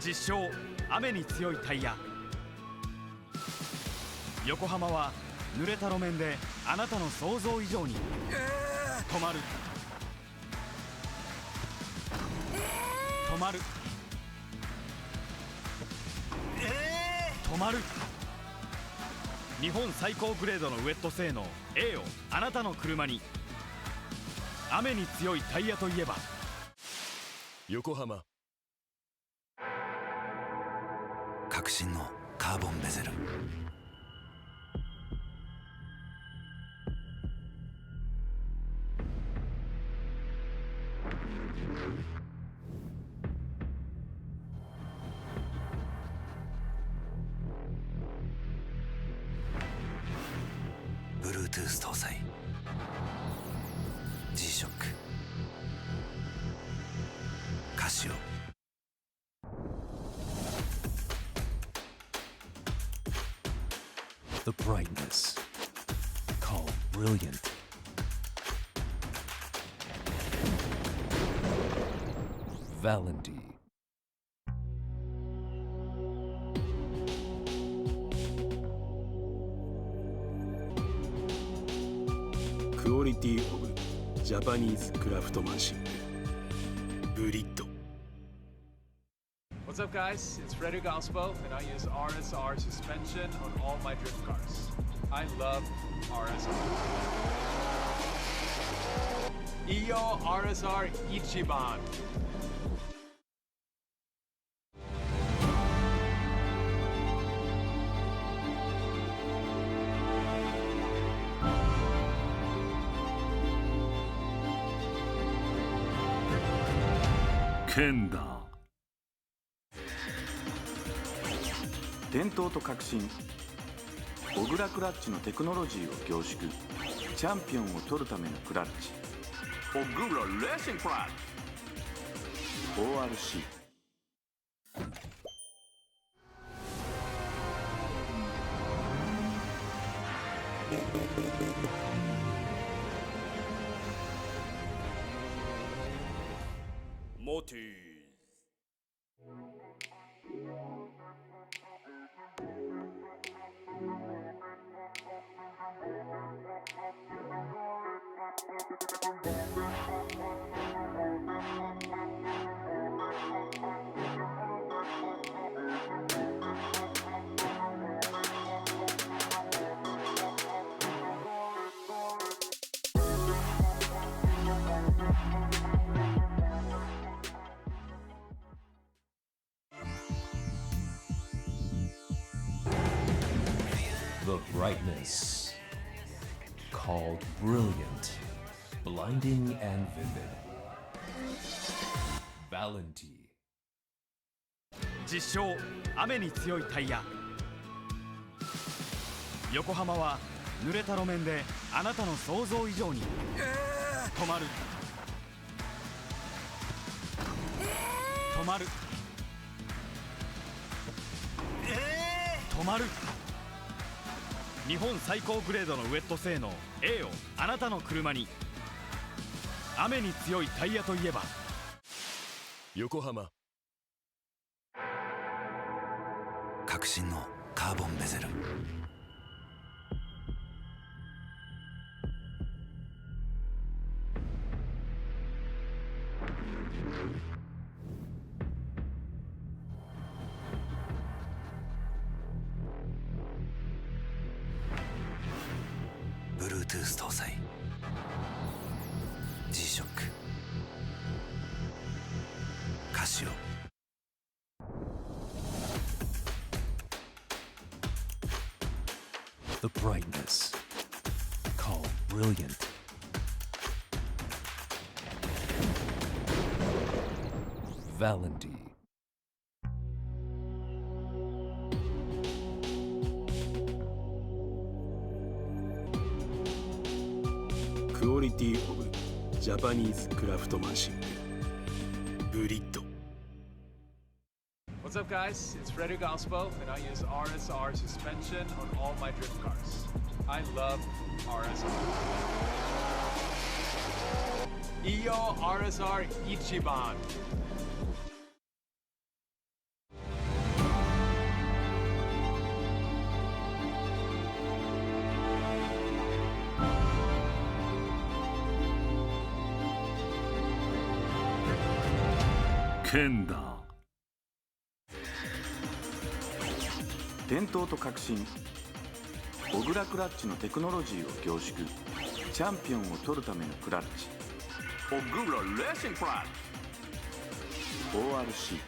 実証雨に強いタイヤ。横浜は濡れた路面であなたの想像以上に止まる、止まる、止まる。日本最高グレードのウェット性能 A をあなたの車に。雨に強いタイヤといえば横浜。革新のカーボンベゼル。Bluetooth 搭載 G-SHOCK カシオ。The brightness called brilliant. Valenti. Quality of Japanese craftsmanship. Guita. What's up, guys? It's Frederick Ospo, and I use RSR suspension on all my drift cars. I love RSR. Iyo RSR Ichiban. Kanda。伝統と革新、小倉クラッチのテクノロジーを凝縮。チャンピオンを取るためのクラッチ、小倉レーシングクラッチ ORC。 モティThe brightness called brilliant, blinding and vivid. Valenti. 実証雨に強いタイヤ。横浜は濡れた路面であなたの想像以上に止まる、止まる、止まる。日本最高グレードのウェット性能 A をあなたの車に。雨に強いタイヤといえば横浜。革新のカーボンベゼル。Bluetooth 搭載 G-SHOCK カシオ。The brightness called brilliant. Valenti. Quality of Japanese craftsmanship. Guita. What's up, guys? It's Frederick Ospo, and I use RSR suspension on all my drift cars. I love RSR. Iyo RSR Ichiban. 剣だ。伝統と革新小倉クラッチのテクノロジーを凝縮チャンピオンを取るためのクラッチ小倉レーシングクラッチ ORC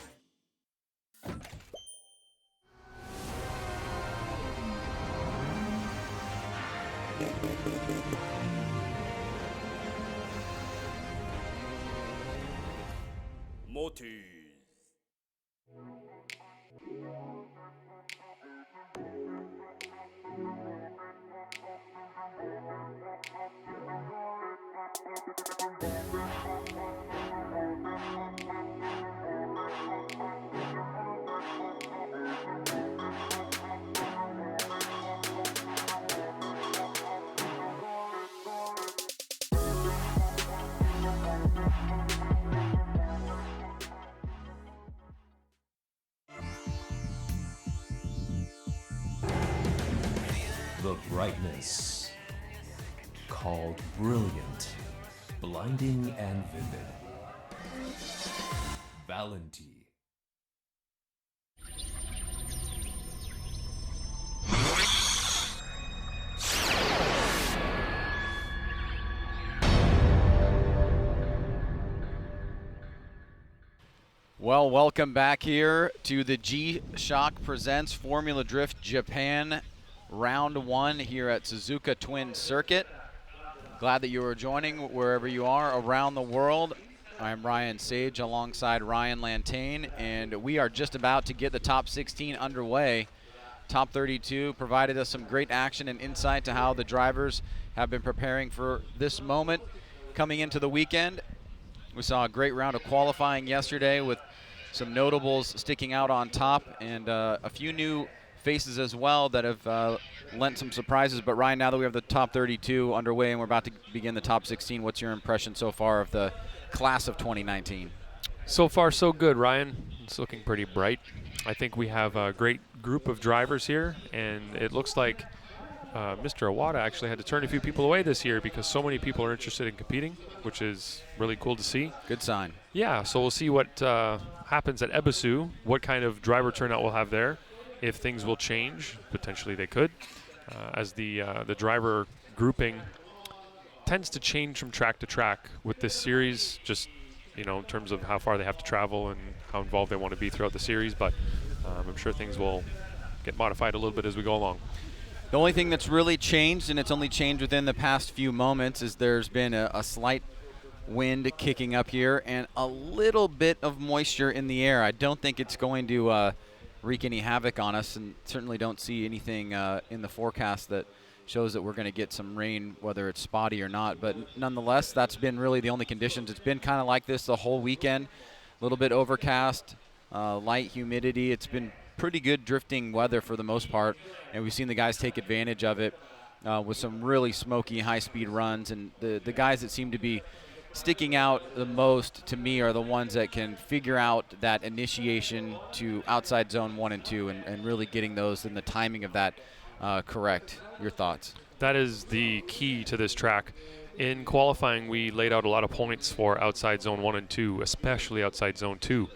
Motive. The brightness, called brilliant, blinding and vivid. Valenti. Well, welcome back here to the G-Shock Presents Formula Drift Japan Round 1 here at Suzuka Twin Circuit. Glad that you are joining wherever you are around the world. I'm Ryan Sage alongside Ryan Lantain, and we are just about to get the top 16 underway. Top 32 provided us some great action and insight to how the drivers have been preparing for this moment coming into the weekend. We saw a great round of qualifying yesterday with some notables sticking out on top and a few new faces as well that have lent some surprises. But Ryan, now that we have the top 32 underway and we're about to begin the top 16, what's your impression so far of the class of 2019? So far, so good, Ryan. It's looking pretty bright. I think we have a great group of drivers here, and it looks like Mr. Iwata actually had to turn a few people away this year because so many people are interested in competing, which is really cool to see. Good sign. Yeah, so we'll see what happens at Ebisu, what kind of driver turnout we'll have there. If things will change, potentially they could, as the driver grouping tends to change from track to track with this series, just in terms of how far they have to travel and how involved they want to be throughout the series. But I'm sure things will get modified a little bit as we go along. The only thing that's really changed, and it's only changed within the past few moments, is there's been a slight wind kicking up here and a little bit of moisture in the air. I don't think it's going to wreak any havoc on us, and certainly don't see anything in the forecast that shows that we're going to get some rain, whether it's spotty or not. But nonetheless, that's been really the only conditions. It's been kind of like this the whole weekend. A little bit overcast, light humidity. It's been pretty good drifting weather for the most part, and we've seen the guys take advantage of it with some really smoky high-speed runs. And the guys that seem to be sticking out the most to me are the ones that can figure out that initiation to outside zone 1 and 2 and really getting those and the timing of that correct. Your thoughts? That is the key to this track. In qualifying, we laid out a lot of points for outside zone 1 and 2, especially outside zone 2.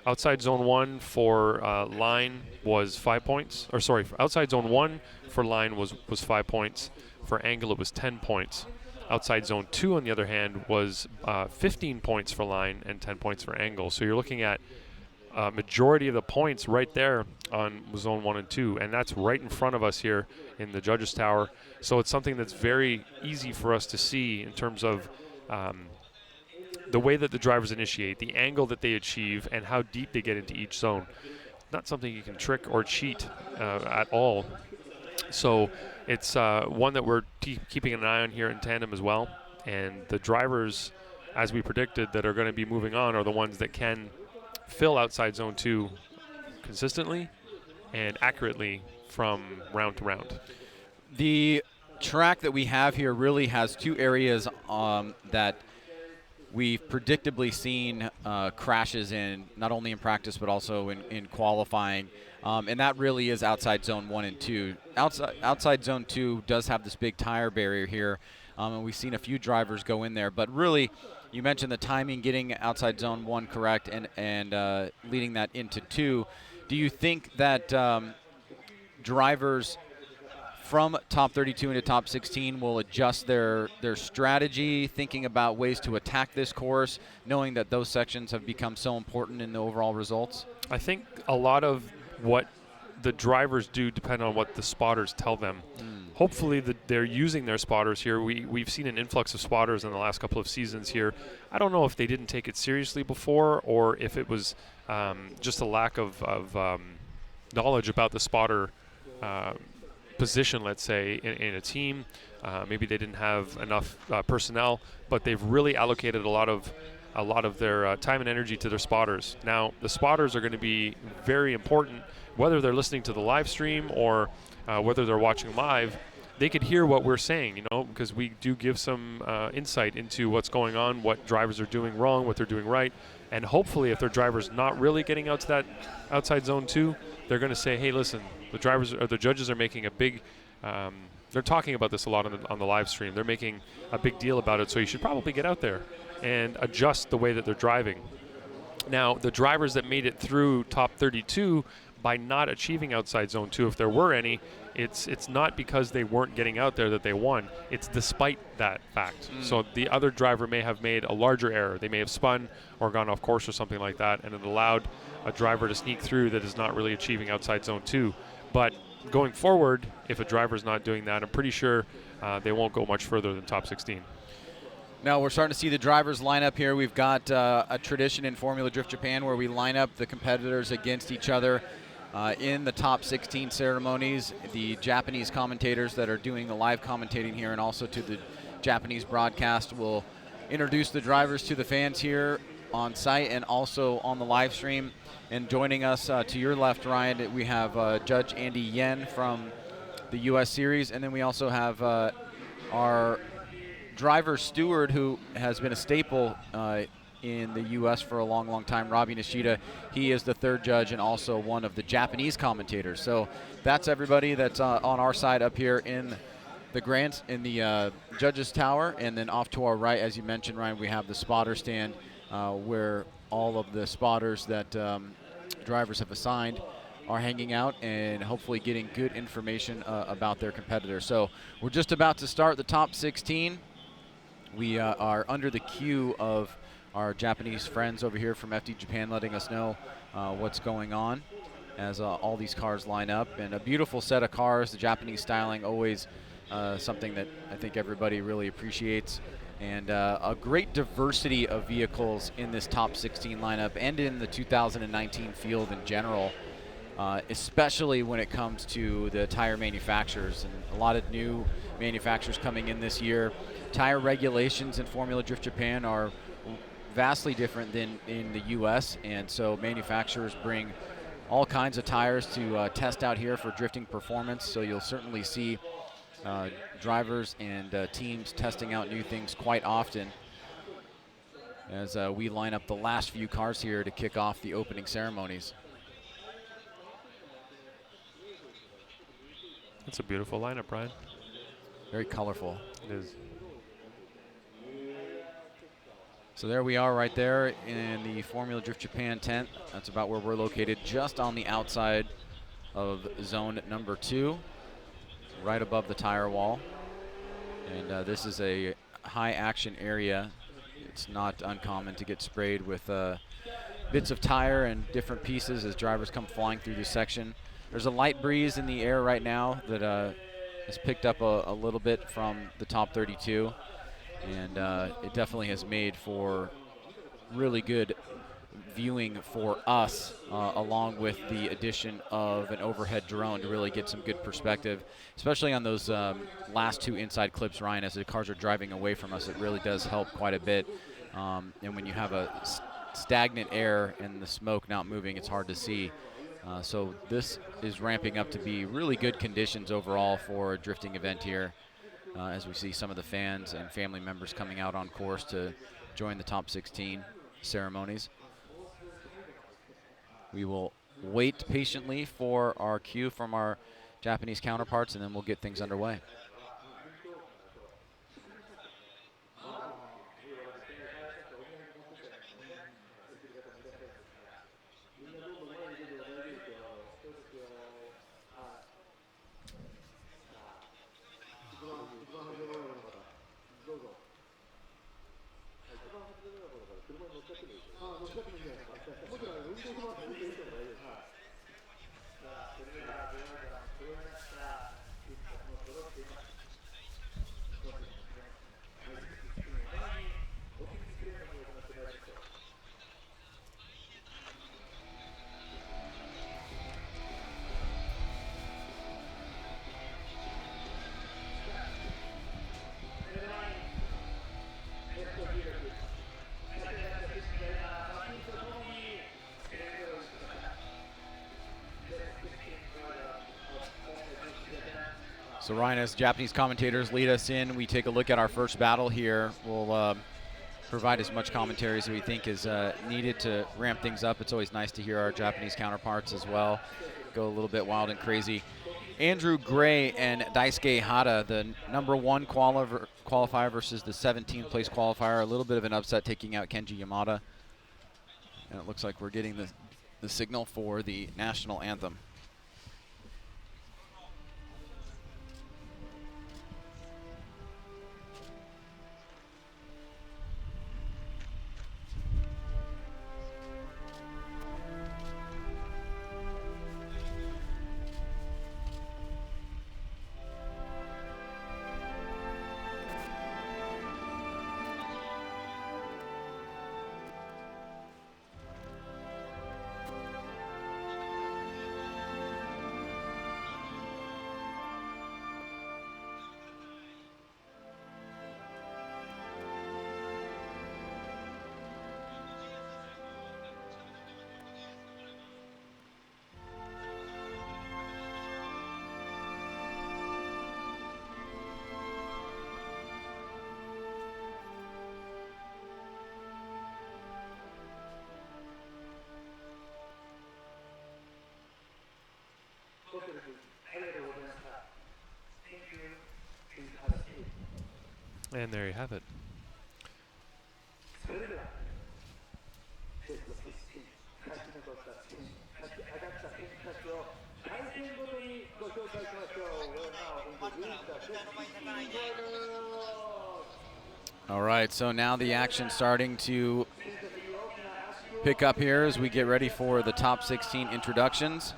Outside zone 1 for line was 5 points. Or sorry, outside zone 1 for line was 5 points. For angle, it was 10 points. Outside zone 2, on the other hand, was 15 points for line and 10 points for angle. So you're looking at a majority of the points right there on zone 1 and 2, and that's right in front of us here in the judges tower. So it's something that's very easy for us to see in terms of the way that the drivers initiate, the angle that they achieve, and how deep they get into each zone. Not something you can trick or cheat at all. So it's one that we're keeping an eye on here in tandem as well. And the drivers, as we predicted, that are going to be moving on are the ones that can fill outside zone 2 consistently and accurately from round to round. The track that we have here really has two areas that we've predictably seen crashes in, not only in practice but also in qualifying, and that really is outside zone 1 and 2. Outside zone 2 does have this big tire barrier here, and we've seen a few drivers go in there, but really You mentioned the timing, getting outside zone 1 correct, and leading that into 2. Do you think that drivers from top 32 into top 16 will adjust their strategy, thinking about ways to attack this course, knowing that those sections have become so important in the overall results? I think a lot of what the drivers do depend on what the spotters tell them. Hopefully they're using their spotters here. We've seen an influx of spotters in the last couple of seasons here. I don't know if they didn't take it seriously before or if it was just a lack of knowledge about the spotter position, let's say, in a team. Maybe they didn't have enough personnel, but they've really allocated a lot of their time and energy to their spotters. Now, the spotters are going to be very important, whether they're listening to the live stream or whether they're watching live. They could hear what we're saying, because we do give some insight into what's going on, what drivers are doing wrong, what they're doing right. And hopefully, if their driver's not really getting out to that outside zone 2, they're going to say, hey, listen, the drivers or the judges are making a big they're talking about this a lot on the live stream. They're making a big deal about it, so you should probably get out there and adjust the way that they're driving. Now, the drivers that made it through top 32 by not achieving outside zone 2, if there were any, it's not because they weren't getting out there that they won. It's despite that fact. So the other driver may have made a larger error. They may have spun or gone off course or something like that, and it allowed a driver to sneak through that is not really achieving outside zone 2. But going forward, if a driver's not doing that, I'm pretty sure they won't go much further than top 16. Now we're starting to see the drivers line up here. We've got a tradition in Formula Drift Japan where we line up the competitors against each other in the top 16 ceremonies. The Japanese commentators that are doing the live commentating here and also to the Japanese broadcast will introduce the drivers to the fans here on site and also on the live stream. And joining us to your left, Ryan, we have Judge Andy Yen from the U.S. Series, and then we also have our driver steward who has been a staple in the U.S. for a long, long time, Robbie Nishida. He is the third judge and also one of the Japanese commentators. So that's everybody that's on our side up here in the judges tower, and then off to our right, as you mentioned, Ryan, we have the spotter stand where all of the spotters that drivers have assigned are hanging out and hopefully getting good information about their competitors. So we're just about to start the top 16. We are under the queue of our Japanese friends over here from FD Japan letting us know what's going on as all these cars line up. And a beautiful set of cars. The Japanese styling, always something that I think everybody really appreciates. And a great diversity of vehicles in this top 16 lineup and in the 2019 field in general, especially when it comes to the tire manufacturers. And a lot of new manufacturers coming in this year. Tire regulations in Formula Drift Japan are vastly different than in the U.S., and so manufacturers bring all kinds of tires to test out here for drifting performance. So you'll certainly see drivers and teams testing out new things quite often as we line up the last few cars here to kick off the opening ceremonies. That's a beautiful lineup, Brian. Very colorful. It is. So there we are right there in the Formula Drift Japan tent. That's about where we're located, just on the outside of zone number 2, right above the tire wall. And this is a high action area. It's not uncommon to get sprayed with bits of tire and different pieces as drivers come flying through this section. There's a light breeze in the air right now that has picked up a little bit from the top 32. And it definitely has made for really good viewing for us, along with the addition of an overhead drone to really get some good perspective, especially on those last 2 inside clips, Ryan, as the cars are driving away from us. It really does help quite a bit. And when you have a stagnant air and the smoke not moving, it's hard to see. So this is ramping up to be really good conditions overall for a drifting event here. As we see some of the fans and family members coming out on course to join the top 16 ceremonies. We will wait patiently for our cue from our Japanese counterparts, and then we'll get things underway. So Ryan, as Japanese commentators lead us in, we take a look at our first battle here. We'll provide as much commentary as we think is needed to ramp things up. It's always nice to hear our Japanese counterparts as well go a little bit wild and crazy. Andrew Gray and Daisuke Hara, the #1 qualifier versus the 17th place qualifier. A little bit of an upset, taking out Kenji Yamada. And it looks like we're getting the signal for the national anthem. And there you have it. All right, so now the action starting to pick up here as we get ready for the top 16 introductions.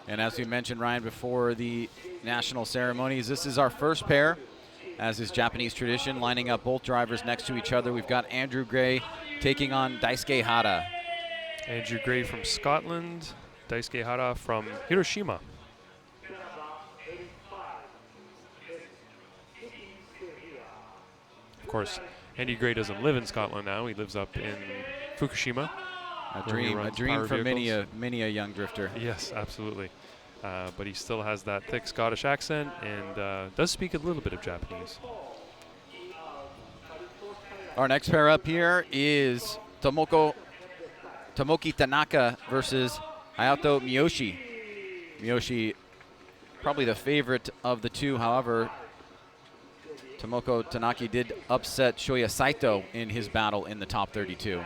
And as we mentioned, Ryan, before the national ceremonies, this is our first pair, as is Japanese tradition, lining up both drivers next to each other. We've got Andrew Gray taking on Daisuke Hara. Andrew Gray from Scotland, Daisuke Hara from Hiroshima. Of course, Andy Gray doesn't live in Scotland now. He lives up in Fukushima. A dream for many a young drifter. Yes, absolutely. But he still has that thick Scottish accent and does speak a little bit of Japanese. Our next pair up here is Tomoki Tanaka versus Hayato Miyoshi. Miyoshi, probably the favorite of the two. However, Tomoko Tanaka did upset Shoya Saito in his battle in the top 32.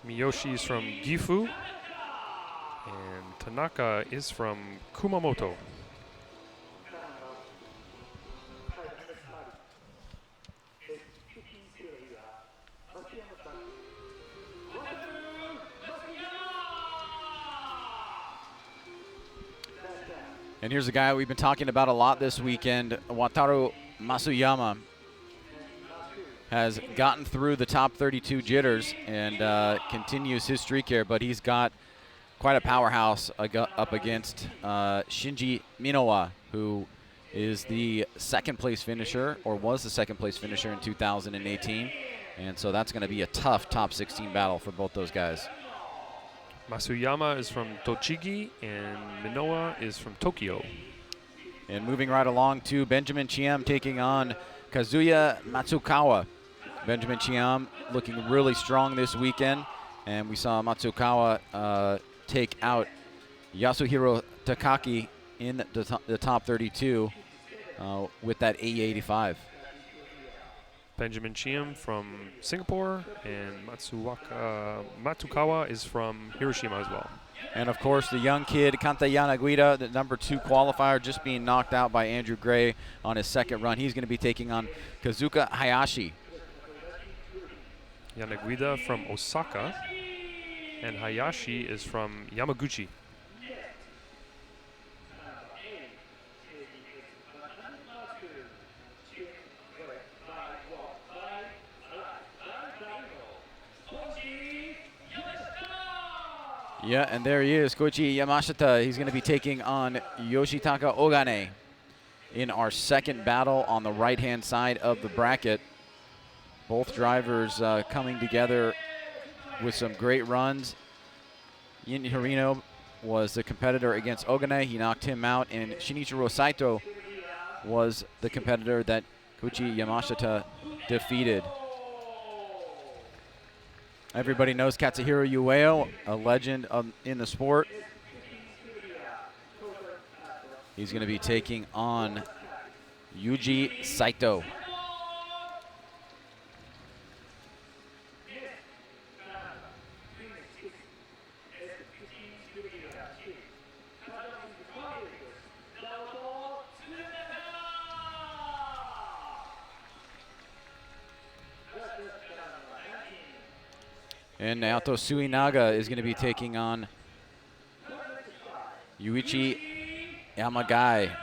Miyoshi is from Gifu, and Tanaka is from Kumamoto. And here's a guy we've been talking about a lot this weekend, Wataru Matsuyama. Has gotten through the top 32 jitters and continues his streak here, but he's got quite a powerhouse up against Shinji Minowa, who is the second place finisher, or was the second place finisher in 2018. And so that's going to be a tough top 16 battle for both those guys. Matsuyama is from Tochigi, and Minowa is from Tokyo. And moving right along to Benjamin Cheam taking on Kazuya Matsukawa. Benjamin Cheam looking really strong this weekend, and we saw Matsukawa take out Yasuhiro Takaki in the top 32 with that AE85. Benjamin Cheam from Singapore, and Matsukawa is from Hiroshima as well. And of course, the young kid, Kanta Guita, the number 2 qualifier, just being knocked out by Andrew Gray on his second run. He's going to be taking on Kazuka Hayashi. Yanaguida from Osaka, and Hayashi is from Yamaguchi. Yeah, and there he is, Koichi Yamashita. He's going to be taking on Yoshitaka Ogane in our second battle on the right-hand side of the bracket. Both drivers coming together with some great runs. Yin Hirino was the competitor against Ogane. He knocked him out, and Shinichiro Saito was the competitor that Koichi Yamashita defeated. Everybody knows Katsuhiro Ueno, a legend in the sport. He's going to be taking on Yuji Saito. And Naoto Suinaga is going to be taking on Yuichi Yamagai.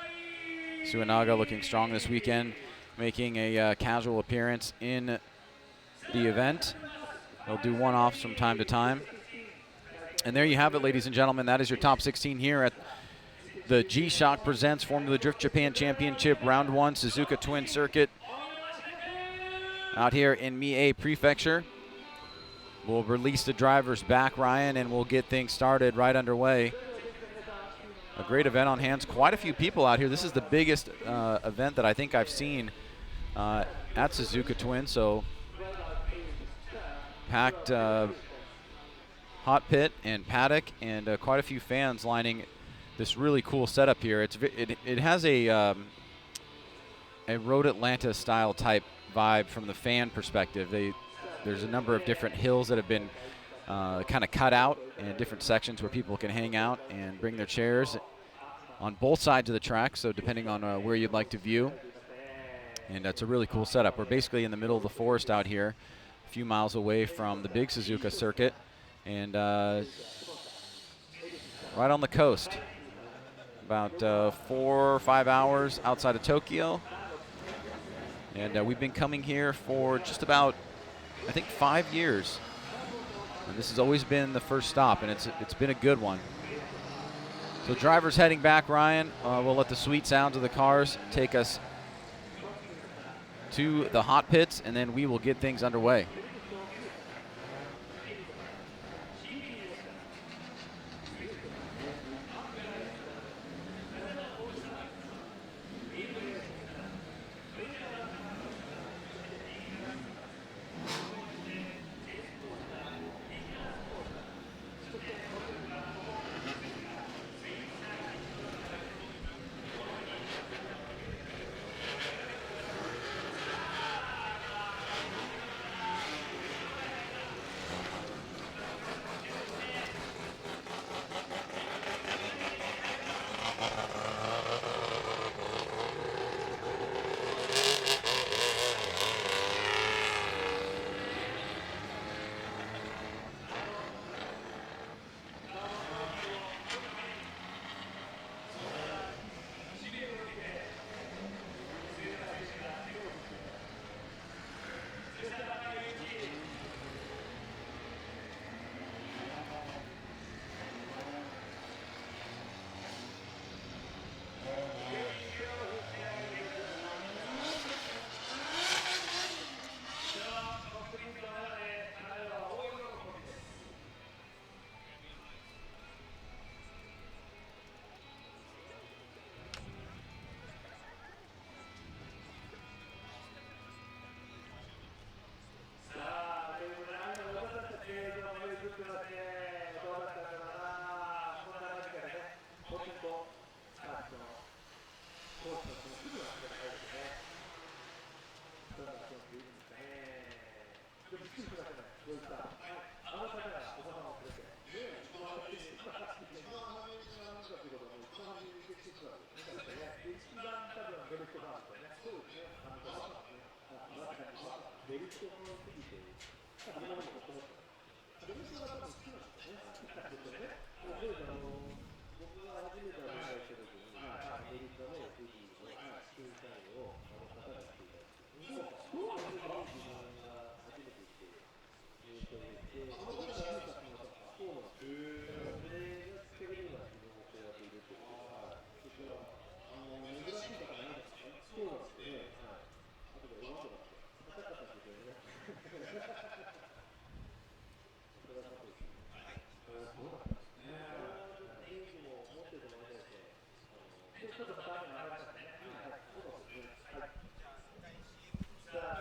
Suinaga looking strong this weekend, making a casual appearance in the event. He'll do one-offs from time to time. And there you have it, ladies and gentlemen. That is your top 16 here at the G-Shock Presents Formula Drift Japan Championship Round 1 Suzuka Twin Circuit out here in Mie Prefecture. We'll release the drivers back, Ryan, and we'll get things started right underway. A great event on hands. Quite a few people out here. This is the biggest event that I think I've seen at Suzuka Twin. So packed hot pit and paddock, and quite a few fans lining this really cool setup here. It has a Road Atlanta style type vibe from the fan perspective. There's a number of different hills that have been kind of cut out in different sections where people can hang out and bring their chairs on both sides of the track, so depending on where you'd like to view. And that's a really cool setup. We're basically in the middle of the forest out here, a few miles away from the big Suzuka circuit, and right on the coast. About 4 or 5 hours outside of Tokyo. And we've been coming here for just about, I think, 5 years. And this has always been the first stop, and it's been a good one. So drivers heading back, Ryan. We'll let the sweet sounds of the cars take us to the hot pits, and then we will get things underway.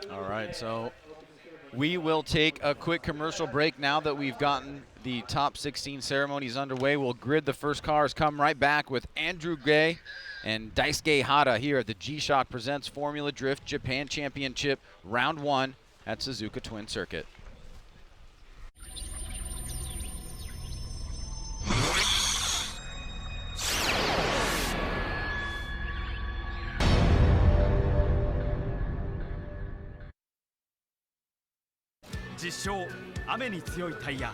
All right, so we will take a quick commercial break now that we've gotten the top 16 ceremonies underway. We'll grid the first cars, come right back with Andrew Gay and Daisuke Hara here at the G-Shock Presents Formula Drift Japan Championship Round 1 at Suzuka Twin Circuit.実証雨に強いタイヤ。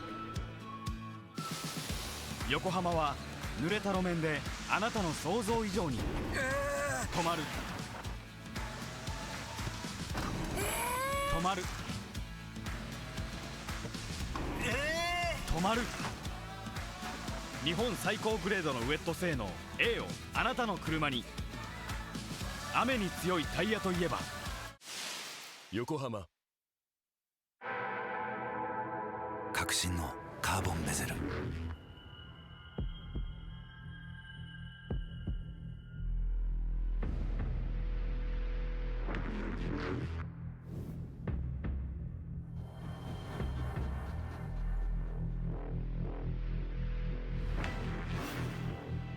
横浜は濡れた路面であなたの想像以上に止まる、止まる、止まる。日本最高グレードのウェット性能 A をあなたの車に。雨に強いタイヤといえば横浜。革新のカーボンベゼル。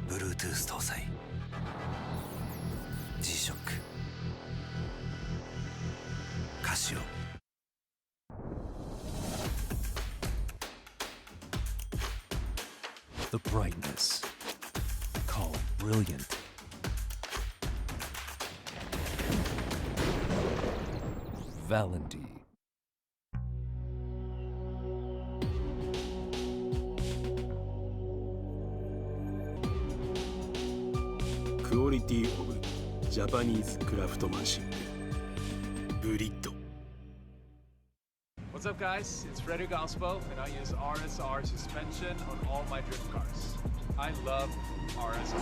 Bluetooth 搭載 G-SHOCK カシオ。The brightness called brilliant. Valenti. Quality of Japanese craftsmanship. Burit. What's up, guys? It's Frederick Ospo, and I use RSR suspension on all my drift cars. I love RSR.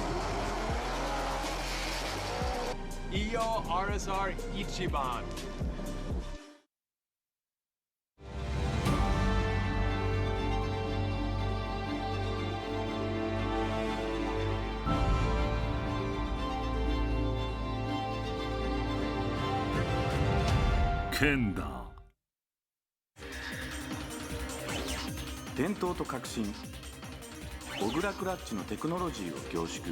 Iyo RSR Ichiban. Kanda。伝統と革新、小倉クラッチのテクノロジーを凝縮、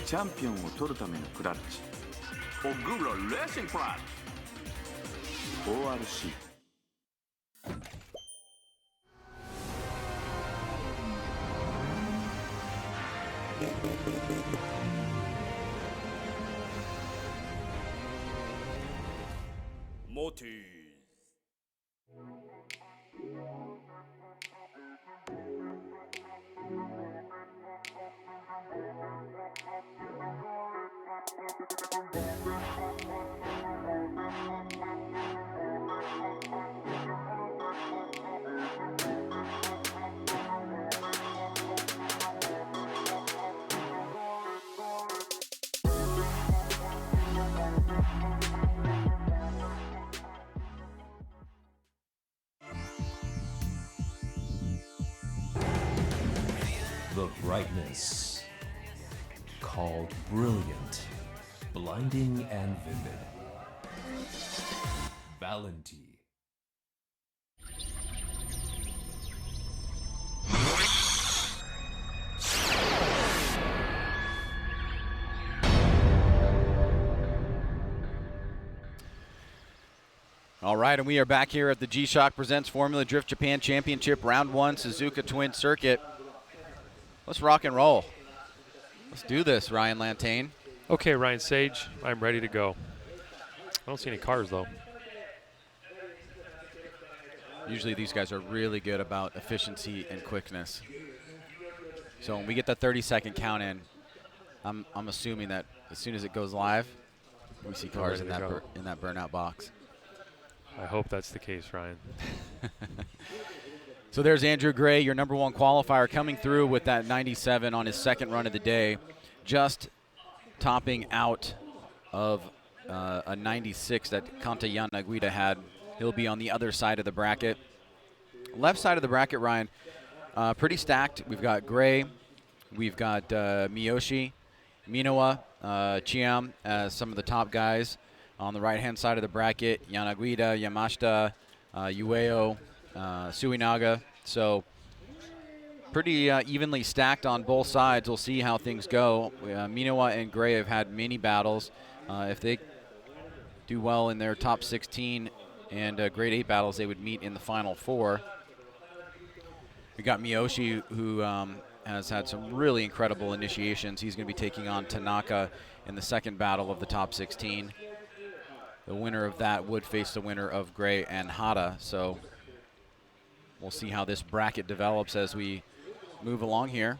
チャンピオンを取るためのクラッチ、小倉レーシングクラッチ ORC。 モティ。The brightness called brilliant, blinding and vivid. Valenti. All right, and we are back here at the G-Shock Presents Formula Drift Japan Championship Round 1 Suzuka Twin Circuit. Let's rock and roll. Let's do this, Ryan Lantane. Okay, Ryan Sage, I'm ready to go. I don't see any cars, though. Usually these guys are really good about efficiency and quickness. So when we get the 30-second count in, I'm assuming that as soon as it goes live, we see cars in that burnout box. I hope that's the case, Ryan. So there's Andrew Gray, your number 1 qualifier, coming through with that 97 on his second run of the day, just topping out of a 96 that Kanta Jana Guita had. He'll be on the other side of the bracket. Left side of the bracket, Ryan, pretty stacked. We've got Gray, we've got Miyoshi, Minowa, Cheam as some of the top guys. On the right-hand side of the bracket, Jana Guita, Yamashita, Ueo, Suinaga. So pretty evenly stacked on both sides. We'll see how things go. Minowa and Gray have had many battles. If they do well in their top 16 and grade 8 battles, they would meet in the final 4. We got Miyoshi, who has had some really incredible initiations. He's going to be taking on Tanaka in the second battle of the top 16. The winner of that would face the winner of Gray and Hada. So we'll see how this bracket develops as we move along here.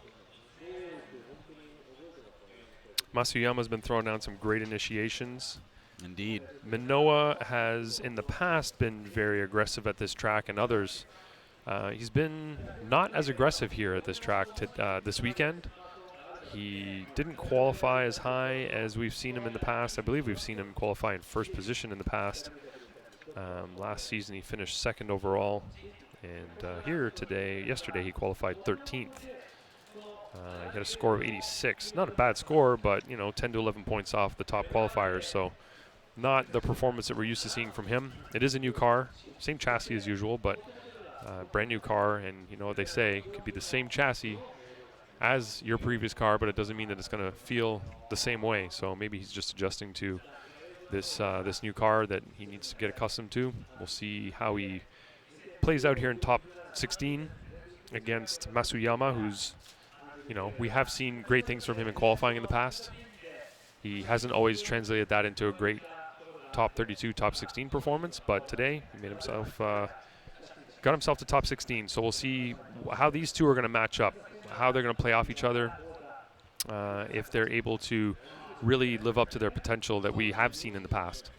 Matsuyama's been throwing down some great initiations. Indeed. Minowa has in the past been very aggressive at this track, and others. He's been not as aggressive here at this track this weekend. He didn't qualify as high as we've seen him in the past. I believe we've seen him qualify in first position in the past. Last season he finished second overall, and yesterday he qualified 13th. He had a score of 86. Not a bad score, but 10 to 11 points off the top qualifiers. So not the performance that we're used to seeing from him. It is a new car, same chassis as usual, but brand new car, and you know what they say, it could be the same chassis as your previous car, but it doesn't mean that it's going to feel the same way. So maybe he's just adjusting to this new car that he needs to get accustomed to. We'll see how he plays out here in top 16 against Matsuyama, who's, we have seen great things from him in qualifying in the past. He hasn't always translated that into a great top 32, top 16 performance, but today he made himself, got himself to top 16. So we'll see how these two are going to match up, how they're going to play off each other, if they're able to really live up to their potential that we have seen in the past.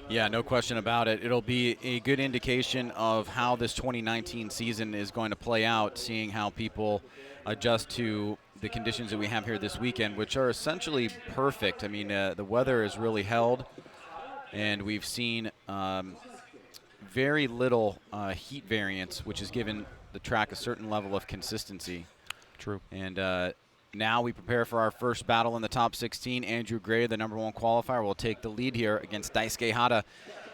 Yeah, no question about it. It'll be a good indication of how this 2019 season is going to play out, seeing how people adjust to the conditions that we have here this weekend, which are essentially perfect. I mean, the weather is really held, and we've seen very little heat variance, which has given the track a certain level of consistency. True. And now we prepare for our first battle in the top 16. Andrew Gray, the number 1 qualifier, will take the lead here against Daisuke Hada.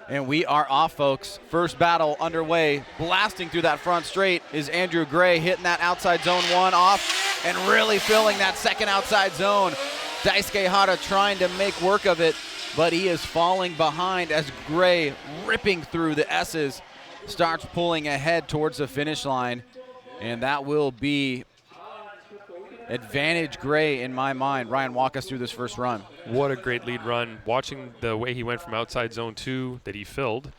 And we are off, folks. First battle underway. Blasting through that front straight is Andrew Gray, hitting that outside zone 1 off and really filling that second outside zone. Daisuke Hada trying to make work of it, but he is falling behind as Gray, ripping through the S's, starts pulling ahead towards the finish line. And that will be advantage Gray in my mind. Ryan, walk us through this first run. What a great lead run. Watching the way he went from outside zone 2 that he filled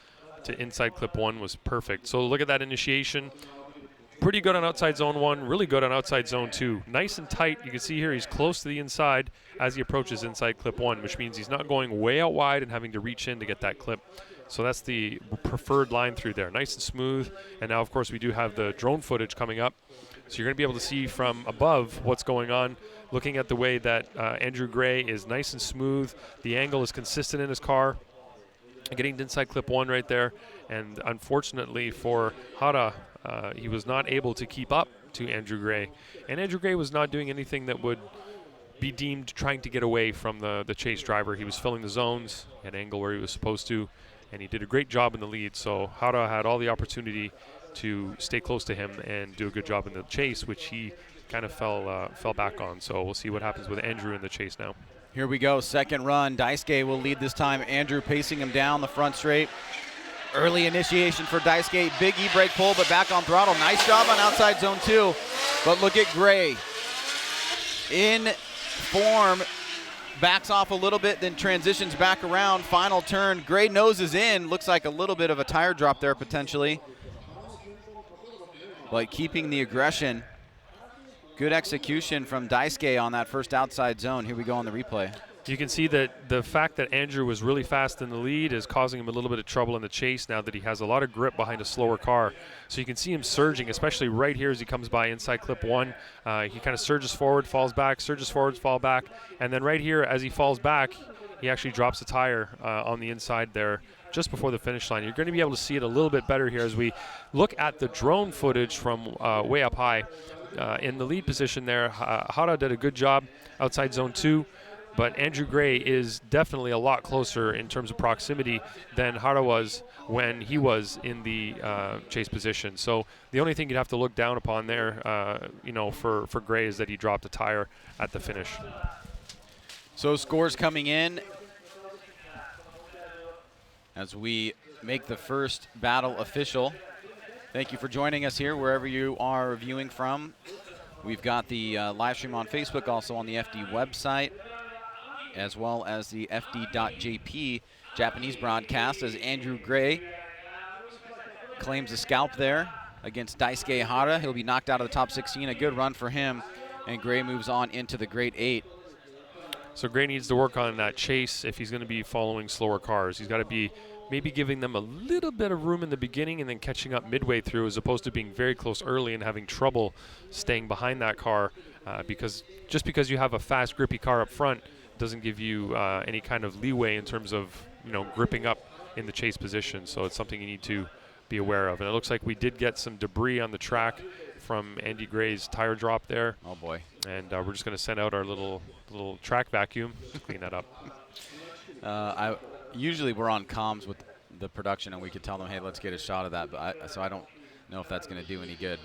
to inside clip 1 was perfect. So look at that initiation. Pretty good on outside zone 1, really good on outside zone 2. Nice and tight. You can see here he's close to the inside as he approaches inside clip 1, which means he's not going way out wide and having to reach in to get that clip. So that's the preferred line through there. Nice and smooth. And now, of course, we do have the drone footage coming up. So you're going to be able to see from above what's going on, looking at the way that Andrew Gray is nice and smooth. The angle is consistent in his car. Getting to inside clip 1 right there. And unfortunately for Hada, he was not able to keep up to Andrew Gray. And Andrew Gray was not doing anything that would be deemed trying to get away from the chase driver. He was filling the zones, he had an angle where he was supposed to, and he did a great job in the lead. So Hada had all the opportunity to stay close to him and do a good job in the chase, which he kind of fell back on. So we'll see what happens with Andrew in the chase now. Here we go, second run. Daisuke will lead this time. Andrew pacing him down the front straight. Early initiation for Daisuke. Big e-brake pull, but back on throttle. Nice job on outside zone 2. But look at Gray. In form, backs off a little bit, then transitions back around. Final turn. Gray noses in. Looks like a little bit of a tire drop there potentially. but keeping the aggression. Good execution from Daisuke on that first outside zone. Here we go on the replay. You can see that the fact that Andrew was really fast in the lead is causing him a little bit of trouble in the chase now that he has a lot of grip behind a slower car. So you can see him surging, especially right here as he comes by inside clip 1. He kind of surges forward, falls back, surges forward, fall back. And then right here as he falls back, he actually drops a tire on the inside there just before the finish line. You're going to be able to see it a little bit better here as we look at the drone footage from way up high. In the lead position there, Hara did a good job outside zone 2. But Andrew Gray is definitely a lot closer in terms of proximity than Hara was when he was in the chase position. So the only thing you'd have to look down upon there, for Gray is that he dropped a tire at the finish. So scores coming in as we make the first battle official. Thank you for joining us here wherever you are viewing from. We've got the live stream on Facebook, also on the FD website, as well as the FD.jp Japanese broadcast, as Andrew Gray claims a scalp there against Daisuke Hara. He'll be knocked out of the top 16. A good run for him, and Gray moves on into the grade 8. So Gray needs to work on that chase if he's going to be following slower cars. He's got to be maybe giving them a little bit of room in the beginning and then catching up midway through, as opposed to being very close early and having trouble staying behind that car, because just because you have a fast, grippy car up front doesn't give you any kind of leeway in terms of gripping up in the chase position. So it's something you need to be aware of. And it looks like we did get some debris on the track from Andy Gray's tire drop there. Oh boy! And we're just going to send out our little track vacuum to clean that up. Usually we're on comms with the production and we could tell them, hey, let's get a shot of that. But so I don't know if that's going to do any good.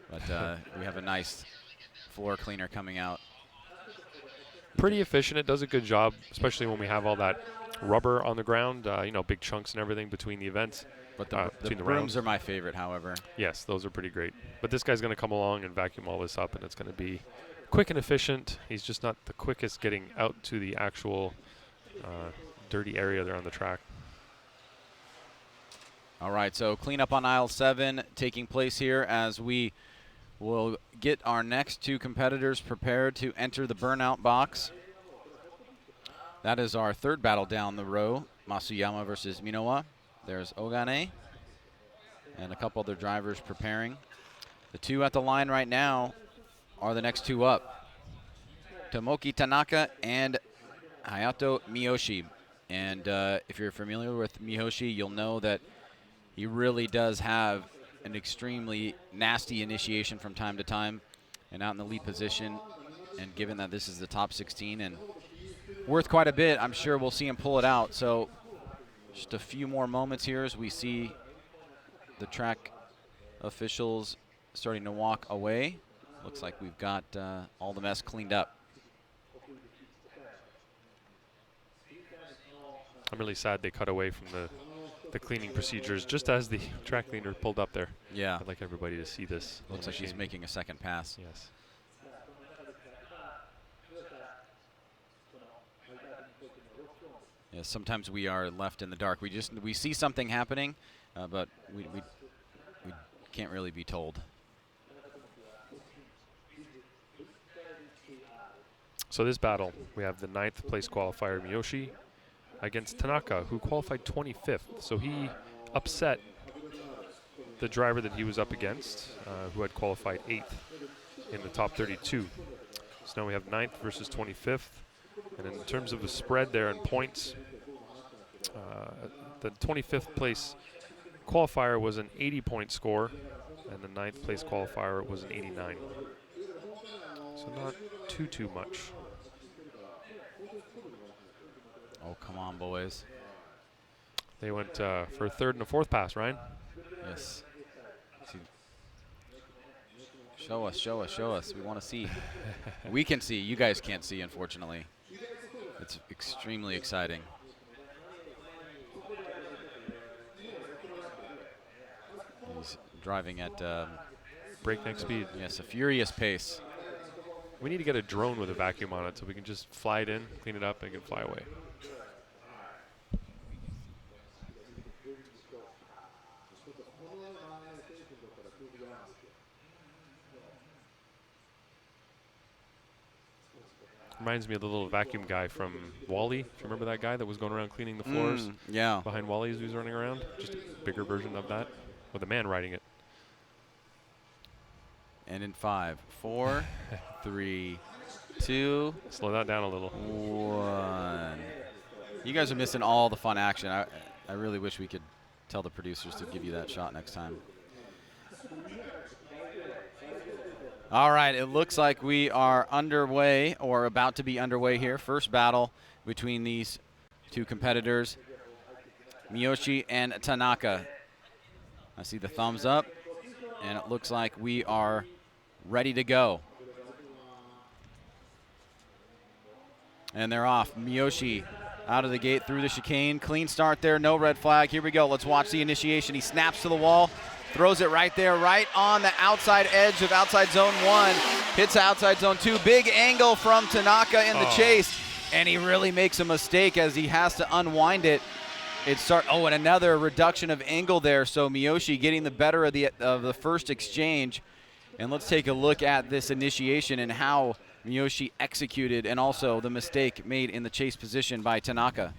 But we have a nice floor cleaner coming out. Pretty efficient. It does a good job, especially when we have all that rubber on the ground, big chunks and everything between the events. But the brooms are my favorite, however. Yes, those are pretty great. But this guy's going to come along and vacuum all this up, and it's going to be quick and efficient. He's just not the quickest getting out to the actual dirty area there on the track. All right, so cleanup on aisle 7 taking place here as we will get our next 2 competitors prepared to enter the burnout box. That is our third battle down the row, Matsuyama versus Minowa. There's Ogane and a couple other drivers preparing. The 2 at the line right now are the next 2 up, Tomoki Tanaka and Hayato Miyoshi. And if you're familiar with Miyoshi, you'll know that he really does have an extremely nasty initiation from time to time, and out in the lead position. And given that this is the top 16 and worth quite a bit, I'm sure we'll see him pull it out. So just a few more moments here as we see the track officials starting to walk away. Looks like we've got all the mess cleaned up. I'm really sad they cut away from the cleaning procedures just as the track cleaner pulled up there. Yeah. I'd like everybody to see this. Looks like he's making a second pass. Yes. Yeah, sometimes we are left in the dark. We see something happening, but we can't really be told. So this battle, we have the 9th place qualifier Miyoshi against Tanaka, who qualified 25th. So he upset the driver that he was up against, who had qualified 8th in the top 32. So now we have 9th versus 25th. And in terms of the spread there in points, the 25th place qualifier was an 80-point score, and the 9th place qualifier was an 89. So not too much. Oh, come on, boys. They went for a 3rd and a 4th pass, Ryan. Yes. Show us, show us, show us. We want to see. We can see. You guys can't see, unfortunately. It's extremely exciting. He's driving at breakneck speed. Yes, a furious pace. We need to get a drone with a vacuum on it so we can just fly it in, clean it up, and it can fly away. Reminds me of the little vacuum guy from Wall-E. If you remember that guy that was going around cleaning the floors Yeah. behind Wall-E as he was running around? Just a bigger version of that with a man riding it. And in 5, 4, 3, 2, Slow that down a little. 1. You guys are missing all the fun action. I really wish we could tell the producers to give you that shot next time. All right, it looks like we are underway or about to be underway here. First battle between these two competitors, Miyoshi and Tanaka. I see the thumbs up, and it looks like we are ready to go. And they're off. Miyoshi out of the gate through the chicane. Clean start there, no red flag. Here we go. Let's watch the initiation. He snaps to the wall, throws it right there, right on the outside edge of outside zone 1. Hits outside zone 2. Big angle from Tanaka in the chase, and he really makes a mistake as he has to unwind it. And another reduction of angle there. So Miyoshi getting the better of the first exchange. And let's take a look at this initiation and how Miyoshi executed, and also the mistake made in the chase position by Tanaka.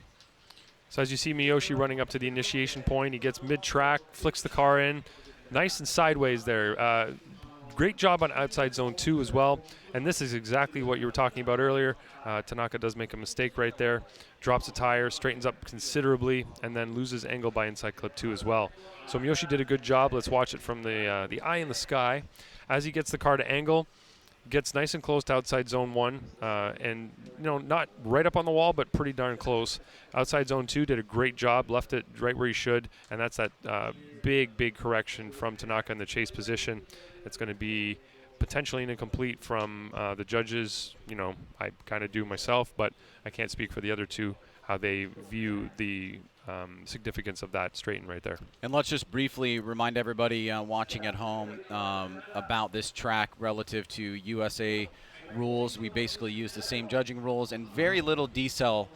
So as you see Miyoshi running up to the initiation point, he gets mid-track, flicks the car in, nice and sideways there. Great job on outside zone 2 as well. And this is exactly what you were talking about earlier. Tanaka does make a mistake right there, drops a tire, straightens up considerably, and then loses angle by inside clip 2 as well. So Miyoshi did a good job. Let's watch it from the eye in the sky. As he gets the car to angle, gets nice and close to outside zone 1, and not right up on the wall, but pretty darn close. Outside zone 2 did a great job, left it right where he should, and that's that big correction from Tanaka in the chase position. It's going to be potentially an incomplete from the judges. I kind of do myself, but I can't speak for the other two, how they view the significance of that straighten right there. And let's just briefly remind everybody watching at home about this track relative to USA rules. We basically use the same judging rules and very little decel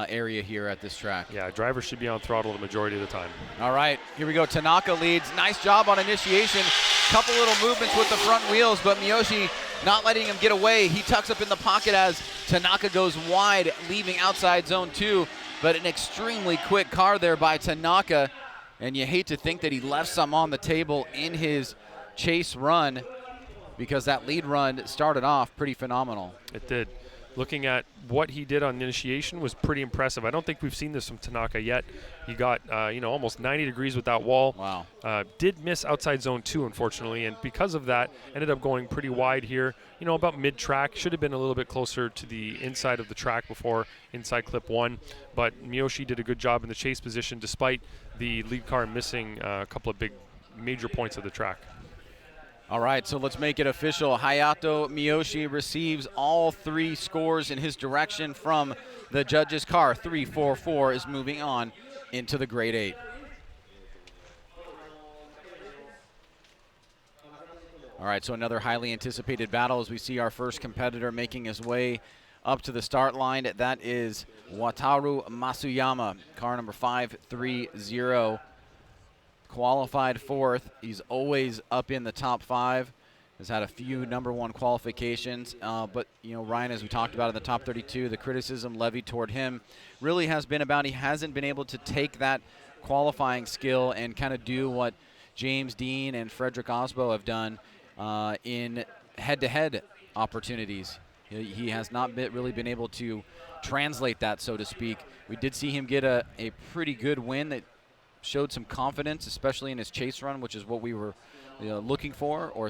area here at this track. Yeah, drivers should be on throttle the majority of the time. All right, here we go. Tanaka leads. Nice job on initiation. Couple little movements with the front wheels, but Miyoshi not letting him get away. He tucks up in the pocket as Tanaka goes wide, leaving outside zone 2. But an extremely quick car there by Tanaka, and you hate to think that he left some on the table in his chase run, because that lead run started off pretty phenomenal. It did. Looking at what he did on initiation was pretty impressive. I don't think we've seen this from Tanaka yet. He got almost 90 degrees with that wall. Wow. Did miss outside zone 2, unfortunately, and because of that, ended up going pretty wide here. About mid-track. Should have been a little bit closer to the inside of the track before inside clip 1. But Miyoshi did a good job in the chase position, despite the lead car missing a couple of major points of the track. All right, so let's make it official. Hayato Miyoshi receives all 3 scores in his direction from the judges' car. 3-4-4 is moving on into the grade 8. All right, so another highly anticipated battle as we see our first competitor making his way up to the start line. That is Wataru Matsuyama, car number 530. Qualified 4th. He's always up in the top 5. Has had a few number 1 qualifications. But, Ryan, as we talked about in the top 32, the criticism levied toward him really has been about he hasn't been able to take that qualifying skill and kind of do what James Dean and Frederick Osbo have done in head-to-head opportunities. He has not really been able to translate that, so to speak. We did see him get a pretty good win that showed some confidence, especially in his chase run, which is what we were looking for or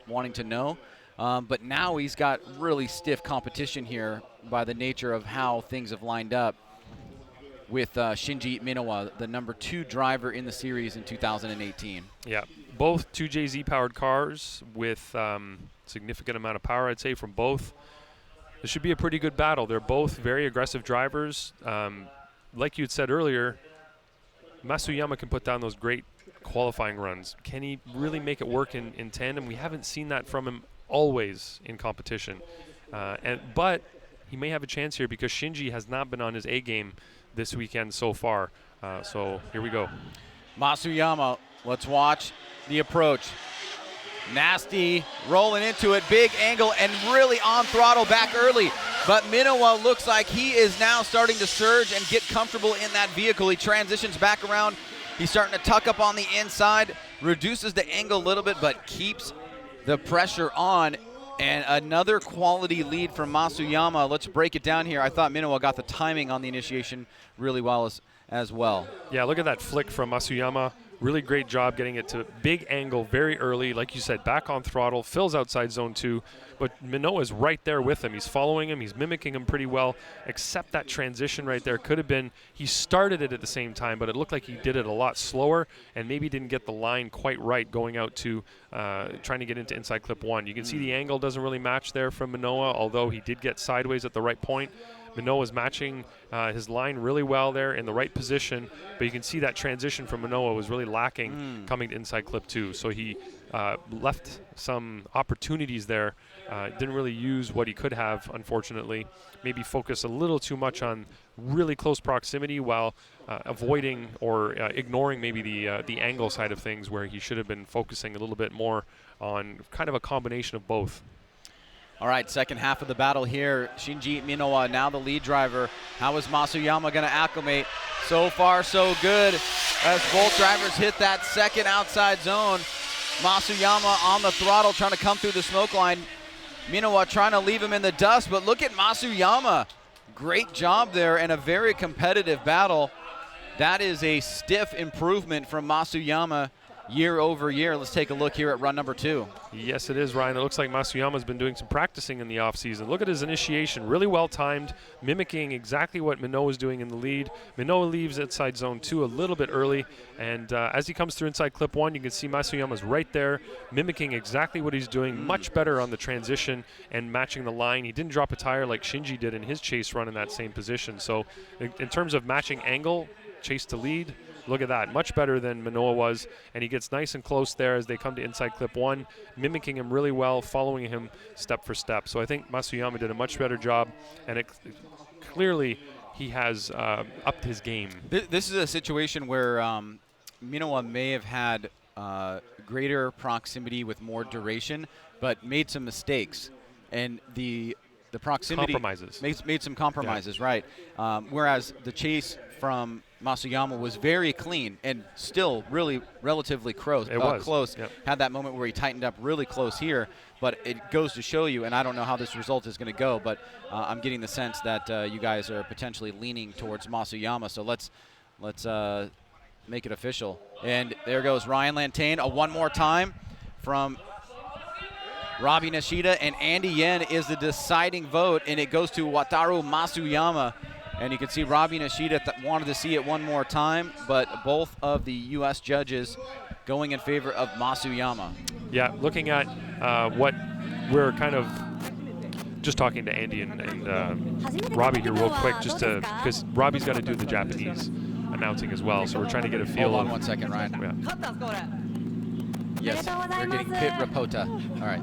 wanting to know. But now he's got really stiff competition here by the nature of how things have lined up with Shinji Minowa, the number 2 driver in the series in 2018. Yeah, both 2JZ-powered cars with significant amount of power, I'd say, from both. This should be a pretty good battle. They're both very aggressive drivers. Like you had said earlier, Matsuyama can put down those great qualifying runs. Can he really make it work in tandem? We haven't seen that from him always in competition. But he may have a chance here because Shinji has not been on his A game this weekend so far. So here we go. Matsuyama, let's watch the approach. Nasty, rolling into it, big angle, and really on throttle back early. But Minowa looks like he is now starting to surge and get comfortable in that vehicle. He transitions back around. He's starting to tuck up on the inside, reduces the angle a little bit, but keeps the pressure on. And another quality lead from Matsuyama. Let's break it down here. I thought Minowa got the timing on the initiation really well as well. Yeah, look at that flick from Matsuyama. Really great job getting it to big angle very early. Like you said, back on throttle, fills outside zone 2. But Minowa is right there with him. He's following him. He's mimicking him pretty well, except that transition right there could have been, he started it at the same time, but it looked like he did it a lot slower and maybe didn't get the line quite right going out to trying to get into inside clip 1. You can see the angle doesn't really match there from Minowa, although he did get sideways at the right point. Minowa is matching his line really well there in the right position, but you can see that transition from Minowa was really lacking coming to inside clip 2. So he left some opportunities there, didn't really use what he could have, unfortunately. Maybe focus a little too much on really close proximity while avoiding or ignoring maybe the angle side of things, where he should have been focusing a little bit more on kind of a combination of both. All right, second half of the battle here. Shinji Minowa now the lead driver. How is Matsuyama going to acclimate? So far, so good. As both drivers hit that second outside zone. Matsuyama on the throttle trying to come through the smoke line. Minowa trying to leave him in the dust, but look at Matsuyama. Great job there and a very competitive battle. That is a stiff improvement from Matsuyama year over year. Let's take a look here at run number 2. Yes, it is, Ryan. It looks like Matsuyama's been doing some practicing in the offseason. Look at his initiation, really well timed, mimicking exactly what Minowa is doing in the lead. Minowa leaves inside zone 2 a little bit early, and as he comes through inside clip 1, you can see Matsuyama's right there, mimicking exactly what he's doing, much better on the transition and matching the line. He didn't drop a tire like Shinji did in his chase run in that same position. So in terms of matching angle, chase to lead, look at that, much better than Minowa was, and he gets nice and close there as they come to inside clip 1, mimicking him really well, following him step for step. So I think Matsuyama did a much better job, and clearly he has upped his game. This is a situation where Minowa may have had greater proximity with more duration, but made some mistakes, and the proximity compromises. made some compromises, right? Whereas the chase from Matsuyama was very clean and still really relatively close. Yep. Had that moment where he tightened up really close here, but it goes to show you, and I don't know how this result is going to go, but I'm getting the sense that you guys are potentially leaning towards Matsuyama. So let's make it official. And there goes Ryan Lantain. One more time from Robbie Nishida, and Andy Yen is the deciding vote, and it goes to Wataru Matsuyama. And you can see Robbie Nishida wanted to see it one more time, but both of the U.S. judges going in favor of Matsuyama. Yeah, looking at what we're kind of just talking to Andy and Robbie here real quick, just to, because Robbie's got to do the Japanese announcing as well, so we're trying to get a feel. Hold on 1 second, Ryan. Yeah. Yes, they're getting pit rapota. All right.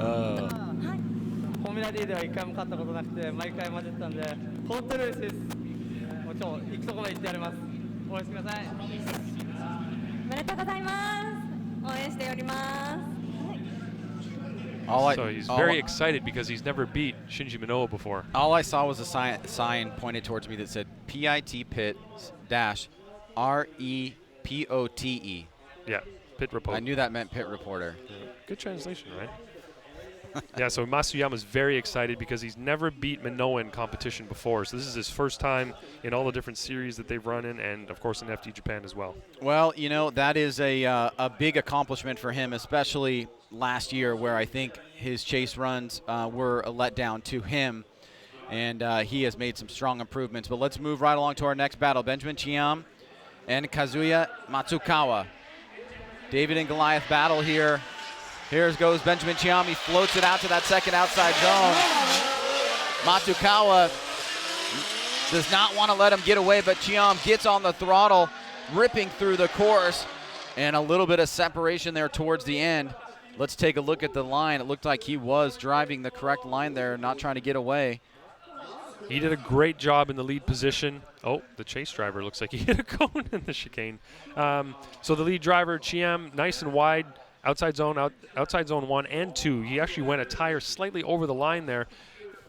フォーミュラ D では1回も勝ったことなくて毎回混ぜてたんで本当に嬉しいです。もう今日行くとこまで行ってやります。応援してください。おめでとうございます。応援しております。 So he's very excited because he's never beat Shinji Minowa before. All I saw was a sign pointed towards me that said PIT pit dash REPOTE. Yeah, pit reporter. I knew that meant pit reporter. Yeah. Good translation, right? Yeah, so Matsuyama's very excited because he's never beat Minowa in competition before. So this is his first time in all the different series that they've run in, and of course in FD Japan as well. Well, you know, that is a big accomplishment for him, especially last year where I think his chase runs were a letdown to him, and he has made some strong improvements. But let's move right along to our next battle. Benjamin Cheam and Kazuya Matsukawa. David and Goliath battle here. Here goes Benjamin Cheam. He floats it out to that second outside zone. Matsukawa does not want to let him get away, but Cheam gets on the throttle, ripping through the course, and a little bit of separation there towards the end. Let's take a look at the line. It looked like he was driving the correct line there, not trying to get away. He did a great job in the lead position. Oh, the chase driver looks like he hit a cone in the chicane. So the lead driver, Cheam, nice and wide, outside zone 1 and 2. He actually went a tire slightly over the line there.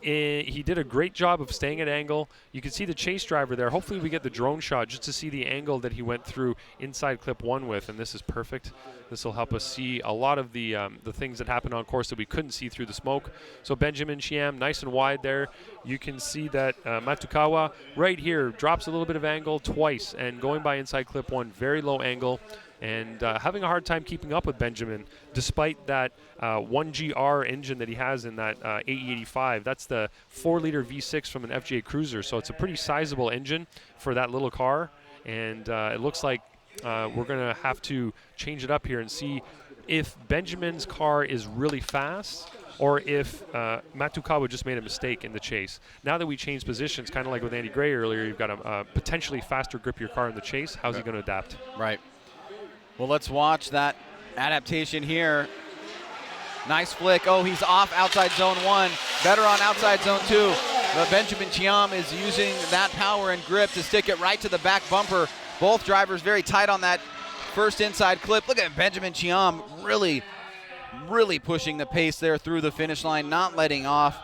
He did a great job of staying at angle. You can see the chase driver there. Hopefully we get the drone shot just to see the angle that he went through inside clip 1 with, and this is perfect. This will help us see a lot of the things that happened on course that we couldn't see through the smoke. So Benjamin Cheam, nice and wide there. You can see that Matsukawa right here drops a little bit of angle twice, and going by inside clip 1, very low angle. And having a hard time keeping up with Benjamin, despite that 1GR engine that he has in that AE85. That's the 4-liter V6 from an FJ Cruiser, so it's a pretty sizable engine for that little car. And it looks like we're going to have to change it up here and see if Benjamin's car is really fast or if Matsukawa just made a mistake in the chase. Now that we changed positions, kind of like with Andy Gray earlier, you've got a potentially faster grippier car in the chase. How's he going to adapt? Right. Well, let's watch that adaptation here. Nice flick. Oh, he's off outside zone 1. Better on outside zone 2. But Benjamin Cheam is using that power and grip to stick it right to the back bumper. Both drivers very tight on that first inside clip. Look at Benjamin Cheam really pushing the pace there through the finish line, not letting off.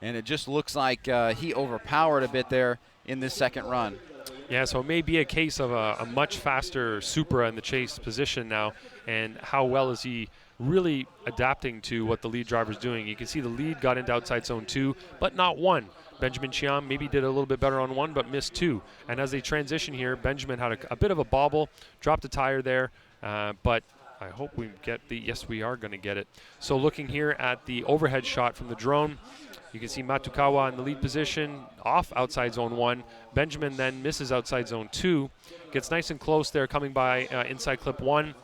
And it just looks like he overpowered a bit there in this second run. Yeah, so it may be a case of a much faster Supra in the chase position now, and how well is he really adapting to what the lead driver's doing. You can see the lead got into outside zone 2, but not 1. Benjamin Cheam maybe did a little bit better on 1, but missed 2. And as they transition here, Benjamin had a bit of a bobble, dropped a tire there, but I hope we get yes, we are going to get it. So looking here at the overhead shot from the drone, you can see Matsukawa in the lead position, off outside zone 1. Benjamin then misses outside zone 2. Gets nice and close there, coming by inside clip 1.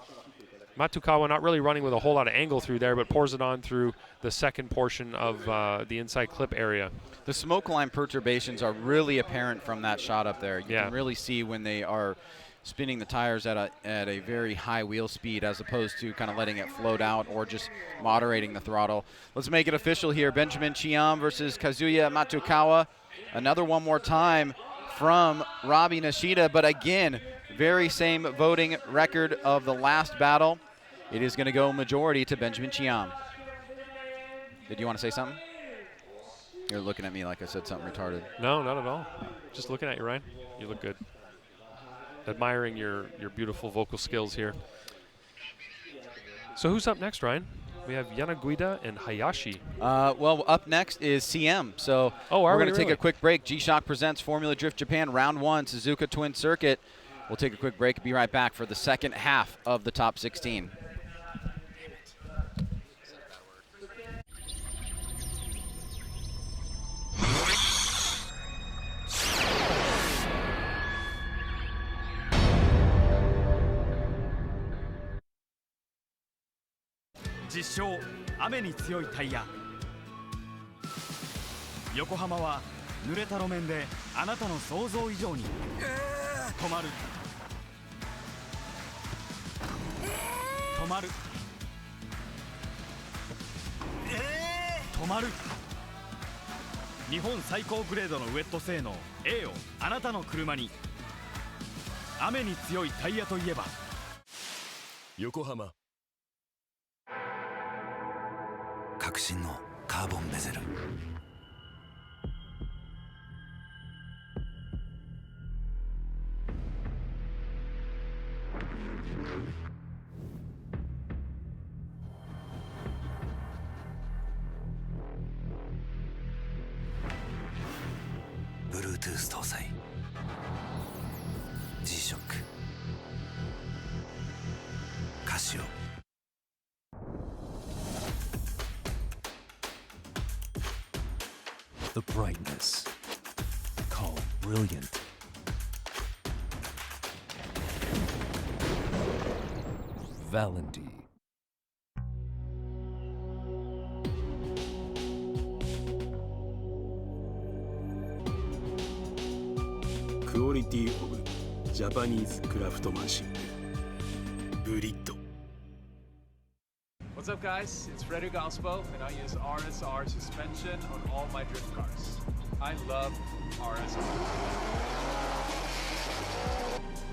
Matsukawa not really running with a whole lot of angle through there, but pours it on through the second portion of the inside clip area. The smoke line perturbations are really apparent from that shot up there. You can really see when they are spinning the tires at a very high wheel speed as opposed to kind of letting it float out or just moderating the throttle. Let's make it official here. Benjamin Cheam versus Kazuya Matsukawa. Another one more time from Robbie Nishida, but again, very same voting record of the last battle. It is going to go majority to Benjamin Cheam. Did you want to say something? You're looking at me like I said something retarded. No, not at all. Just looking at you, Ryan. You look good. Admiring your beautiful vocal skills here. So who's up next, Ryan? We have Jana, Guita, and Hayashi. Well, up next is CM. So we're going to take a quick break. G-Shock presents Formula Drift Japan Round 1 Suzuka Twin Circuit. We'll take a quick break and be right back for the second half of the top 16.実証雨に強いタイヤ横浜は濡れた路面であなたの想像以上に止まる止まる止まる日本最高グレードのウェット性能 A をあなたの車に雨に強いタイヤといえば横浜革新のカーボンベゼルBluetooth 搭載 G-SHOCK カシオThe brightness, called brilliant. Valendy. Quality of Japanese craftsmanship. Burit. What's up, guys? It's Frederick Ospo, and I use RSR suspension on all my drift cars. I love RSR.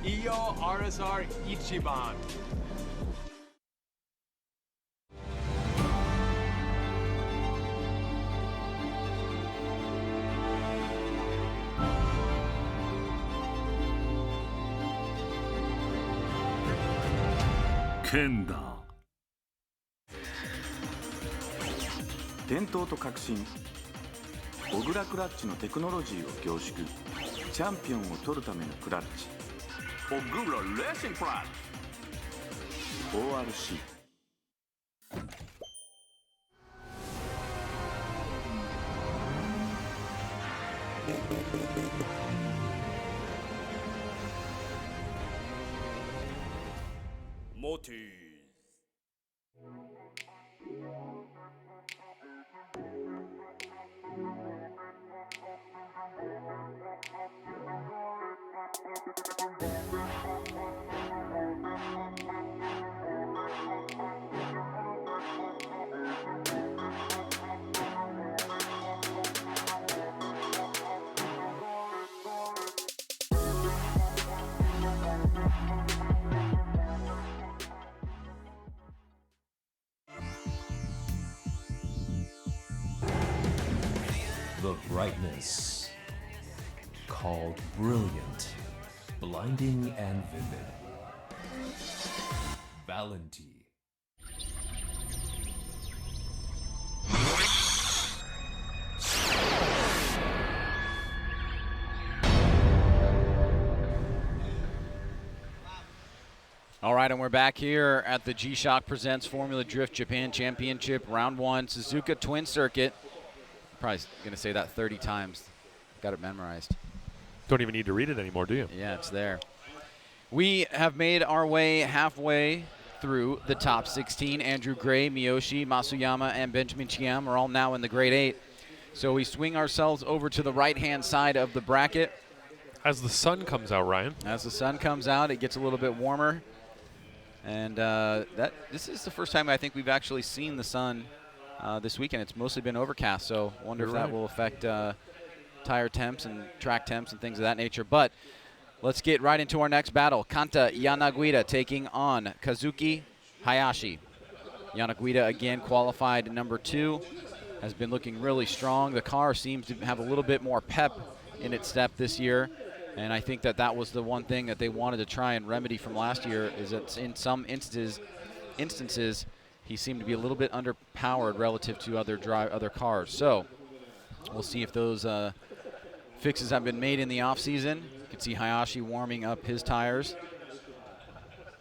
Iyo RSR Ichiban. Kanda 伝統と革新小倉クラッチのテクノロジーを凝縮チャンピオンを取るためのクラッチ小倉レーシングクラッチ ORC The brightness called brilliant, blinding and vivid. Valenti. All right, and we're back here at the G-Shock Presents Formula Drift Japan Championship, Round 1, Suzuka Twin Circuit. Probably going to say that 30 times. Got it memorized. Don't even need to read it anymore, do you? Yeah, it's there. We have made our way halfway through the top 16. Andrew Gray, Miyoshi, Matsuyama, and Benjamin Cheam are all now in the grade 8. So we swing ourselves over to the right-hand side of the bracket. As the sun comes out, Ryan. As the sun comes out, it gets a little bit warmer. And this is the first time I think we've actually seen the sun this weekend. It's mostly been overcast, so I wonder if that will affect tire temps and track temps and things of that nature. But let's get right into our next battle. Kanta Guita taking on Kazuki Hayashi. Guita again qualified number 2, has been looking really strong. The car seems to have a little bit more pep in its step this year. And I think that was the one thing that they wanted to try and remedy from last year, is that in some instances he seemed to be a little bit underpowered relative to other cars. So we'll see if those fixes have been made in the offseason. You can see Hayashi warming up his tires.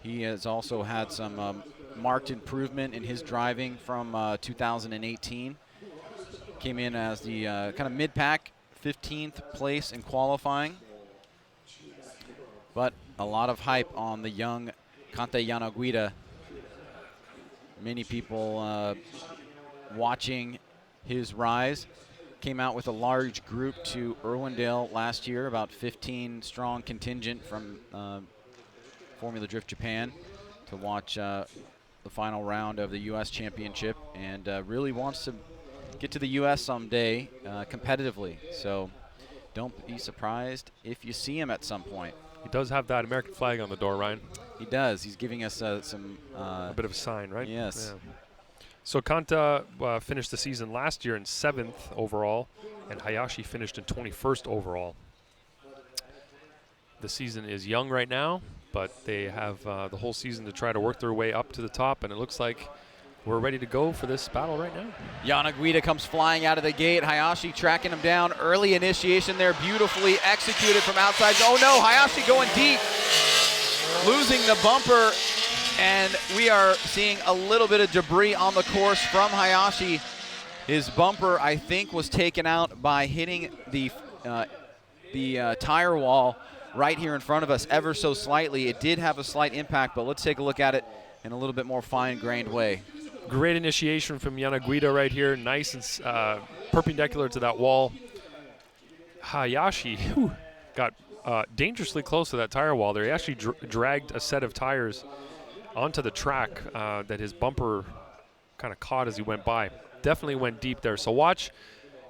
He has also had some marked improvement in his driving from 2018. Came in as the kind of mid-pack, 15th place in qualifying. But a lot of hype on the young Kanta Guita. Many people watching his rise. Came out with a large group to Irwindale last year, about 15 strong contingent from Formula Drift Japan to watch the final round of the U.S. Championship, and really wants to get to the U.S. someday competitively. So don't be surprised if you see him at some point. He does have that American flag on the door, Ryan. He does. He's giving us some... a bit of a sign, right? Yes. Yeah. So Kanta finished the season last year in 7th overall, and Hayashi finished in 21st overall. The season is young right now, but they have the whole season to try to work their way up to the top, and it looks like we're ready to go for this battle right now. Guita comes flying out of the gate. Hayashi tracking him down. Early initiation there, beautifully executed from outside. Oh no, Hayashi going deep, losing the bumper, and we are seeing a little bit of debris on the course from Hayashi. His bumper, I think, was taken out by hitting the tire wall right here in front of us ever so slightly. It did have a slight impact, but let's take a look at it in a little bit more fine-grained way. Great initiation from Guita right here, nice and perpendicular to that wall. Hayashi got dangerously close to that tire wall there. He actually dragged a set of tires onto the track that his bumper kind of caught as he went by. Definitely went deep there. So watch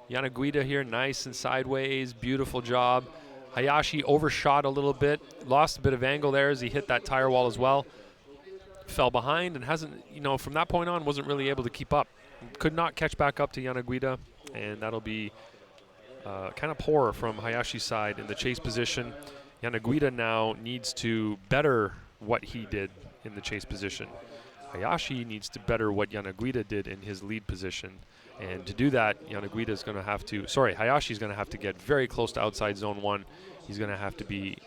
Jana Guita here, nice and sideways, beautiful job. Hayashi overshot a little bit, lost a bit of angle there as he hit that tire wall as well. Fell behind and hasn't, from that point on, wasn't really able to keep up. Could not catch back up to Jana Guita, and that'll be kind of poor from Hayashi's side in the chase position. Jana Guita now needs to better what he did in the chase position. Hayashi needs to better what Jana Guita did in his lead position. And to do that, Hayashi's going to have to get very close to outside zone 1. He's going to have to be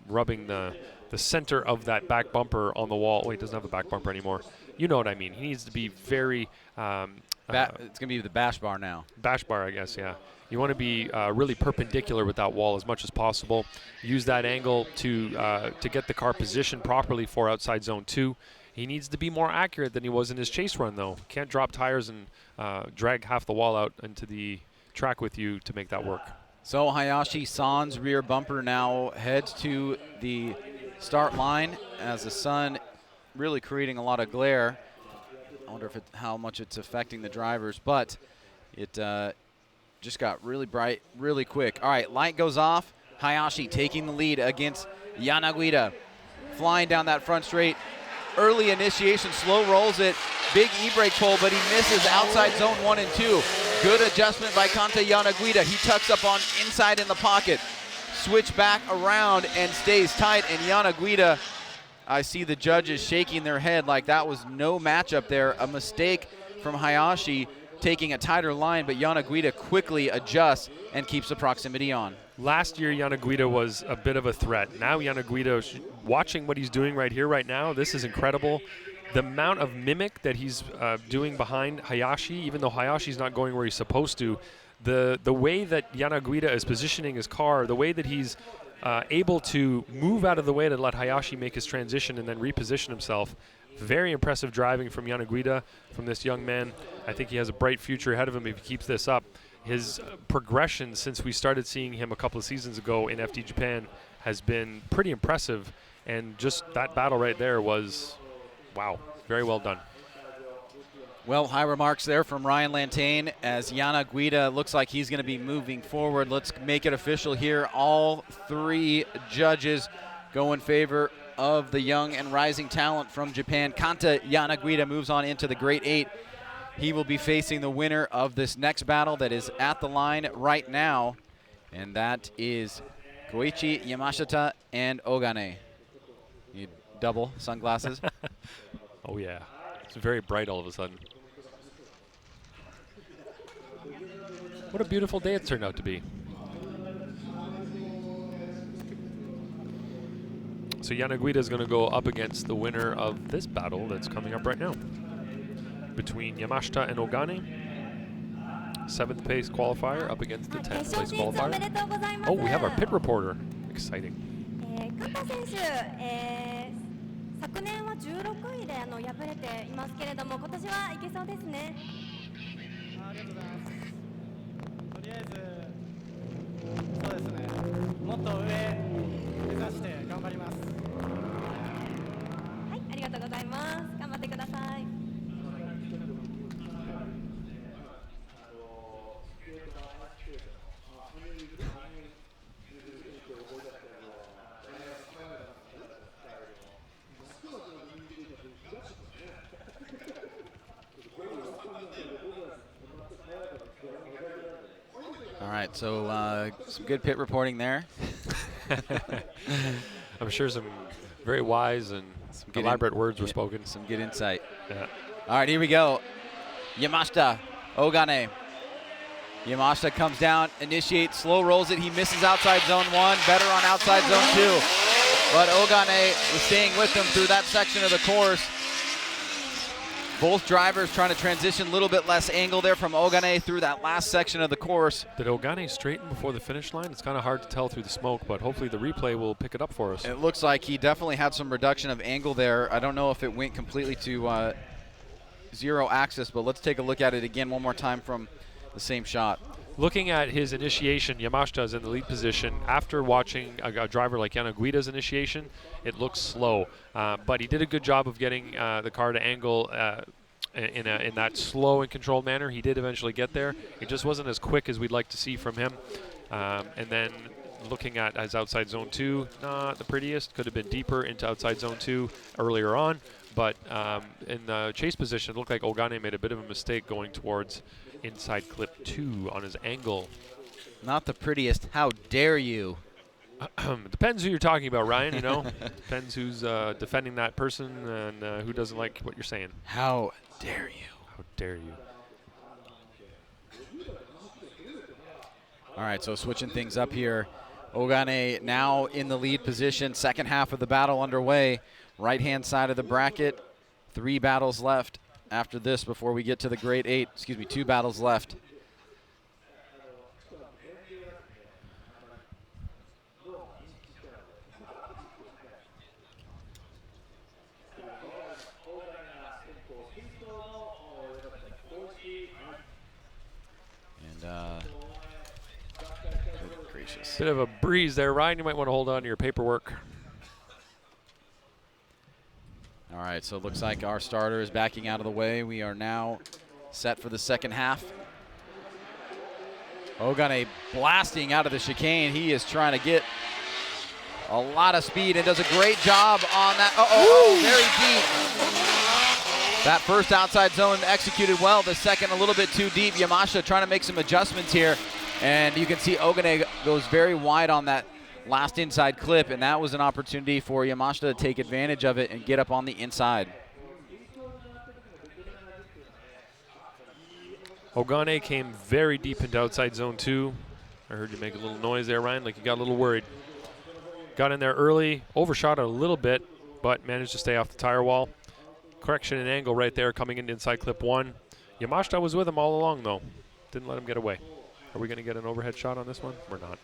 rubbing the center of that back bumper on the wall. Wait, he doesn't have a back bumper anymore. You know what I mean. He needs to be very... it's going to be the bash bar now. Bash bar, I guess, yeah. You want to be really perpendicular with that wall as much as possible. Use that angle to get the car positioned properly for outside zone 2. He needs to be more accurate than he was in his chase run, though. Can't drop tires and drag half the wall out into the track with you to make that work. So Hayashi San's rear bumper now heads to the start line as the sun really creating a lot of glare. I wonder how much it's affecting the drivers, but it just got really bright really quick. All right, light goes off. Hayashi taking the lead against Jana Guita. Flying down that front straight. Early initiation, slow rolls it. Big e-brake pull, but he misses outside zone 1 and 2. Good adjustment by Kanta Jana Guita. He tucks up on inside in the pocket. Switch back around and stays tight. And Jana Guita, I see the judges shaking their head like that was no matchup there. A mistake from Hayashi taking a tighter line, but Jana Guita quickly adjusts and keeps the proximity on. Last year, Jana Guita was a bit of a threat. Now Jana Guita, watching what he's doing right here, right now, this is incredible. The amount of mimic that he's doing behind Hayashi, even though Hayashi's not going where he's supposed to, the way that Jana Guita is positioning his car, the way that he's able to move out of the way to let Hayashi make his transition and then reposition himself. Very impressive driving from Jana Guita, from this young man. I think he has a bright future ahead of him if he keeps this up. His progression since we started seeing him a couple of seasons ago in FD Japan has been pretty impressive, and just that battle right there was, wow, very well done. Well, high remarks there from Ryan Lantain as Jana Guita looks like he's going to be moving forward. Let's make it official here. All three judges go in favor of the young and rising talent from Japan. Kanta Jana Guita moves on into the Great 8. He will be facing the winner of this next battle that is at the line right now, and that is Koichi Yamashita and Ogane. You double sunglasses? Oh, yeah. It's very bright all of a sudden. What a beautiful day it turned out to be. So Jana Guita is going to go up against the winner of this battle that's coming up right now between Yamashita and Ogane. 7th place qualifier up against the 10th place qualifier. Oh, we have our pit reporter. Exciting. カンタ選手、昨年は16位で敗れていますけれども、今年はいけそうですね。ありがとうございます。とりあえず、そうですね、もっと上目指して頑張ります。はい、ありがとうございます。頑張ってください。All right, so some good pit reporting there. I'm sure some very wise and elaborate words were spoken. Some good insight. Yeah. All right, here we go. Yamashita, Ogane. Yamashita comes down, initiates, slow rolls it. He misses outside zone 1, better on outside zone 2. But Ogane was staying with him through that section of the course. Both drivers trying to transition a little bit less angle there from Ogane through that last section of the course. Did Ogane straighten before the finish line? It's kind of hard to tell through the smoke, but hopefully the replay will pick it up for us. It looks like he definitely had some reduction of angle there. I don't know if it went completely to zero axis, but let's take a look at it again one more time from the same shot. Looking at his initiation, Yamashita is in the lead position. After watching a driver like Jana Guita's initiation, it looks slow. But he did a good job of getting the car to angle in that slow and controlled manner. He did eventually get there. It just wasn't as quick as we'd like to see from him. And then looking at as outside zone 2, not the prettiest. Could have been deeper into outside zone 2 earlier on. But in the chase position, it looked like Ogane made a bit of a mistake going towards inside clip 2 on his angle. Not the prettiest. How dare you? Depends who you're talking about, Ryan, you know. Depends who's defending that person and who doesn't like what you're saying. How dare you? How dare you? All right, so switching things up here. Ogane now in the lead position. Second half of the battle underway. Right-hand side of the bracket. 3 battles left after this before we get to the grade 8. Excuse me, 2 battles left. Good gracious. Bit of a breeze there, Ryan. You might want to hold on to your paperwork. All right, so it looks like our starter is backing out of the way. We are now set for the second half. Ogane blasting out of the chicane. He is trying to get a lot of speed and does a great job on that. Very deep. That first outside zone executed well. The second a little bit too deep. Yamashita trying to make some adjustments here. And you can see Ogane goes very wide on that last inside clip, and that was an opportunity for Yamashita to take advantage of it and get up on the inside. Ogane came very deep into outside zone 2. I heard you make a little noise there, Ryan, like you got a little worried. Got in there early, overshot it a little bit, but managed to stay off the tire wall. Correction and angle right there coming into inside clip 1. Yamashita was with him all along, though. Didn't let him get away. Are we going to get an overhead shot on this one? We're not.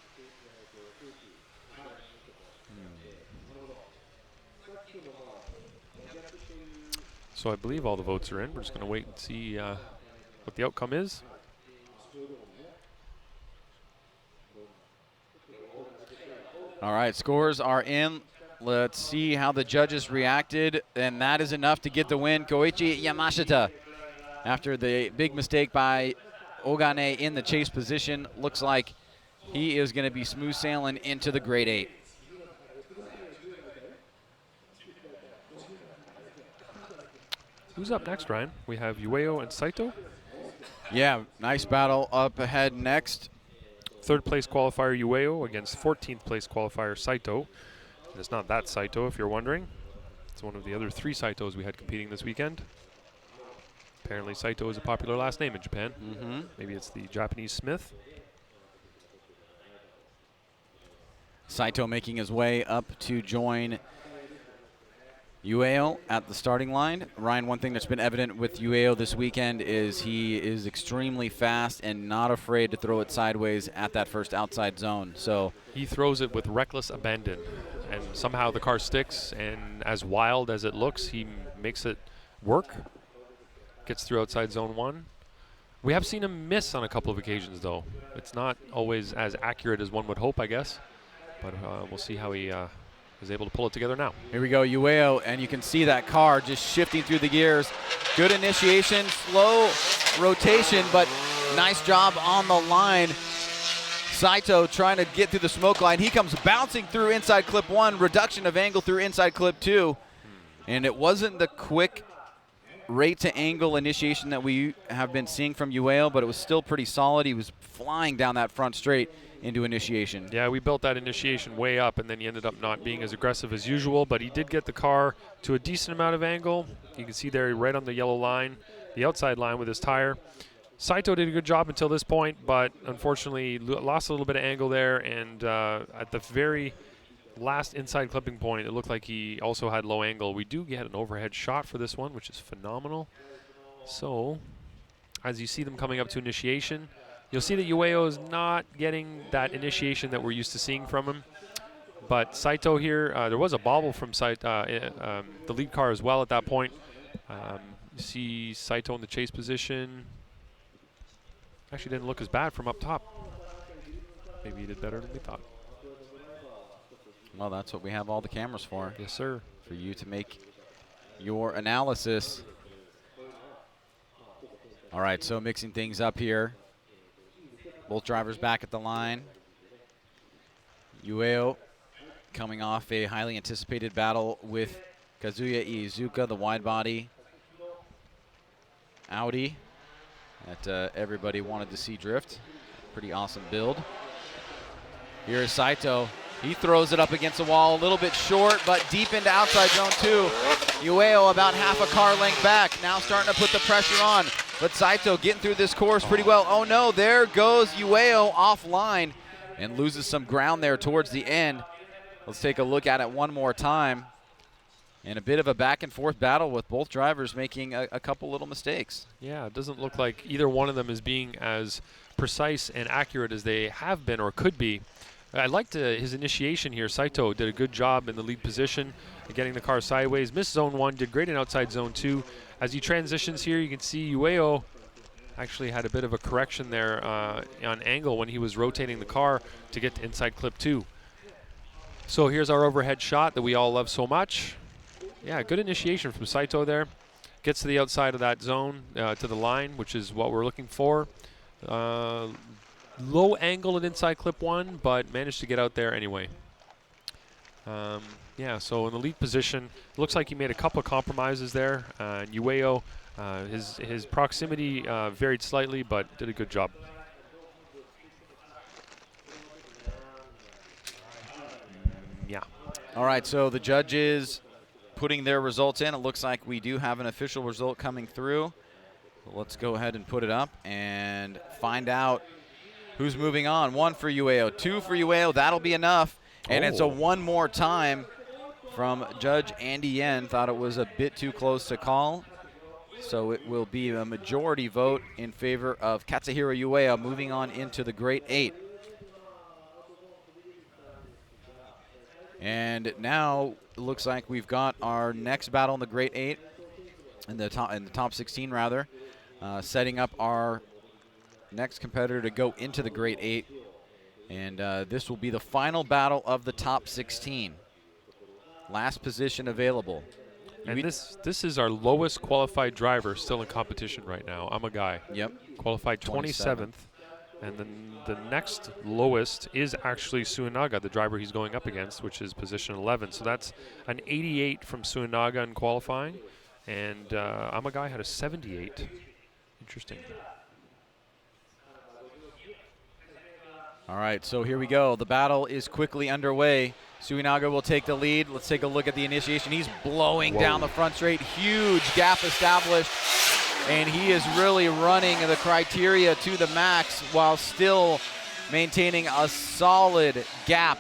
So I believe all the votes are in. We're just going to wait and see what the outcome is. All right, scores are in. Let's see how the judges reacted, and that is enough to get the win. Koichi Yamashita, after the big mistake by Ogane in the chase position, looks like he is going to be smooth sailing into the grade 8. Who's up next, Ryan? We have Ueo and Saito. Yeah, nice battle up ahead next. Third place qualifier Ueo against 14th place qualifier Saito. And it's not that Saito, if you're wondering. It's one of the other 3 Saitos we had competing this weekend. Apparently Saito is a popular last name in Japan. Maybe it's the Japanese Smith. Saito making his way up to join Ueo at the starting line. Ryan, one thing that's been evident with Ueo this weekend is he is extremely fast and not afraid to throw it sideways at that first outside zone. So he throws it with reckless abandon, and somehow the car sticks, and as wild as it looks, he makes it work. Gets through outside zone 1. We have seen him miss on a couple of occasions, though. It's not always as accurate as one would hope, I guess. But we'll see how he is able to pull it together now. Here we go, Ueo, and you can see that car just shifting through the gears. Good initiation, slow rotation, but nice job on the line. Saito trying to get through the smoke line. He comes bouncing through inside clip 1, reduction of angle through inside clip 2. And it wasn't the quick rate to angle initiation that we have been seeing from Ueo, but it was still pretty solid. He was flying down that front straight into initiation. Yeah, we built that initiation way up, and then he ended up not being as aggressive as usual, but he did get the car to a decent amount of angle. You can see there right on the yellow line, the outside line with his tire. Saito did a good job until this point, but unfortunately lost a little bit of angle there, and at the very last inside clipping point, it looked like he also had low angle. We do get an overhead shot for this one, which is phenomenal. So, as you see them coming up to initiation, you'll see that Ueo is not getting that initiation that we're used to seeing from him. But Saito here, there was a bobble from the lead car as well at that point. You see Saito in the chase position. Actually didn't look as bad from up top. Maybe he did better than we thought. Well, that's what we have all the cameras for. Yes, sir. For you to make your analysis. All right, so mixing things up here. Both drivers back at the line. Ueo coming off a highly anticipated battle with Kazuya Iizuka, the wide body Audi that everybody wanted to see drift. Pretty awesome build. Here is Saito. He throws it up against the wall, a little bit short, but deep into outside zone 2. Ueo about half a car length back, now starting to put the pressure on. But Saito getting through this course pretty well. Oh no, there goes Ueo offline and loses some ground there towards the end. Let's take a look at it one more time. And a bit of a back and forth battle with both drivers making a couple little mistakes. Yeah, it doesn't look like either one of them is being as precise and accurate as they have been or could be. I liked his initiation here. Saito did a good job in the lead position, getting the car sideways. Missed zone 1, did great in outside zone 2. As he transitions here, you can see Ueo actually had a bit of a correction there on angle when he was rotating the car to get to inside clip 2. So here's our overhead shot that we all love so much. Yeah, good initiation from Saito there. Gets to the outside of that zone, to the line, which is what we're looking for. Low angle at inside clip 1, but managed to get out there anyway. Yeah, so in the lead position, looks like he made a couple of compromises there. Ueo, his proximity varied slightly, but did a good job. Yeah. All right, so the judges putting their results in. It looks like we do have an official result coming through. Let's go ahead and put it up and find out who's moving on. 1 for Ueo, 2 for Ueo. That'll be enough. And it's a one more time from Judge Andy Yen. Thought it was a bit too close to call. So it will be a majority vote in favor of Katsuhiro Ueo moving on into the Great 8. And now it looks like we've got our next battle in the Great 8, in the top 16 rather, setting up our next competitor to go into the Great 8. And this will be the final battle of the top 16. Last position available. And this is our lowest qualified driver still in competition right now. I'm a guy. Yep. Qualified 27th. And then the next lowest is actually Suinaga, the driver he's going up against, which is position 11. So that's an 88 from Suinaga in qualifying. And I'm a guy had a 78. Interesting. All right, so here we go. The battle is quickly underway. Suinaga will take the lead. Let's take a look at the initiation. He's blowing down the front straight. Huge gap established. And he is really running the criteria to the max while still maintaining a solid gap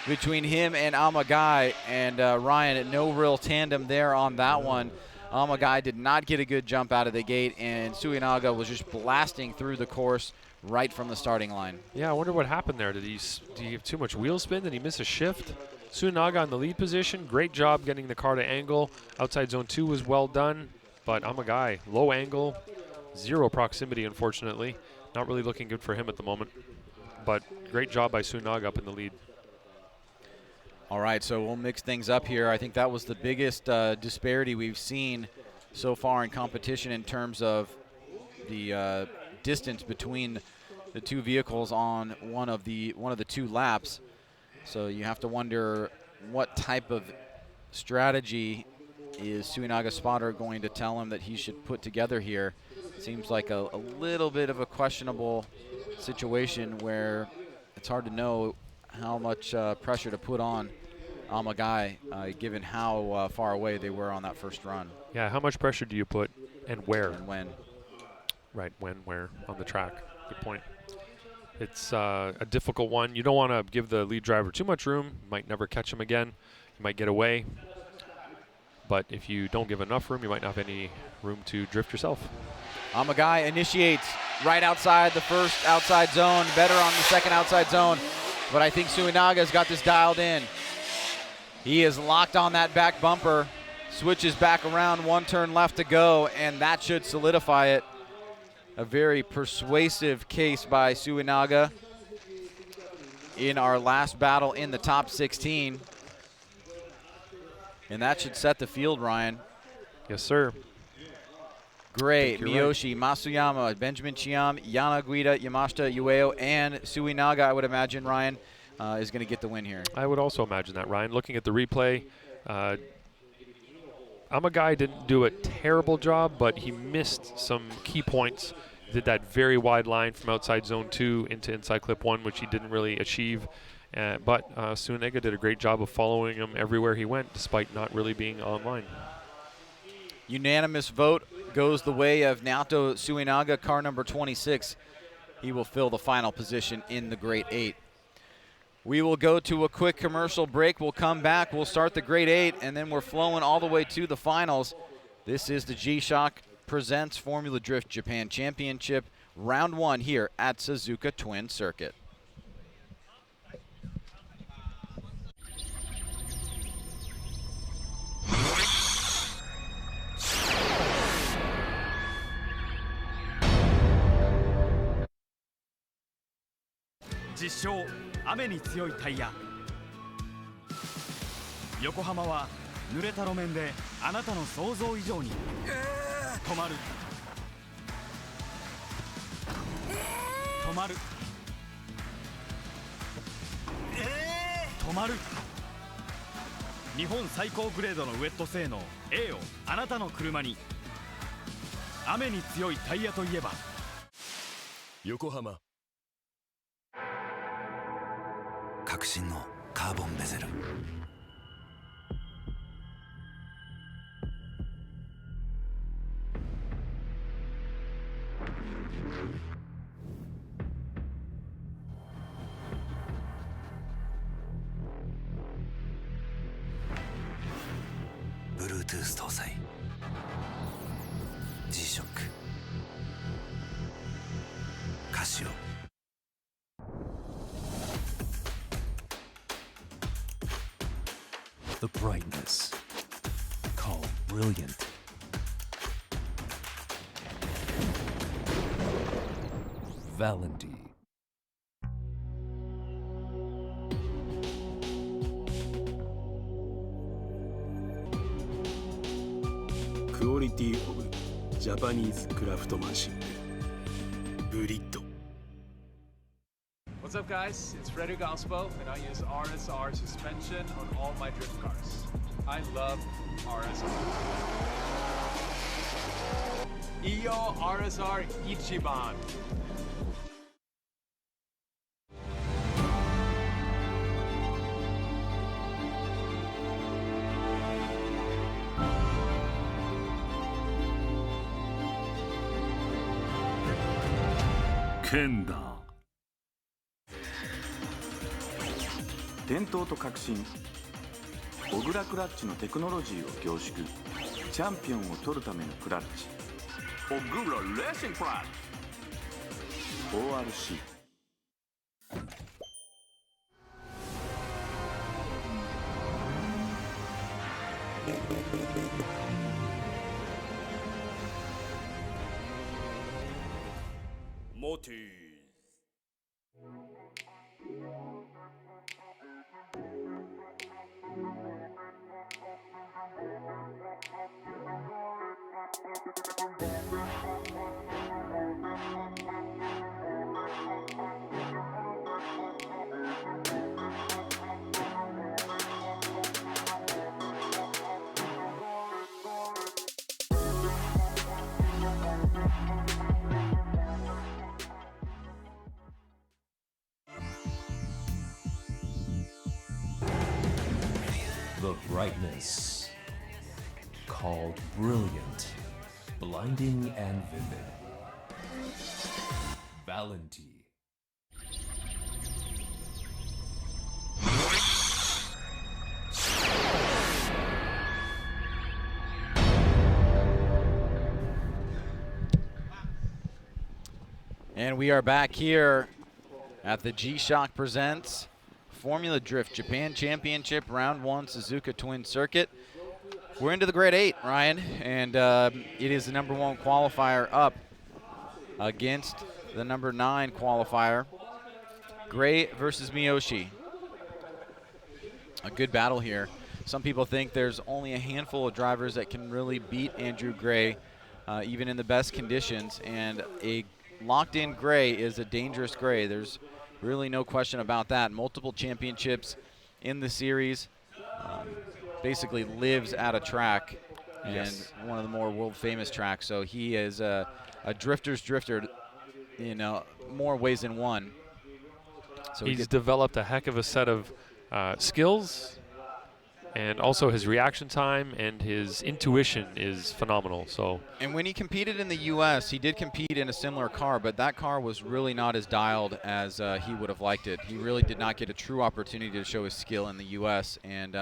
between him and Amagai. And Ryan, no real tandem there on that one. Amagai did not get a good jump out of the gate, and Suinaga was just blasting through the course right from the starting line. Yeah, I wonder what happened there. Did he have too much wheel spin? Did he miss a shift? Suinaga in the lead position. Great job getting the car to angle. Outside zone 2 was well done. But Amagai, low angle, 0 proximity, unfortunately. Not really looking good for him at the moment. But great job by Suinaga up in the lead. All right, so we'll mix things up here. I think that was the biggest disparity we've seen so far in competition in terms of the distance between the two vehicles on one of the 2 laps. So you have to wonder what type of strategy is Suinaga's spotter going to tell him that he should put together here. Seems like a little bit of a questionable situation where it's hard to know how much pressure to put on Amagai, given how far away they were on that first run. Yeah, how much pressure do you put and where? And when. Right, when, where on the track. Good point. It's a difficult one. You don't want to give the lead driver too much room. You might never catch him again. You might get away. But if you don't give enough room, you might not have any room to drift yourself. Amagai initiates right outside the first outside zone, better on the second outside zone. But I think Suinaga's got this dialed in. He is locked on that back bumper, switches back around, 1 turn left to go, and that should solidify it. A very persuasive case by Suinaga in our last battle in the top 16. And that should set the field, Ryan. Yes, sir. Gray, You're Miyoshi, Matsuyama, Benjamin Cheam, Jana, Guita, Yamashita, Ueo, and Suinaga, I would imagine, Ryan, is going to get the win here. I would also imagine that, Ryan. Looking at the replay, Amagai didn't do a terrible job, but he missed some key points. Did that very wide line from outside zone 2 into inside clip 1, which he didn't really achieve. But Suinaga did a great job of following him everywhere he went, despite not really being online. Unanimous vote goes the way of Naoto Suinaga, car number 26. He will fill the final position in the Great 8. We will go to a quick commercial break. We'll come back. We'll start the Great 8, and then we're flowing all the way to the finals. This is the G-Shock Presents Formula Drift Japan Championship, Round 1 here at Suzuka Twin Circuit.実証雨に強いタイヤ。横浜は濡れた路面であなたの想像以上に止まる止まる止まる。日本最高グレードのウェット性能 A をあなたの車に。雨に強いタイヤといえば横浜。革新のカーボンベゼル。Bluetooth 搭載 G-SHOCK カシオ。The brightness called brilliant. Valenti. Quality of Japanese craftsmanship. ブリッド。 What's up, guys? It's Frederick Ospo, and I use RSR suspension on all my drift cars. I love RSR. Iyo RSR Ichiban. Kanda。 伝統と革新小倉クラッチのテクノロジーを凝縮チャンピオンを取るためのクラッチ小倉レーシングクラッチ ORC The brightness called brilliant, blinding and vivid. Valenti. And we are back here at the G-Shock Presents Formula Drift Japan Championship, Round 1, Suzuka Twin Circuit. We're into the Grade 8, Ryan, and it is the number 1 qualifier up against the number 9 qualifier. Gray versus Miyoshi. A good battle here. Some people think there's only a handful of drivers that can really beat Andrew Gray, even in the best conditions. And a locked-in gray is a dangerous gray. There's really no question about that. Multiple championships in the series. Basically lives at a track, and one of the more world-famous tracks. So he is a drifter's drifter in more ways than one. So he's developed a heck of a set of skills, and also his reaction time and his intuition is phenomenal. So. And when he competed in the U.S., he did compete in a similar car, but that car was really not as dialed as he would have liked it. He really did not get a true opportunity to show his skill in the U.S., and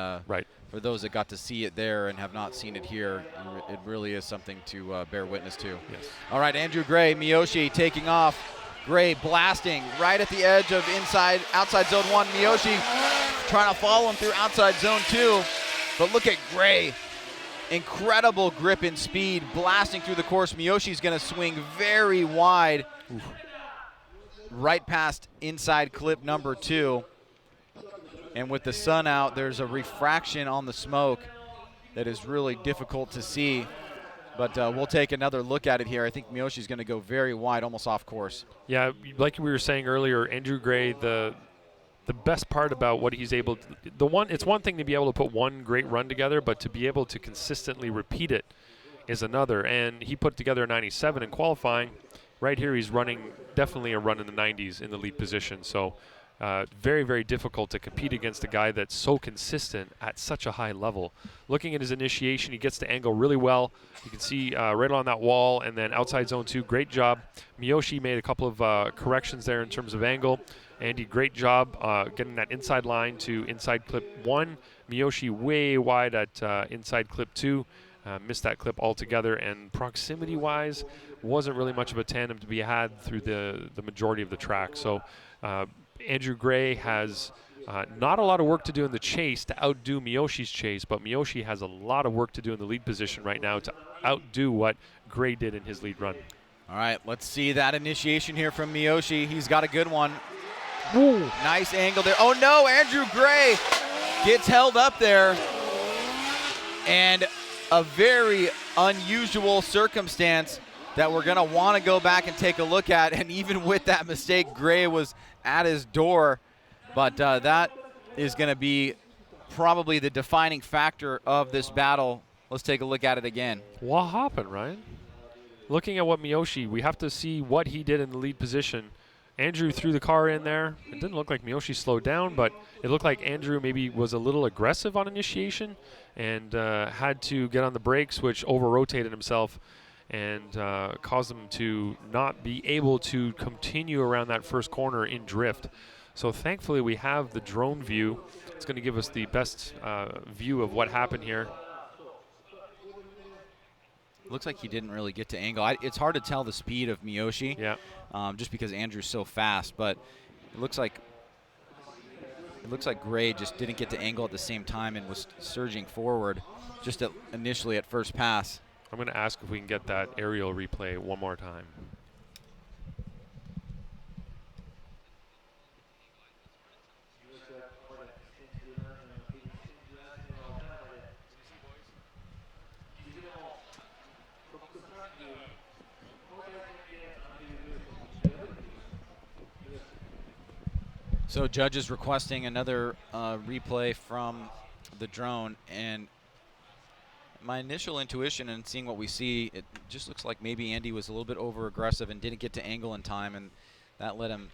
for those that got to see it there and have not seen it here, it really is something to bear witness to. Yes. All right, Andrew Gray, Miyoshi taking off. Gray blasting right at the edge of outside zone 1. Miyoshi trying to follow him through outside zone 2. But look at Gray. Incredible grip and speed blasting through the course. Miyoshi's going to swing very wide. Oof. Right past inside clip number 2. And with the sun out, there's a refraction on the smoke that is really difficult to see. But we'll take another look at it here. I think Miyoshi's going to go very wide, almost off course. Yeah, like we were saying earlier, Andrew Gray, the best part about what he's able to, it's one thing to be able to put one great run together, but to be able to consistently repeat it is another. And he put together a 97 in qualifying. Right here, he's running definitely a run in the 90s in the lead position. So very, very difficult to compete against a guy that's so consistent at such a high level. Looking at his initiation, he gets to angle really well. You can see right on that wall, and then outside zone 2, great job. Miyoshi made a couple of corrections there in terms of angle. Andy, great job getting that inside line to inside clip 1. Miyoshi way wide at inside clip 2. Missed that clip altogether, and proximity-wise, wasn't really much of a tandem to be had through the majority of the track. So Andrew Gray has not a lot of work to do in the chase to outdo Miyoshi's chase, but Miyoshi has a lot of work to do in the lead position right now to outdo what Gray did in his lead run. All right, let's see that initiation here from Miyoshi. He's got a good one. Ooh. Nice angle there. Oh no, Andrew Gray gets held up there. And a very unusual circumstance that we're gonna wanna go back and take a look at. And even with that mistake, Gray was at his door. But that is gonna be probably the defining factor of this battle. Let's take a look at it again. What happened, Ryan? Looking at what Miyoshi, we have to see what he did in the lead position. Andrew threw the car in there. It didn't look like Miyoshi slowed down, but it looked like Andrew maybe was a little aggressive on initiation and had to get on the brakes, which over-rotated himself and caused him to not be able to continue around that first corner in drift. So thankfully we have the drone view. It's going to give us the best view of what happened here. Looks like he didn't really get to angle. It's hard to tell the speed of Miyoshi, just because Andrew's so fast. But it looks like Gray just didn't get to angle at the same time and was surging forward just initially at first pass. I'm going to ask if we can get that aerial replay one more time. So judges requesting another replay from the drone, and my initial intuition and seeing what we see, it just looks like maybe Andy was a little bit over aggressive and didn't get to angle in time, and that led him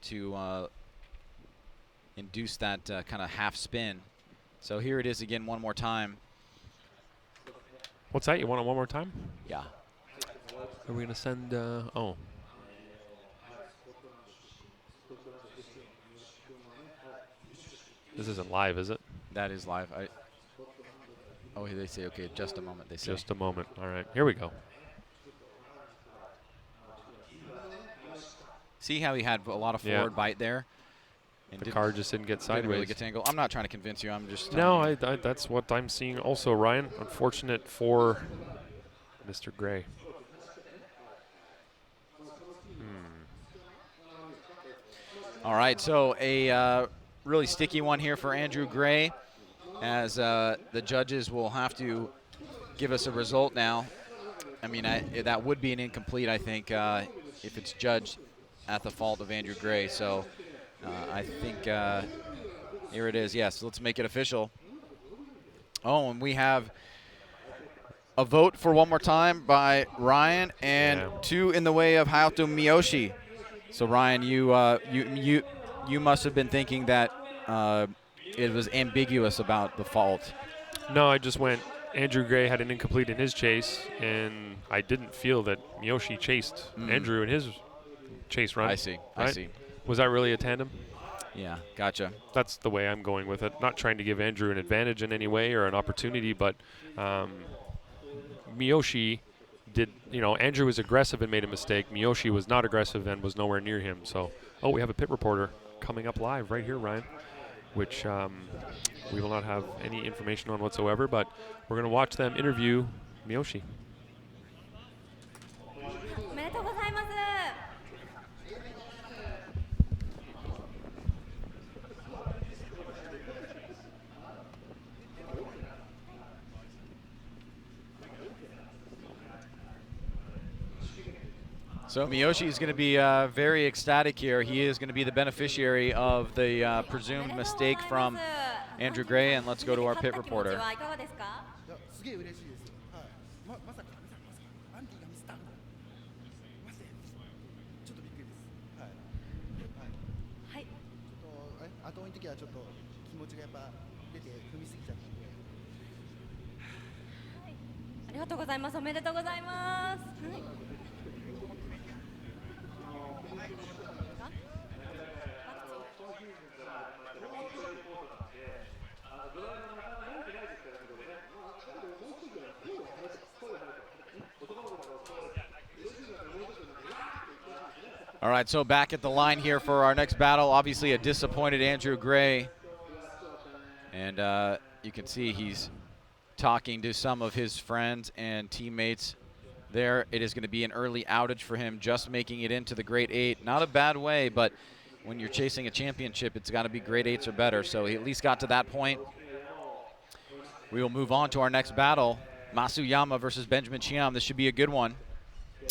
to induce that kind of half spin. So here it is again one more time. What's that? You want it one more time? Yeah. Are we going to send, oh. This isn't live, is it? That is live. Oh, they say, okay, just a moment, they say. Just a moment. All right, here we go. See how he had a lot of forward bite there? And the car just didn't get sideways. Didn't really get to angle. I'm not trying to convince you. I'm just... No, that's what I'm seeing also, Ryan. Unfortunate for Mr. Gray. All right, so a really sticky one here for Andrew Gray, as the judges will have to give us a result now. I mean, that would be an incomplete, I think, if it's judged at the fault of Andrew Gray. So I think here it is. Yes, let's make it official. Oh, and we have a vote for one more time by Ryan, and 2 in the way of Hayato Miyoshi. So Ryan, you must have been thinking that it was ambiguous about the fault. No, I just went. Andrew Gray had an incomplete in his chase, and I didn't feel that Miyoshi chased Andrew in his chase run. I see. Right? I see. Was that really a tandem? Yeah, gotcha. That's the way I'm going with it. Not trying to give Andrew an advantage in any way or an opportunity, but Miyoshi did, Andrew was aggressive and made a mistake. Miyoshi was not aggressive and was nowhere near him. So, we have a pit reporter coming up live right here, Ryan, which we will not have any information on whatsoever, but we're going to watch them interview Miyoshi. おめでとうございます。 So Miyoshi is going to be very ecstatic here. He is going to be the beneficiary of the presumed mistake from Andrew Gray, and let's go to our pit reporter. すげえ嬉しいです。はい。まさかアンディがミスったんだ。マジでちょっとびっくりです。はい。はい。ちょっと後追いの時はちょっと気持ちがやっぱ出て踏みすぎちゃったんで。ありがとうございます。おめでとうございます。はい。 All right, so back at the line here for our next battle. Obviously a disappointed Andrew Gray. And you can see he's talking to some of his friends and teammates there. It is going to be an early outage for him, just making it into the Great 8. Not a bad way, but when you're chasing a championship, it's got to be Great 8s or better. So he at least got to that point. We will move on to our next battle. Matsuyama versus Benjamin Cheam. This should be a good one.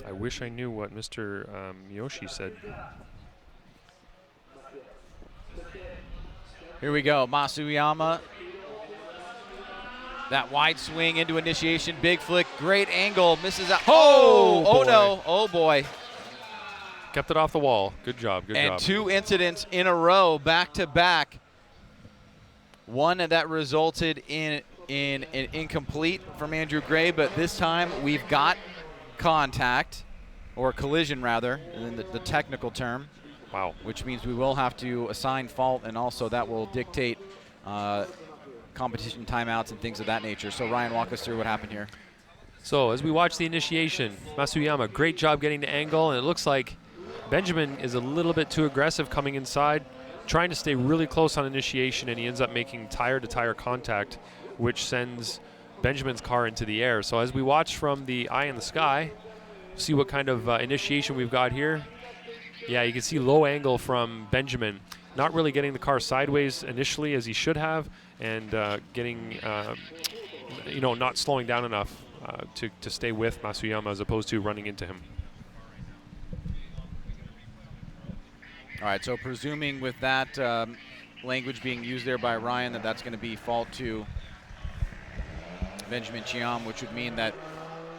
I wish I knew what Mr. Miyoshi said. Here we go, Matsuyama. That wide swing into initiation, big flick, great angle, misses out. Oh no, oh boy. Kept it off the wall. Good job, good job. And 2 incidents in a row, back to back. One that resulted in an incomplete from Andrew Gray, but this time we've got contact, or collision rather, in the technical term. Wow. Which means we will have to assign fault, and also that will dictate competition timeouts and things of that nature. So Ryan, walk us through what happened here. So as we watch the initiation, Matsuyama, great job getting the angle, and it looks like Benjamin is a little bit too aggressive coming inside, trying to stay really close on initiation, and he ends up making tire-to-tire contact, which sends Benjamin's car into the air. So as we watch from the eye in the sky, see what kind of initiation we've got here. Yeah, you can see low angle from Benjamin, not really getting the car sideways initially as he should have, and getting, not slowing down enough to stay with Matsuyama as opposed to running into him. All right, so presuming with that language being used there by Ryan that that's going to be fault to Benjamin Cheam, which would mean that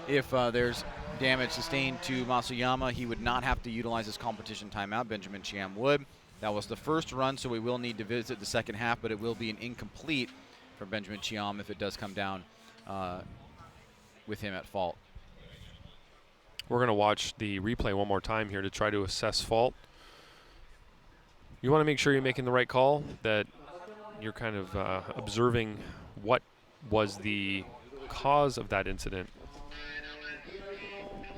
if there's damage sustained to Matsuyama, he would not have to utilize his competition timeout. Benjamin Cheam would. That was the first run, so we will need to visit the second half, but it will be an incomplete for Benjamin Cheam if it does come down with him at fault. We're going to watch the replay one more time here to try to assess fault. You want to make sure you're making the right call, that you're kind of observing what was the cause of that incident.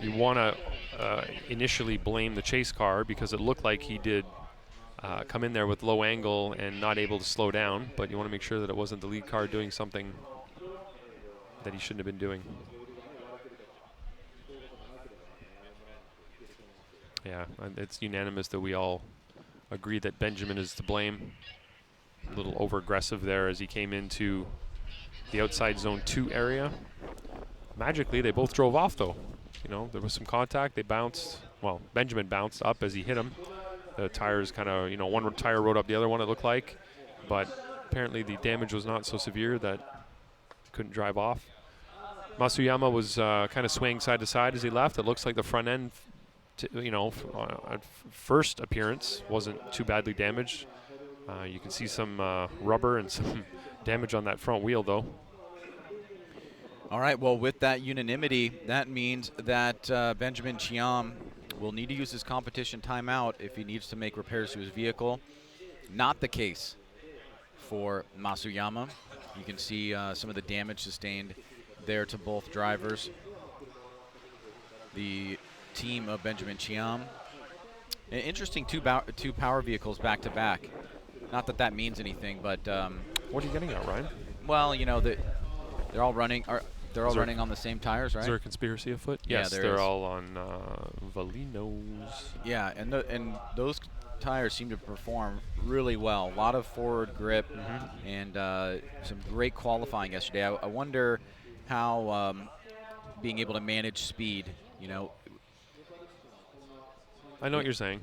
You want to initially blame the chase car because it looked like he did come in there with low angle and not able to slow down, but you want to make sure that it wasn't the lead car doing something that he shouldn't have been doing. Yeah, it's unanimous that we all agree that Benjamin is to blame. A little over-aggressive there as he came into the outside zone 2 area. Magically, they both drove off, though. You know, there was some contact. They bounced. Well, Benjamin bounced up as he hit him. The tires kind of, you know, one tire rode up the other one, it looked like. But apparently the damage was not so severe that he couldn't drive off. Matsuyama was kind of swaying side to side as he left. It looks like the front end, you know, at first appearance wasn't too badly damaged. You can see some rubber and some damage on that front wheel, though. All right, well, with that unanimity, that means that Benjamin Cheam will need to use his competition timeout if he needs to make repairs to his vehicle. Not the case for Matsuyama. You can see some of the damage sustained there to both drivers. The team of Benjamin Cheam. An interesting two power vehicles back to back. Not that that means anything, but what are you getting at, Ryan? Well, you know that they're all running. They're all running on the same tires, right? Is there a conspiracy afoot? Yeah, Yes, they're all on Valinos. Yeah, and those tires seem to perform really well. A lot of forward grip and some great qualifying yesterday. I wonder how being able to manage speed, you know. I know what you're saying.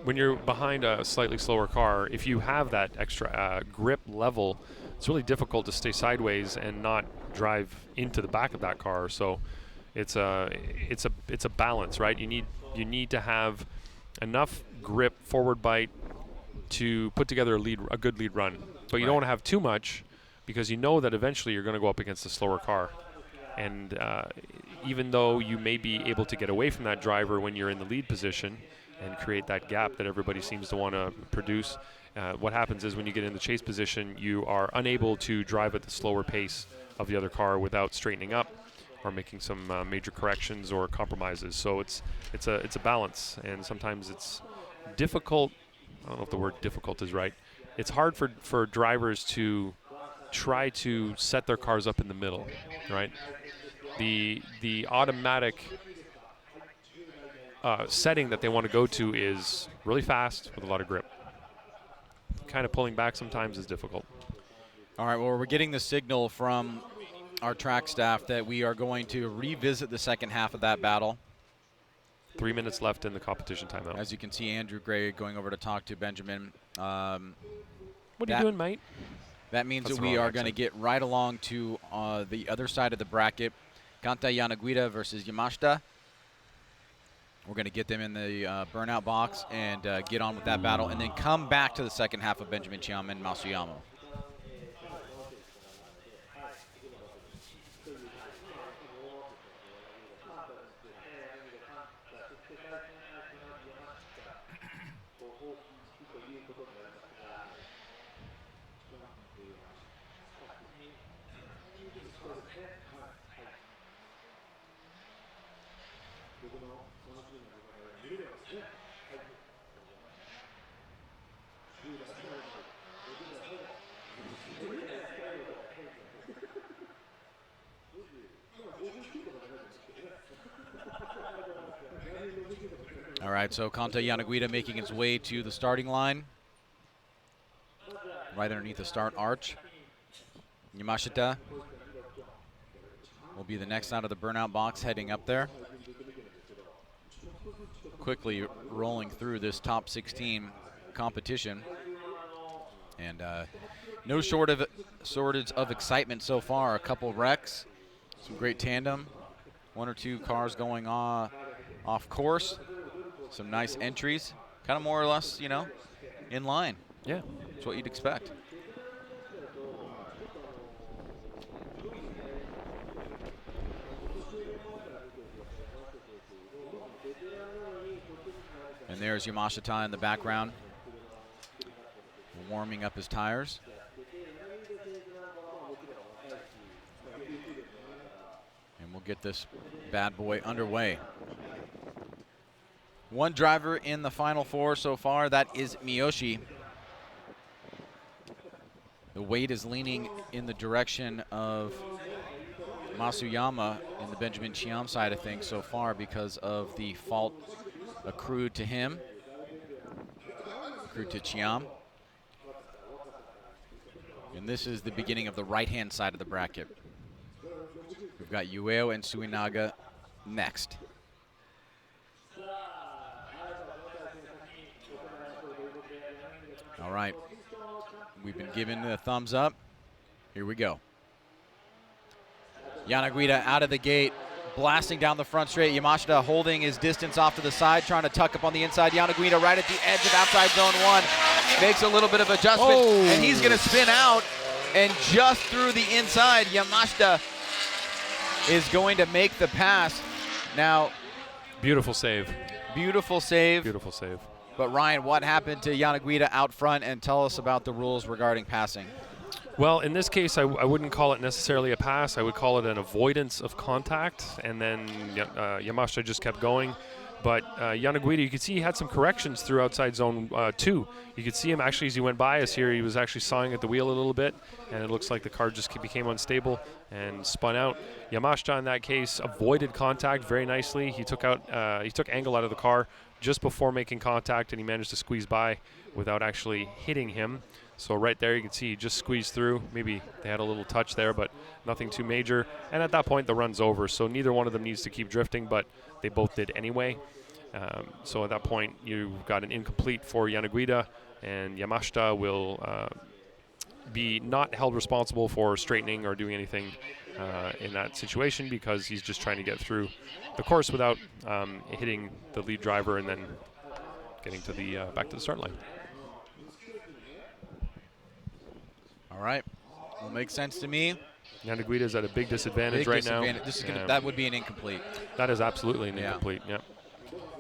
When you're behind a slightly slower car, if you have that extra grip level, it's really difficult to stay sideways and not drive into the back of that car. So it's a balance, right? You need to have enough grip, forward bite to put together a good lead run. But you don't want to have too much because you know that eventually you're going to go up against a slower car. And even though you may be able to get away from that driver when you're in the lead position and create that gap that everybody seems to want to produce, what happens is when you get in the chase position, you are unable to drive at the slower pace of the other car without straightening up or making some major corrections or compromises. So it's a balance, and sometimes it's difficult. I don't know if the word difficult is right. It's hard for drivers to try to set their cars up in the middle, right? The automatic setting that they want to go to is really fast with a lot of grip. Kind of pulling back sometimes is difficult. All right, well, we're getting the signal from our track staff that we are going to revisit the second half of that battle. 3 minutes left in the competition timeout. As you can see, Andrew Gray going over to talk to Benjamin. What are you doing, mate? That means That's that we are going to get right along to the other side of the bracket. Kanta Guita versus Yamashita. We're going to get them in the burnout box and get on with that battle, and then come back to the second half of Benjamin Cheam and Matsuyama. All right, so Kanta Guita making its way to the starting line, right underneath the start arch. Yamashita will be the next out of the burnout box, heading up there. Quickly rolling through this top 16 competition, and no shortage of excitement so far. A couple wrecks, some great tandem, one or two cars going off course. Some nice entries, kind of more or less, you know, in line. Yeah. That's what you'd expect. And there's Yamashita in the background, warming up his tires. And we'll get this bad boy underway. One driver in the Final Four so far, that is Miyoshi. The weight is leaning in the direction of Matsuyama in the Benjamin Cheam side of things so far because of the fault accrued to him, accrued to Cheam. And this is the beginning of the right-hand side of the bracket. We've got Yueo and Suinaga next. All right. We've been given the thumbs up. Here we go. Jana Guita out of the gate, blasting down the front straight. Yamashita holding his distance off to the side, trying to tuck up on the inside. Jana Guita right at the edge of outside zone 1. Makes a little bit of adjustment, and he's going to spin out. And just through the inside, Yamashita is going to make the pass. Now, beautiful save. Beautiful save. Beautiful save. But Ryan, what happened to Jana Guita out front, and tell us about the rules regarding passing. Well, in this case, I wouldn't call it necessarily a pass. I would call it an avoidance of contact, and then Yamashita just kept going. But Jana Guita, you could see he had some corrections through outside zone 2. You could see him actually as he went by us here, he was actually sawing at the wheel a little bit, and it looks like the car just became unstable and spun out. Yamashita in that case avoided contact very nicely. He took angle out of the car just before making contact, and he managed to squeeze by without actually hitting him. So right there you can see he just squeezed through. Maybe they had a little touch there, but nothing too major. And at that point the run's over, so neither one of them needs to keep drifting, but they both did anyway. So at that point you've got an incomplete for Jana Guita, and Yamashita will be not held responsible for straightening or doing anything in that situation, because he's just trying to get through the course without hitting the lead driver and then getting to the back to the start line. All right, will make sense to me. Jana Guita is at a big disadvantage right now. This is that would be an incomplete. That is absolutely an incomplete, yeah.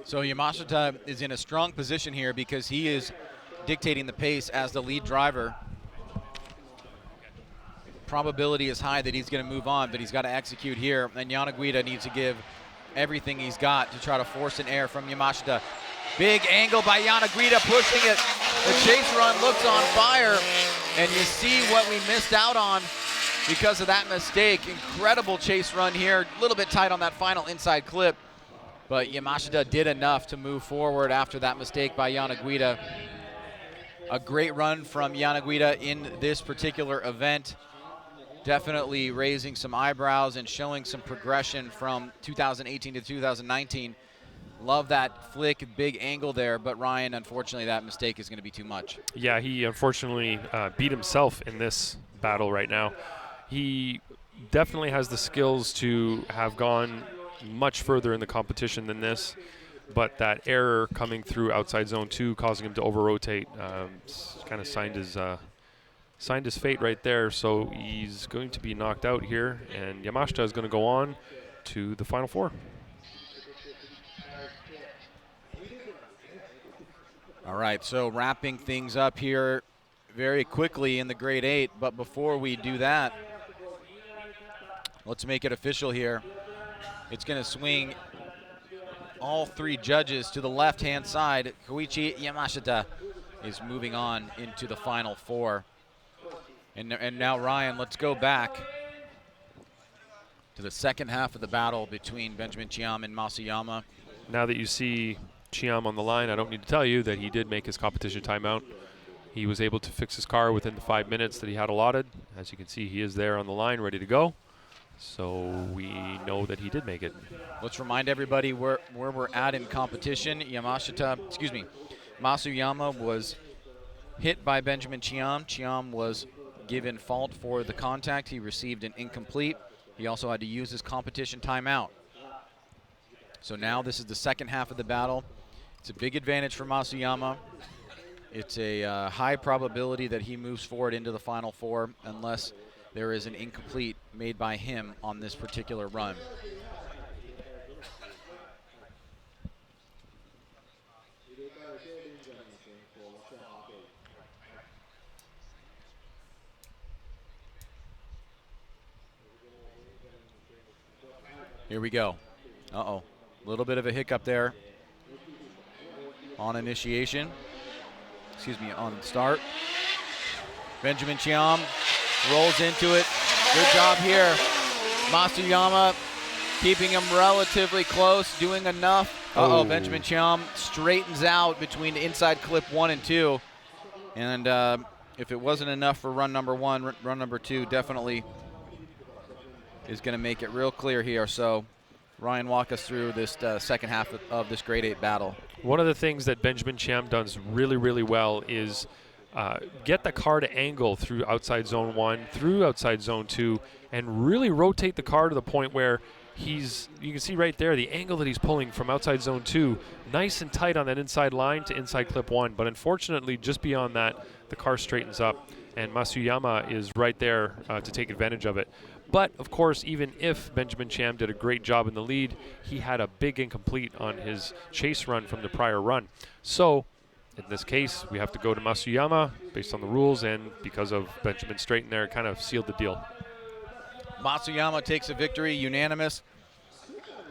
So Yamashita is in a strong position here because he is dictating the pace as the lead driver. Probability is high that he's going to move on, but he's got to execute here. And Jana Guita needs to give everything he's got to try to force an air from Yamashita. Big angle by Jana Guita, pushing it. The chase run looks on fire, and you see what we missed out on because of that mistake. Incredible chase run here, a little bit tight on that final inside clip, but Yamashita did enough to move forward after that mistake by Jana Guita. A great run from Jana Guita in this particular event. Definitely raising some eyebrows and showing some progression from 2018 to 2019. Love that flick, big angle there, but Ryan, unfortunately, that mistake is going to be too much. Yeah, he unfortunately beat himself in this battle right now. He definitely has the skills to have gone much further in the competition than this, but that error coming through outside zone 2, causing him to over-rotate, kind of signed his fate right there. So he's going to be knocked out here, and Yamashita is going to go on to the final 4. All right, so wrapping things up here very quickly in the grade 8, but before we do that, let's make it official here. It's going to swing all 3 judges to the left-hand side. Koichi Yamashita is moving on into the final 4. And now, Ryan, let's go back to the second half of the battle between Benjamin Cheam and Matsuyama. Now that you see Cheam on the line, I don't need to tell you that he did make his competition timeout. He was able to fix his car within the 5 minutes that he had allotted. As you can see, he is there on the line, ready to go. So we know that he did make it. Let's remind everybody where we're at in competition. Matsuyama was hit by Benjamin Cheam. Cheam was given fault for the contact. He received an incomplete. He also had to use his competition timeout. So now this is the second half of the battle. It's a big advantage for Matsuyama. It's a high probability that he moves forward into the final 4 unless there is an incomplete made by him on this particular run. Here we go. Uh-oh. A little bit of a hiccup there on initiation. On start. Benjamin Cheam rolls into it. Good job here. Matsuyama keeping him relatively close, doing enough. Uh-oh, Benjamin Cheam straightens out between the inside clip 1 and 2. And if it wasn't enough for run number 1, run number 2 definitely is going to make it real clear here. So Ryan, walk us through this second half of this grade 8 battle. One of the things that Benjamin Cheam does really, really well is get the car to angle through outside zone 1, through outside zone 2, and really rotate the car to the point where you can see right there the angle that he's pulling from outside zone 2, nice and tight on that inside line to inside clip 1. But unfortunately, just beyond that, the car straightens up, and Matsuyama is right there to take advantage of it. But, of course, even if Benjamin Cheam did a great job in the lead, he had a big incomplete on his chase run from the prior run. So, in this case, we have to go to Matsuyama based on the rules, and because of Benjamin Straight in there, it kind of sealed the deal. Matsuyama takes a victory, unanimous.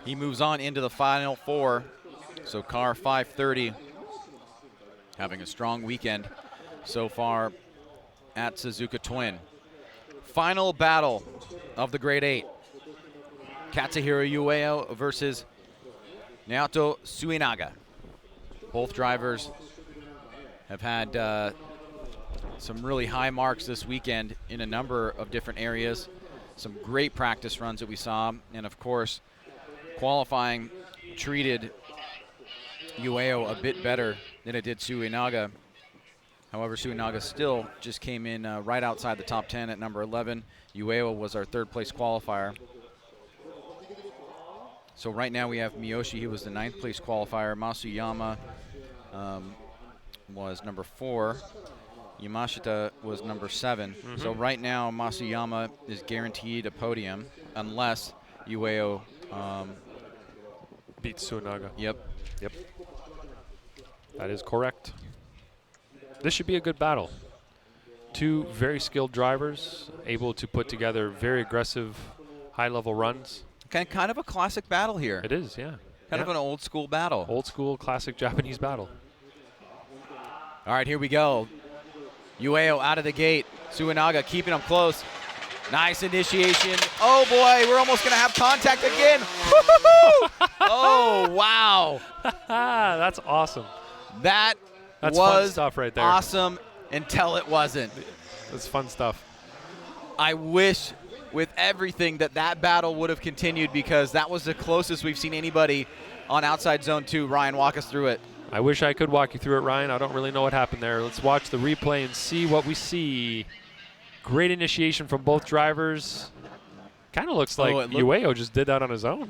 He moves on into the final 4. So car 530 having a strong weekend so far at Suzuka Twin. Final battle of the Grade 8. Katsuhiro Ueno versus Naoto Suinaga. Both drivers have had some really high marks this weekend in a number of different areas. Some great practice runs that we saw, and of course, qualifying treated Ueno a bit better than it did Suinaga. However, Suinaga still just came in right outside the top 10 at number 11. Ueno was our 3rd place qualifier. So right now we have Miyoshi, he was the 9th place qualifier. Matsuyama was number 4. Yamashita was number 7. So right now Matsuyama is guaranteed a podium unless Ueno beats Suinaga. Yep. That is correct. This should be a good battle. 2 very skilled drivers able to put together very aggressive, high-level runs. Kind of a classic battle here. It is, yeah. Kind of an old school battle. Old school, classic Japanese battle. All right, here we go. Ueno out of the gate. Suinaga keeping him close. Nice initiation. Oh, boy, we're almost going to have contact again. Oh, wow. That's awesome. That's was fun stuff right there. Awesome until it wasn't. That's fun stuff. I wish with everything that battle would have continued, because that was the closest we've seen anybody on outside zone 2. Ryan, walk us through it. I wish I could walk you through it, Ryan. I don't really know what happened there. Let's watch the replay and see what we see. Great initiation from both drivers. Kind of looks like Ueno just did that on his own.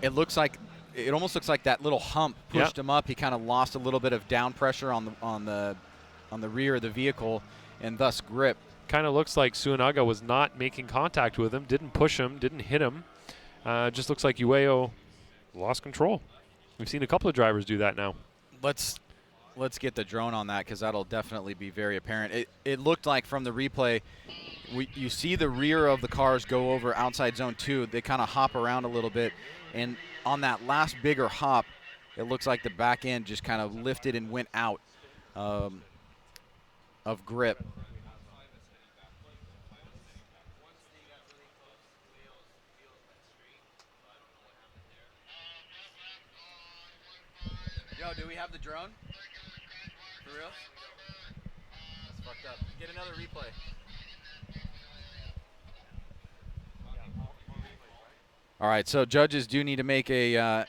It almost looks like that little hump pushed him up. He kind of lost a little bit of down pressure on the rear of the vehicle, and thus grip. Kind of looks like Suinaga was not making contact with him, didn't push him, didn't hit him. Just looks like Ueno lost control. We've seen a couple of drivers do that now. Let's get the drone on that, because that'll definitely be very apparent. It looked like from the replay, you see the rear of the cars go over outside zone 2. They kind of hop around a little bit, and on that last bigger hop, it looks like the back end just kind of lifted and went out of grip. Yo, do we have the drone? For real? That's fucked up. Get another replay. All right, so judges do need to make a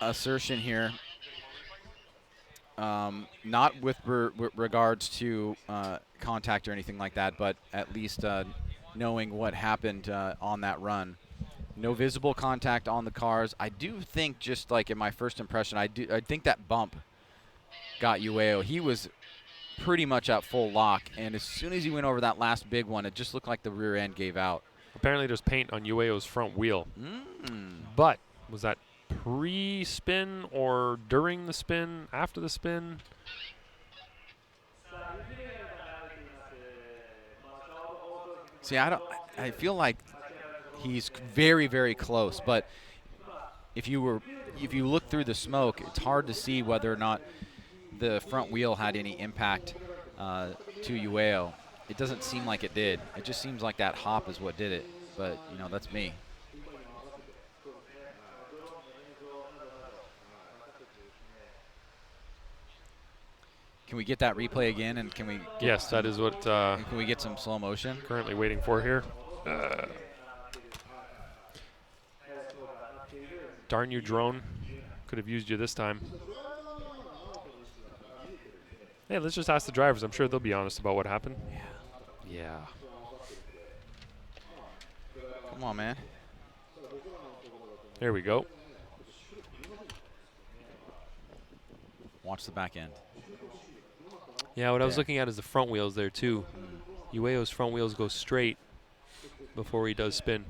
assertion here. Not with regards to contact or anything like that, but at least knowing what happened on that run. No visible contact on the cars. I do think, just like in my first impression, I think that bump got Ueno. He was pretty much at full lock, and as soon as he went over that last big one, it just looked like the rear end gave out. Apparently there's paint on Ueno's front wheel. But was that pre-spin or during the spin, after the spin? See, I feel like he's very, very close, but if you look through the smoke, it's hard to see whether or not the front wheel had any impact to Ueno. It doesn't seem like it did. It just seems like that hop is what did it, but that's me. Can we get that replay again, and can we Yes, that is what can we get some slow motion? Currently waiting for here. Darn you, drone. Could have used you this time. Hey, let's just ask the drivers. I'm sure they'll be honest about what happened. Yeah. Come on, man. There we go. Watch the back end. Yeah, what I was looking at is the front wheels there too. Ueo's front wheels go straight before he does spin.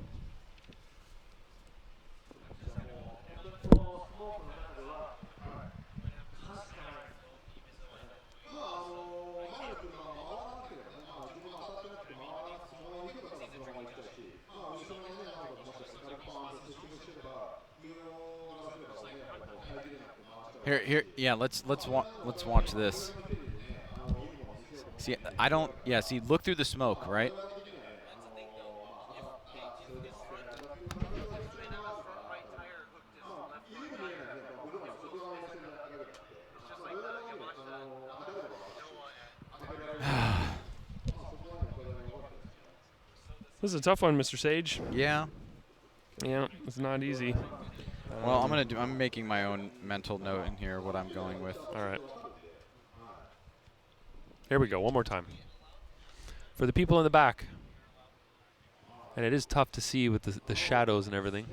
Here, yeah. Let's watch this. See, I don't. Yeah, see, look through the smoke, right? This is a tough one, Mr. Sage. Yeah. Yeah, it's not easy. Well, I'm making my own mental note in here what I'm going with. All right. Here we go, one more time. For the people in the back, and it is tough to see with the shadows and everything.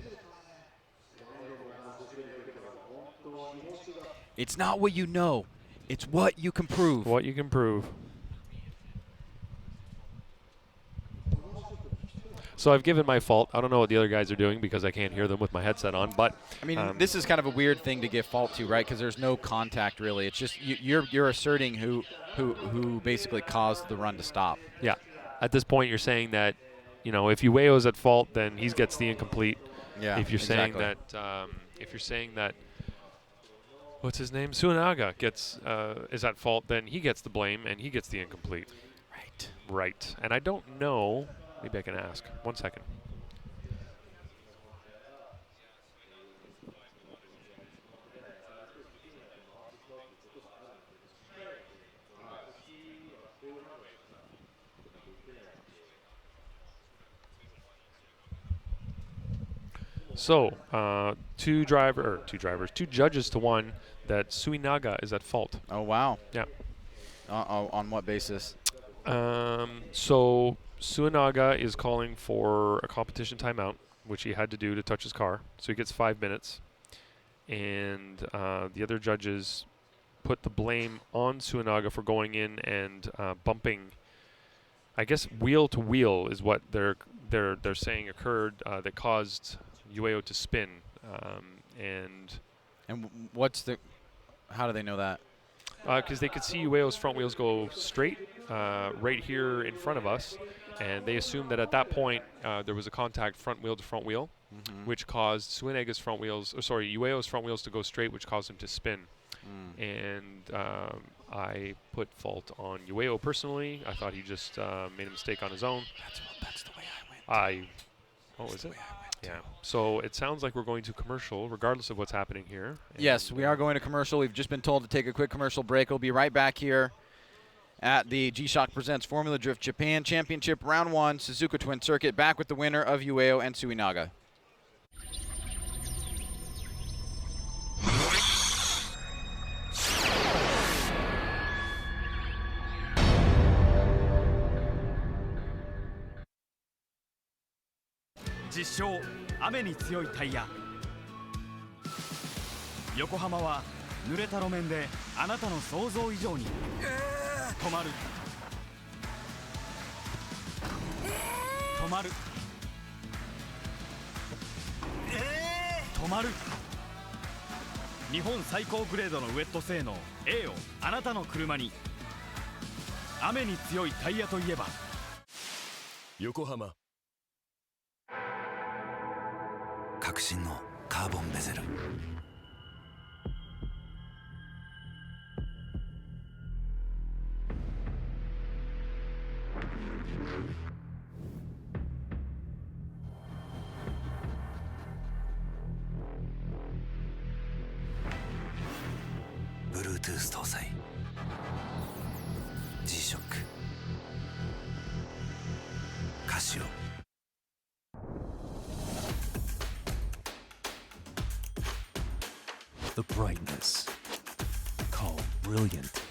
It's not what you know, it's what you can prove. What you can prove. So I've given my fault. I don't know what the other guys are doing because I can't hear them with my headset on. But I mean, this is kind of a weird thing to give fault to, right? Because there's no contact really. It's just you're asserting who basically caused the run to stop. Yeah. At this point, you're saying that, you know, if Ueo's at fault, then he gets the incomplete. Yeah. If you're saying that, what's his name? Suinaga is at fault, then he gets the blame and he gets the incomplete. Right. And I don't know. Maybe I can ask. 1 second. So, two judges to one that Suinaga is at fault. Oh, wow. Yeah. On what basis? So Suinaga is calling for a competition timeout, which he had to do to touch his car. So he gets 5 minutes. And the other judges put the blame on Suinaga for going in and bumping. I guess wheel to wheel is what they're saying occurred that caused Ueo to spin. How do they know that? Because they could see Ueo's front wheels go straight right here in front of us, and they assumed that at that point there was a contact front wheel to front wheel, which caused Ueo's front wheels to go straight, which caused him to spin. And I put fault on Ueo personally. I thought he just made a mistake on his own. That's the way I went. What was it? Yeah. So it sounds like we're going to commercial, regardless of what's happening here. Yes, we are going to commercial. We've just been told to take a quick commercial break. We'll be right back here at the G-Shock Presents Formula Drift Japan Championship Round 1 Suzuka Twin Circuit. Back with the winner of Ueo and Suinaga.実証雨に強いタイヤ。横浜は濡れた路面であなたの想像以上に止まる、止まる、止まる。日本最高グレードのウェット性能 A をあなたの車に。雨に強いタイヤといえば横浜。革新のカーボンベゼル。Bluetooth 搭載 G-SHOCK カシオ。The brightness, called brilliant,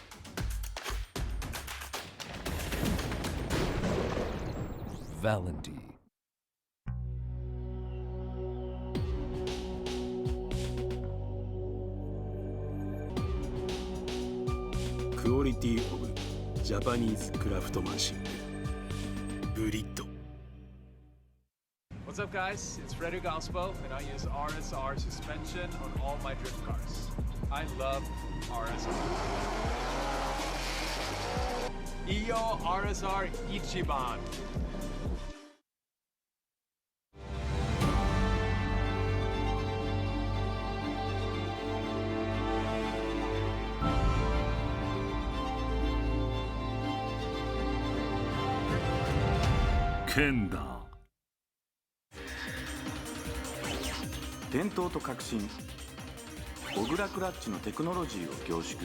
Valenti. Quality of Japanese craftsmanship. Burit. What's up, guys? It's Frederick Ospo, and I use RSR suspension on all my drift cars. I love RSR. Iyo RSR Ichiban. Kanda. 伝統と革新小倉クラッチのテクノロジーを凝縮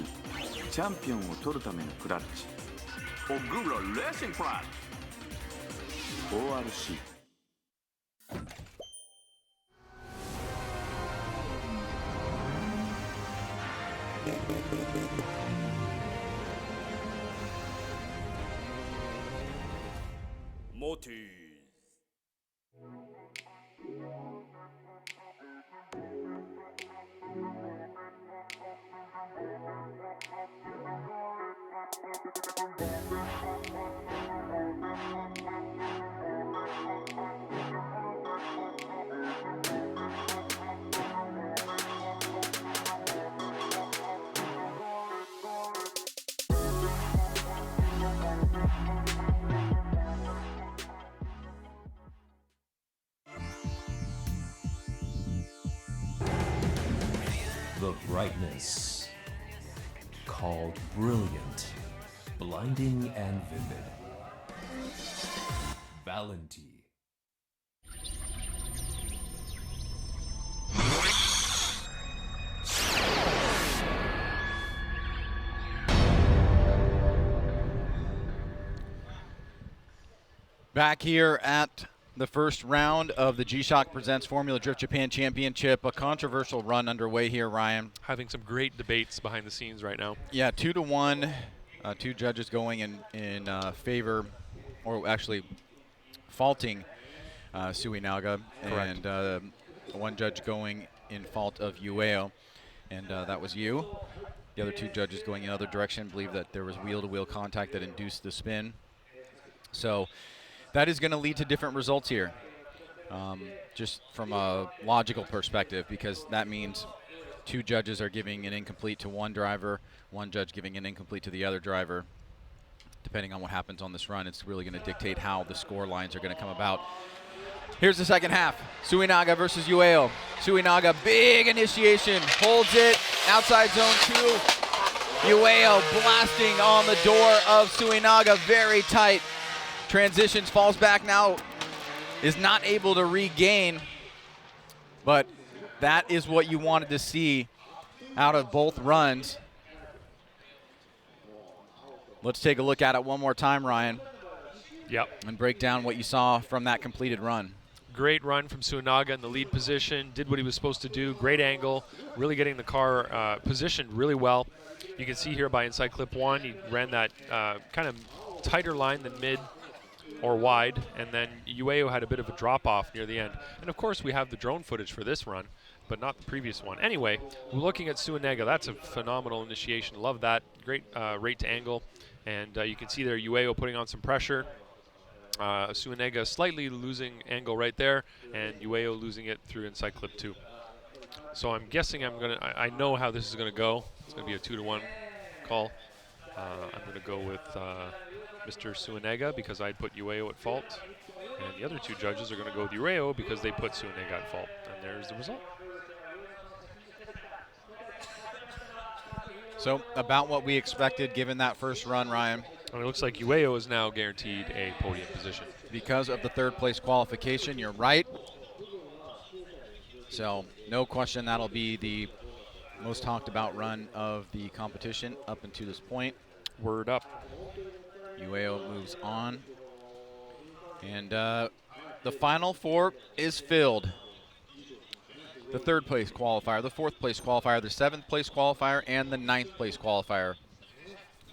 チャンピオンを取るためのクラッチ小倉レーシングクラッチ ORC Motis. The brightness called brilliant, blinding and vivid. Valenti. Back here at the first round of the G-Shock Presents Formula Drift Japan Championship. A controversial run underway here, Ryan. Having some great debates behind the scenes right now. Yeah, 2-1. Two judges going in favor, or actually faulting Suinaga. Correct. And one judge going in fault of Ueo, and that was you. The other two judges going in other direction believe that there was wheel-to-wheel contact that induced the spin. So that is going to lead to different results here, just from a logical perspective, because that means two judges are giving an incomplete to one driver, one judge giving an incomplete to the other driver. Depending on what happens on this run, it's really going to dictate how the score lines are going to come about. Here's the second half. Suinaga versus Ueo. Suinaga, big initiation, holds it, outside zone 2. Ueo blasting on the door of Suinaga, very tight. Transitions, falls back now, is not able to regain, but that is what you wanted to see out of both runs. Let's take a look at it one more time, Ryan. Yep. And break down what you saw from that completed run. Great run from Suinaga in the lead position, did what he was supposed to do, great angle, really getting the car positioned really well. You can see here by inside clip 1, he ran that kind of tighter line than mid or wide, and then Ueo had a bit of a drop-off near the end. And of course we have the drone footage for this run, but not the previous one. Anyway, looking at Suinaga, that's a phenomenal initiation. Love that. Great rate to angle. And you can see there Ueo putting on some pressure. Suinaga slightly losing angle right there, and Ueo losing it through inside clip 2. So I'm guessing I know how this is gonna go. It's gonna be a 2-1 call. I'm gonna go with Mr. Suinaga because I'd put Ueo at fault, and the other two judges are gonna go with Ueo because they put Suinaga at fault. And there's the result. So about what we expected given that first run, Ryan. And it looks like Ueo is now guaranteed a podium position. Because of the third place qualification, you're right. So no question that'll be the most talked about run of the competition up until this point. Word up. Ueo moves on. And the final four is filled. The third place qualifier, the fourth place qualifier, the seventh place qualifier, and the ninth place qualifier.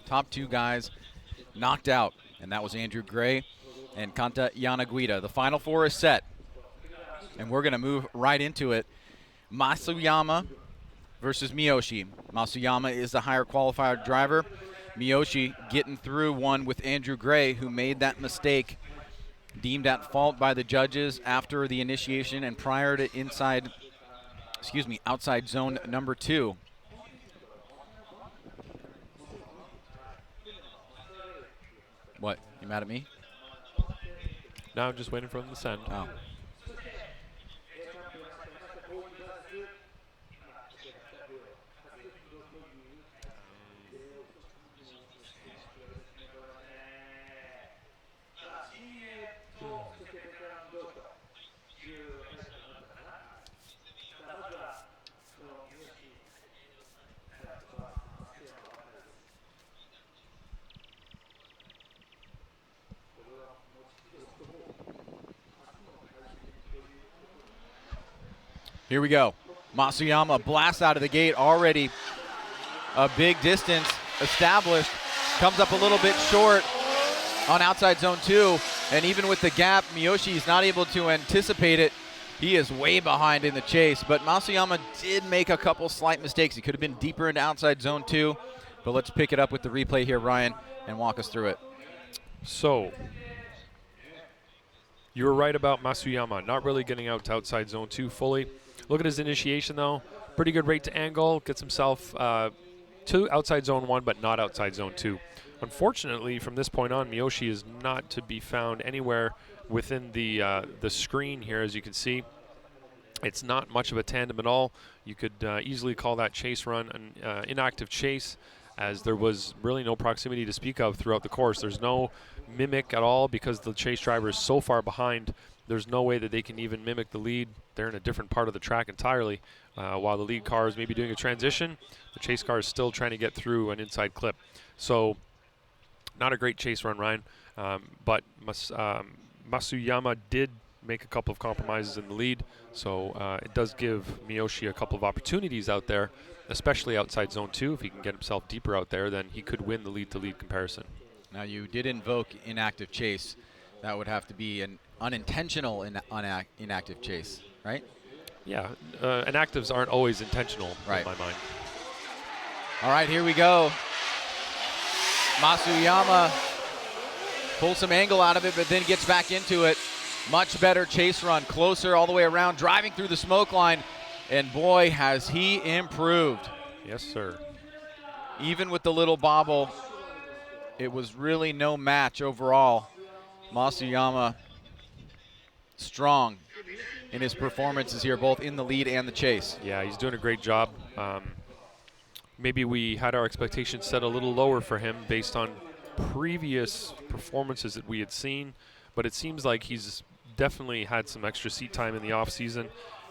Top two guys knocked out, and that was Andrew Gray and Kanta, Jana, Guita. The final four is set, and we're going to move right into it. Matsuyama versus Miyoshi. Matsuyama is the higher qualifier driver. Miyoshi getting through one with Andrew Gray, who made that mistake, deemed at fault by the judges after the initiation and prior to outside zone number 2. What, you mad at me? No, I'm just waiting for them to send. Oh. Here we go. Matsuyama blasts out of the gate already. A big distance established. Comes up a little bit short on outside zone 2. And even with the gap, Miyoshi is not able to anticipate it. He is way behind in the chase. But Matsuyama did make a couple slight mistakes. He could have been deeper into outside zone 2. But let's pick it up with the replay here, Ryan, and walk us through it. So, you were right about Matsuyama, not really getting out to outside zone 2 fully. Look at his initiation, though. Pretty good rate to angle. Gets himself to outside zone 1, but not outside zone 2. Unfortunately, from this point on, Miyoshi is not to be found anywhere within the screen here, as you can see. It's not much of a tandem at all. You could easily call that chase run an inactive chase, as there was really no proximity to speak of throughout the course. There's no mimic at all because the chase driver is so far behind. There's no way that they can even mimic the lead. They're in a different part of the track entirely. While the lead car is maybe doing a transition, the chase car is still trying to get through an inside clip. So not a great chase run, Ryan. But Matsuyama did make a couple of compromises in the lead. So it does give Miyoshi a couple of opportunities out there, especially outside zone 2. If he can get himself deeper out there, then he could win the lead-to-lead comparison. Now, you did invoke inactive chase. That would have to be an unintentional inactive chase, right? Yeah, inactives aren't always intentional, right, in my mind. All right, here we go. Matsuyama pulls some angle out of it, but then gets back into it. Much better chase run, closer all the way around, driving through the smoke line, and boy, has he improved. Yes, sir. Even with the little bobble, it was really no match overall. Matsuyama strong in his performances here, both in the lead and the chase. Yeah, he's doing a great job. Maybe we had our expectations set a little lower for him based on previous performances that we had seen, but it seems like he's definitely had some extra seat time in the off season.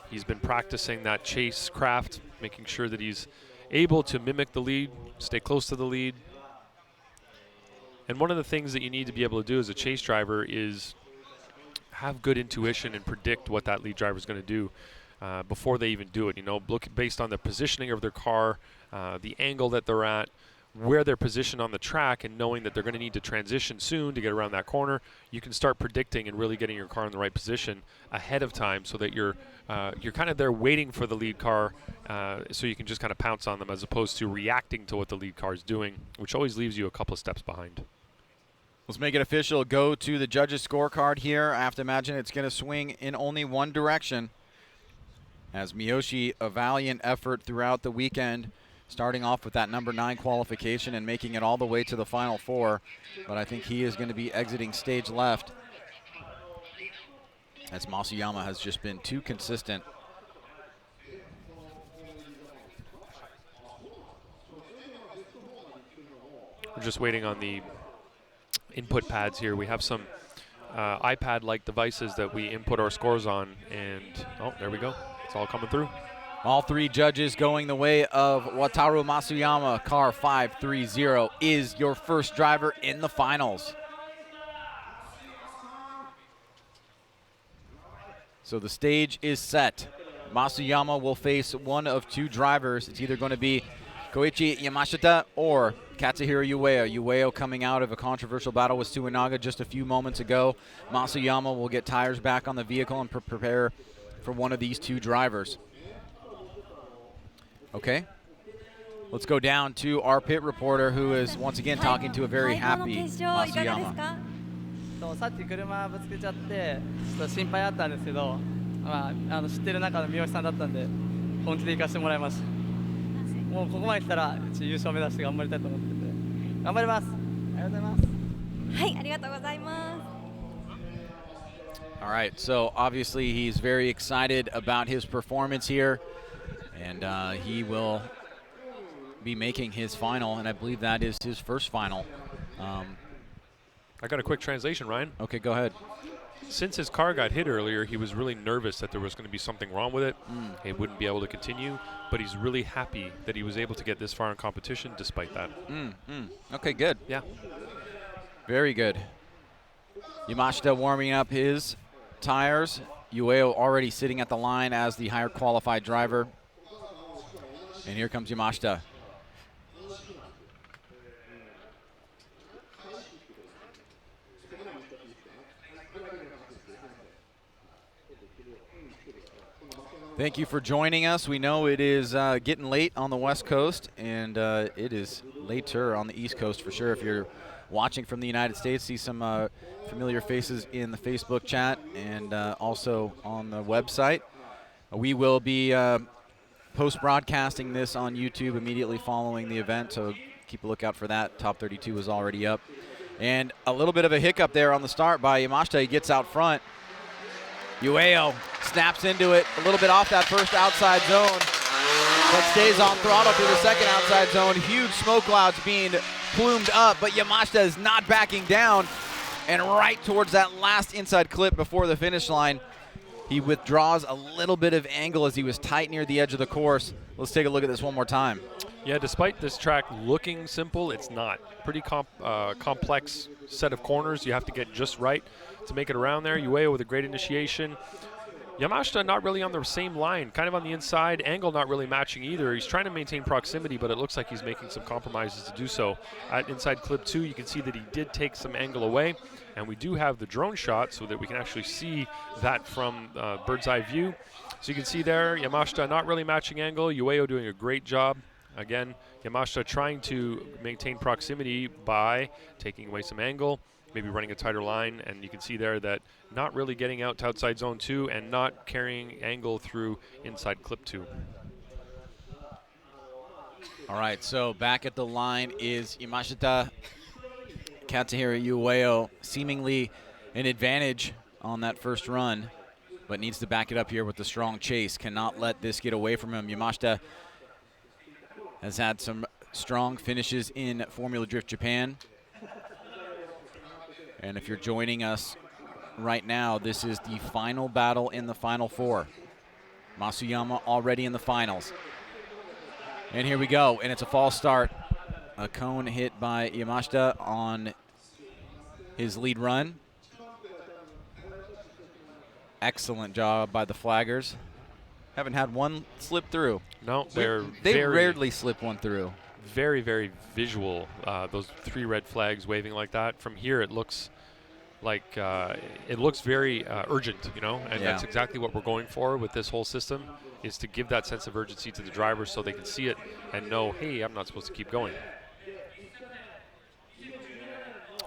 He's been practicing that chase craft, making sure that he's able to mimic the lead, stay close to the lead. And one of the things that you need to be able to do as a chase driver is have good intuition and predict what that lead driver is going to do before they even do it. You know, look based on the positioning of their car, the angle that they're at, where they're positioned on the track, and knowing that they're going to need to transition soon to get around that corner. You can start predicting and really getting your car in the right position ahead of time, so that you're kind of there waiting for the lead car, so you can just kind of pounce on them as opposed to reacting to what the lead car is doing, which always leaves you a couple of steps behind. Let's make it official. Go to the judges' scorecard here. I have to imagine it's going to swing in only one direction, as Miyoshi, a valiant effort throughout the weekend, starting off with that number 9 qualification and making it all the way to the final 4. But I think he is going to be exiting stage left, as Matsuyama has just been too consistent. We're just waiting on the input pads here. We have some iPad-like devices that we input our scores on, and oh, there we go. It's all coming through. All 3 judges going the way of Wataru Matsuyama. Car 530 is your first driver in the finals. So the stage is set. Matsuyama will face one of 2 drivers. It's either going to be Koichi Yamashita or Katsuhiro Ueo. Ueo coming out of a controversial battle with Suinaga just a few moments ago. Matsuyama will get tires back on the vehicle and prepare for one of these two drivers. Okay. Let's go down to our pit reporter, who is once again talking to a very happy Matsuyama. さっき車ぶつけちゃってちょっと心配あったんですけど、知ってる中の三好さんだったんで本気で行かせてもらいました。もうここまで来たら優勝目指して頑張りたいと思ってて頑張ります。ありがとうございます。はい、ありがとうございます。 All right, so obviously he's very excited about his performance here, and he will be making his final, and I believe that is his first final. I got a quick translation, Ryan. Okay, go ahead. Since his car got hit earlier, he was really nervous that there was going to be something wrong with it. He wouldn't be able to continue, but he's really happy that he was able to get this far in competition despite that. Okay, good. Yeah. Very good. Yamashita warming up his tires. Ueo already sitting at the line as the higher qualified driver. And here comes Yamashita. Thank you for joining us. We know it is getting late on the West Coast, and it is later on the East Coast for sure. If you're watching from the United States, see some familiar faces in the Facebook chat and also on the website. We will be post-broadcasting this on YouTube immediately following the event, so keep a lookout for that. Top 32 is already up. And a little bit of a hiccup there on the start by Yamashita. He gets out front. Ueo snaps into it a little bit off that first outside zone, but stays on throttle through the second outside zone. Huge smoke clouds being plumed up, but Yamashita is not backing down. And right towards that last inside clip before the finish line, he withdraws a little bit of angle as he was tight near the edge of the course. Let's take a look at this one more time. Yeah, despite this track looking simple, it's not. Pretty complex set of corners you have to get just right to make it around there. Ueo with a great initiation. Yamashita not really on the same line, kind of on the inside. Angle not really matching either. He's trying to maintain proximity, but it looks like he's making some compromises to do so. At inside clip 2, you can see that he did take some angle away, and we do have the drone shot so that we can actually see that from bird's eye view. So you can see there, Yamashita not really matching angle. Ueo doing a great job. Again, Yamashita trying to maintain proximity by taking away some angle, maybe running a tighter line, and you can see there that not really getting out to outside zone 2 and not carrying angle through inside clip 2. All right, so back at the line is Yamashita. Katsuhiro Ueo seemingly an advantage on that first run, but needs to back it up here with the strong chase. Cannot let this get away from him. Yamashita has had some strong finishes in Formula Drift Japan. And if you're joining us right now, this is the final battle in the Final Four. Matsuyama already in the finals. And here we go, and it's a false start. A cone hit by Yamashita on his lead run. Excellent job by the flaggers. Haven't had one slip through. No, they rarely slip one through. Very, very visual, those 3 red flags waving like that. From here, it looks like it looks very urgent, you know, and that's exactly what we're going for with this whole system, is to give that sense of urgency to the drivers so they can see it and know, hey, I'm not supposed to keep going.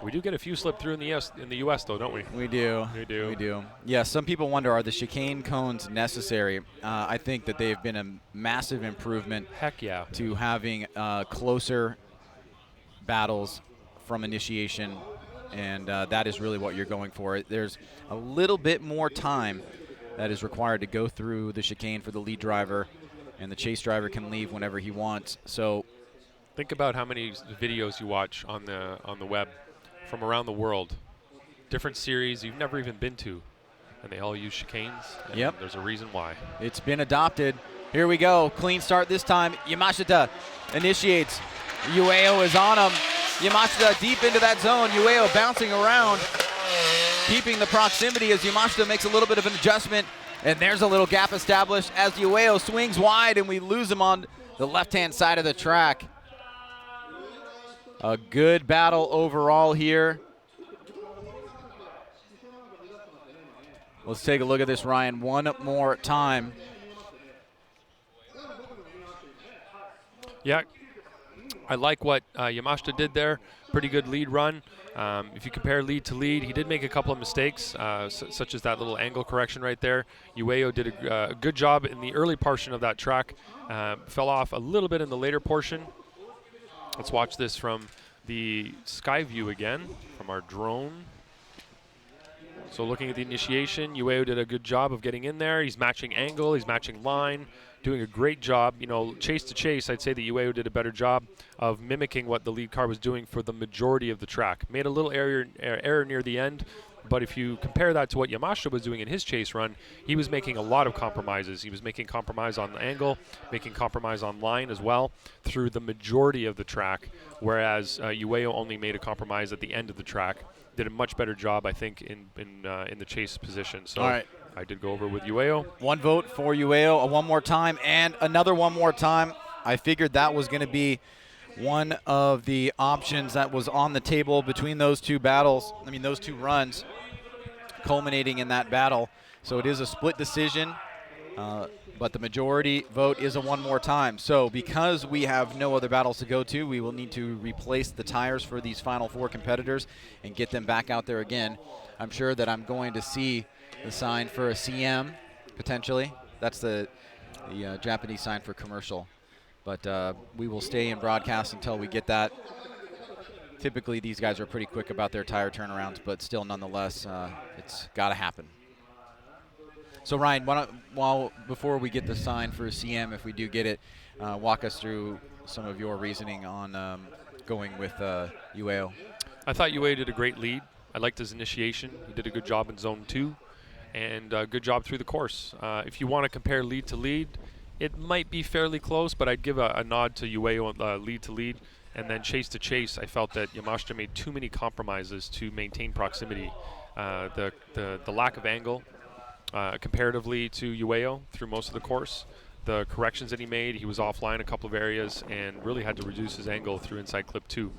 We do get a few slip through in the U.S. though, don't we? We do. We do. We do. Yeah, some people wonder, are the chicane cones necessary? I think that they've been a massive improvement. Heck yeah. To having closer battles from initiation, and that is really what you're going for. There's a little bit more time that is required to go through the chicane for the lead driver, and the chase driver can leave whenever he wants. So think about how many videos you watch on the web from around the world, different series you've never even been to, and they all use chicanes. And there's a reason why. It's been adopted. Here we go, clean start this time. Yamashita initiates. Ueo is on him. Yamashita deep into that zone. Ueo bouncing around, keeping the proximity as Yamashita makes a little bit of an adjustment, and there's a little gap established as Ueo swings wide, and we lose him on the left-hand side of the track. A good battle overall here. Let's take a look at this, Ryan, one more time. Yeah, I like what Yamashita did there. Pretty good lead run. If you compare lead to lead, he did make a couple of mistakes, such as that little angle correction right there. Ueo did a good job in the early portion of that track. Fell off a little bit in the later portion. Let's watch this from the sky view again, from our drone. So looking at the initiation, Ueo did a good job of getting in there. He's matching angle, he's matching line, doing a great job. You know, chase to chase, I'd say that Ueo did a better job of mimicking what the lead car was doing for the majority of the track. Made a little error near the end, but if you compare that to what Yamashita was doing in his chase run, he was making a lot of compromises. He was making compromise on the angle, making compromise on line as well through the majority of the track, whereas Ueo only made a compromise at the end of the track. Did a much better job, I think, in the chase position. So all right. I did go over with Ueo. One vote for Ueo, one more time, and another one more time. I figured that was going to be one of the options that was on the table between those two battles. I mean, those two runs culminating in that battle. So it is a split decision, but the majority vote is a one more time. So because we have no other battles to go to, we will need to replace the tires for these final four competitors and get them back out there again. I'm sure that I'm going to see the sign for a CM, potentially. That's the Japanese sign for commercial. But we will stay in broadcast until we get that. Typically, these guys are pretty quick about their tire turnarounds, but still, nonetheless, it's got to happen. So, Ryan, before we get the sign for a CM, if we do get it, walk us through some of your reasoning on going with Ueo. I thought Ueo did a great lead. I liked his initiation. He did a good job in zone 2, and a good job through the course. If you want to compare lead to lead, it might be fairly close, but I'd give a nod to Ueo lead to lead. And then chase to chase, I felt that Yamashita made too many compromises to maintain proximity. The lack of angle comparatively to Ueo through most of the course. The corrections that he made, he was offline a couple of areas and really had to reduce his angle through inside clip 2.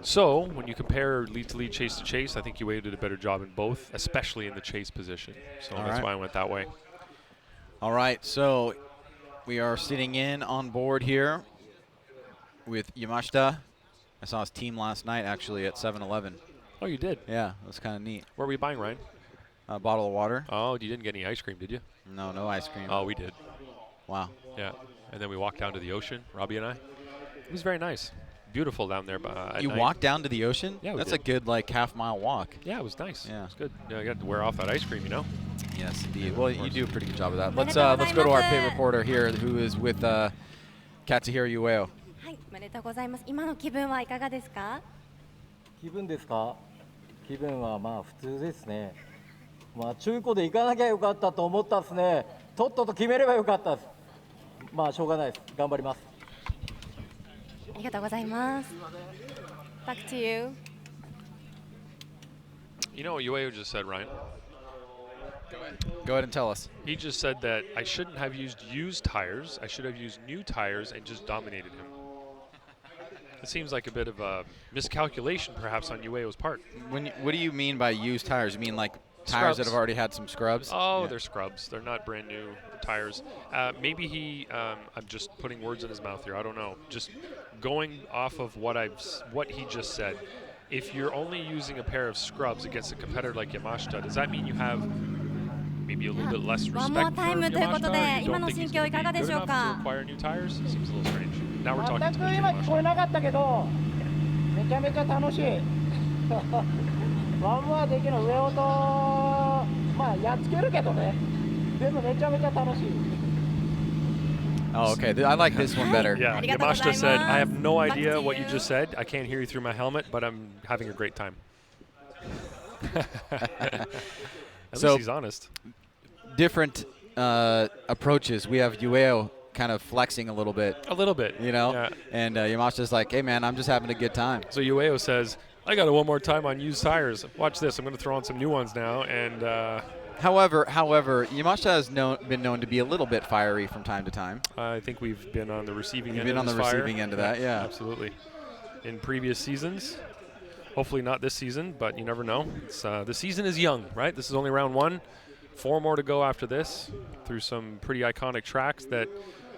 So when you compare lead to lead, chase to chase, I think Ueo did a better job in both, especially in the chase position. So that's why I went that way. All right, so we are sitting in on board here with Yamashita. I saw his team last night, actually, at 7-Eleven. Oh, you did? Yeah, it was kind of neat. Where were you buying, Ryan? A bottle of water. Oh, you didn't get any ice cream, did you? No, no ice cream. Oh, we did. Wow. Yeah, and then we walked down to the ocean, Robbie and I. It was very nice. Beautiful down there. You walked down to the ocean? Yeah, that's a good, like, half-mile walk. Yeah, it was nice. Yeah. It was good. You got to wear off that ice cream, you know? Yes, indeed. Well, you do a pretty good job of that. Let's go to our pit reporter here, who is with Katsuhiro Ueo. はい、おめでとうございます。今の気分はいかがですか？気分ですか？気分はまあ普通ですね。まあ中古で行かなきゃよかったと思ったですね。とっとと決めればよかったです。まあしょうがないです。頑張ります。ありがとうございます。Back to you. You know what Ueo just said, Ryan? Go ahead and tell us. He just said that I shouldn't have used tires. I should have used new tires and just dominated him. It seems like a bit of a miscalculation, perhaps, on Ueo's part. What do you mean by used tires? You mean like tires that have already had some scrubs? Oh, yeah. They're scrubs. They're not brand new tires. Maybe I'm just putting words in his mouth here. I don't know. Just going off of what he just said. If you're only using a pair of scrubs against a competitor like Yamashita, does that mean you have maybe a little bit less respect for Yamashita? You don't think he's going to be good enough to acquire new tires? Seems a little strange. Now we're talking to Mr. 今聞こえなかったけど、めちゃめちゃ楽しい。ワンモアできる上尾とまあやっつけるけどね。でもめちゃめちゃ楽しい。Oh, okay. I like this one better. Yeah, Yamashita said, I have no idea what you just said. I can't hear you through my helmet, but I'm having a great time. At least he's honest. Different approaches. We have Ueo kind of flexing a little bit. A little bit. You know? Yeah. And Yamashita's like, hey, man, I'm just having a good time. So Ueo says, I got it one more time on used tires. Watch this. I'm going to throw on some new ones now, and However, Yamashita has been known to be a little bit fiery from time to time. I think we've been on the receiving end. You've been on the receiving end of that, yeah. Absolutely. In previous seasons, hopefully not this season, but you never know. The season is young, right? This is only round 1. 4 more to go after this through some pretty iconic tracks that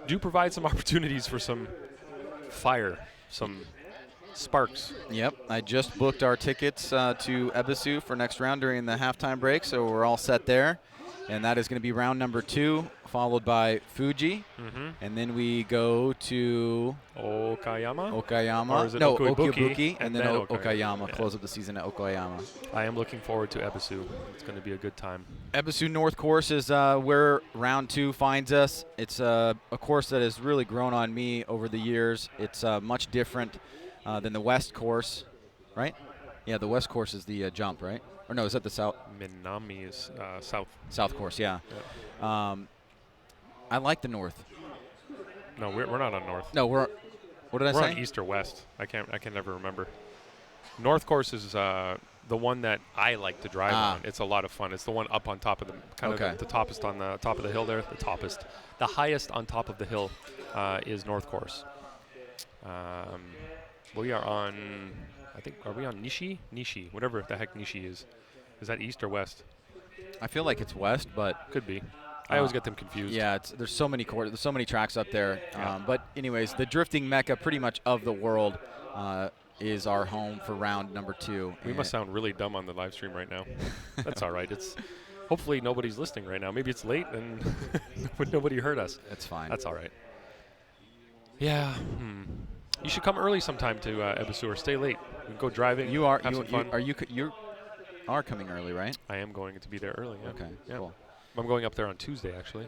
do provide some opportunities for some fire, some sparks. Yep, I just booked our tickets to Ebisu for next round during the halftime break, so we're all set there. And that is going to be round number 2, followed by Fuji. And then we go to Okayama. Or is it no, Okibuki, and then Okayama. Yeah. Close up the season at Okayama. I am looking forward to Ebisu. It's going to be a good time. Ebisu North course is where round 2 finds us. It's a course that has really grown on me over the years. It's much different than the West course, right? Yeah, the West course is the jump, right? Or no, is that the South? Minami is South. South course, yeah. I like the North. No, we're not on North. No, what did I say? We're on East or West. I can never remember. North course is the one that I like to drive on. It's a lot of fun. It's the one up on top of the the toppest on the top of the hill there. The highest on top of the hill is North course. We are on. I think, are we on Nishi? Nishi, whatever the heck Nishi is. Is that East or West? I feel like it's West, but could be. I always get them confused. Yeah, there's so many tracks up there. Yeah. But anyways, the drifting mecca, pretty much of the world, is our home for round number 2. We must sound really dumb on the live stream right now. That's all right. It's hopefully nobody's listening right now. Maybe it's late and nobody heard us. That's fine. That's all right. Yeah. You should come early sometime to Ebisu or stay late. We can go driving. You are coming early, right? I am going to be there early. Yeah. Okay. Yeah. Cool. I'm going up there on Tuesday actually,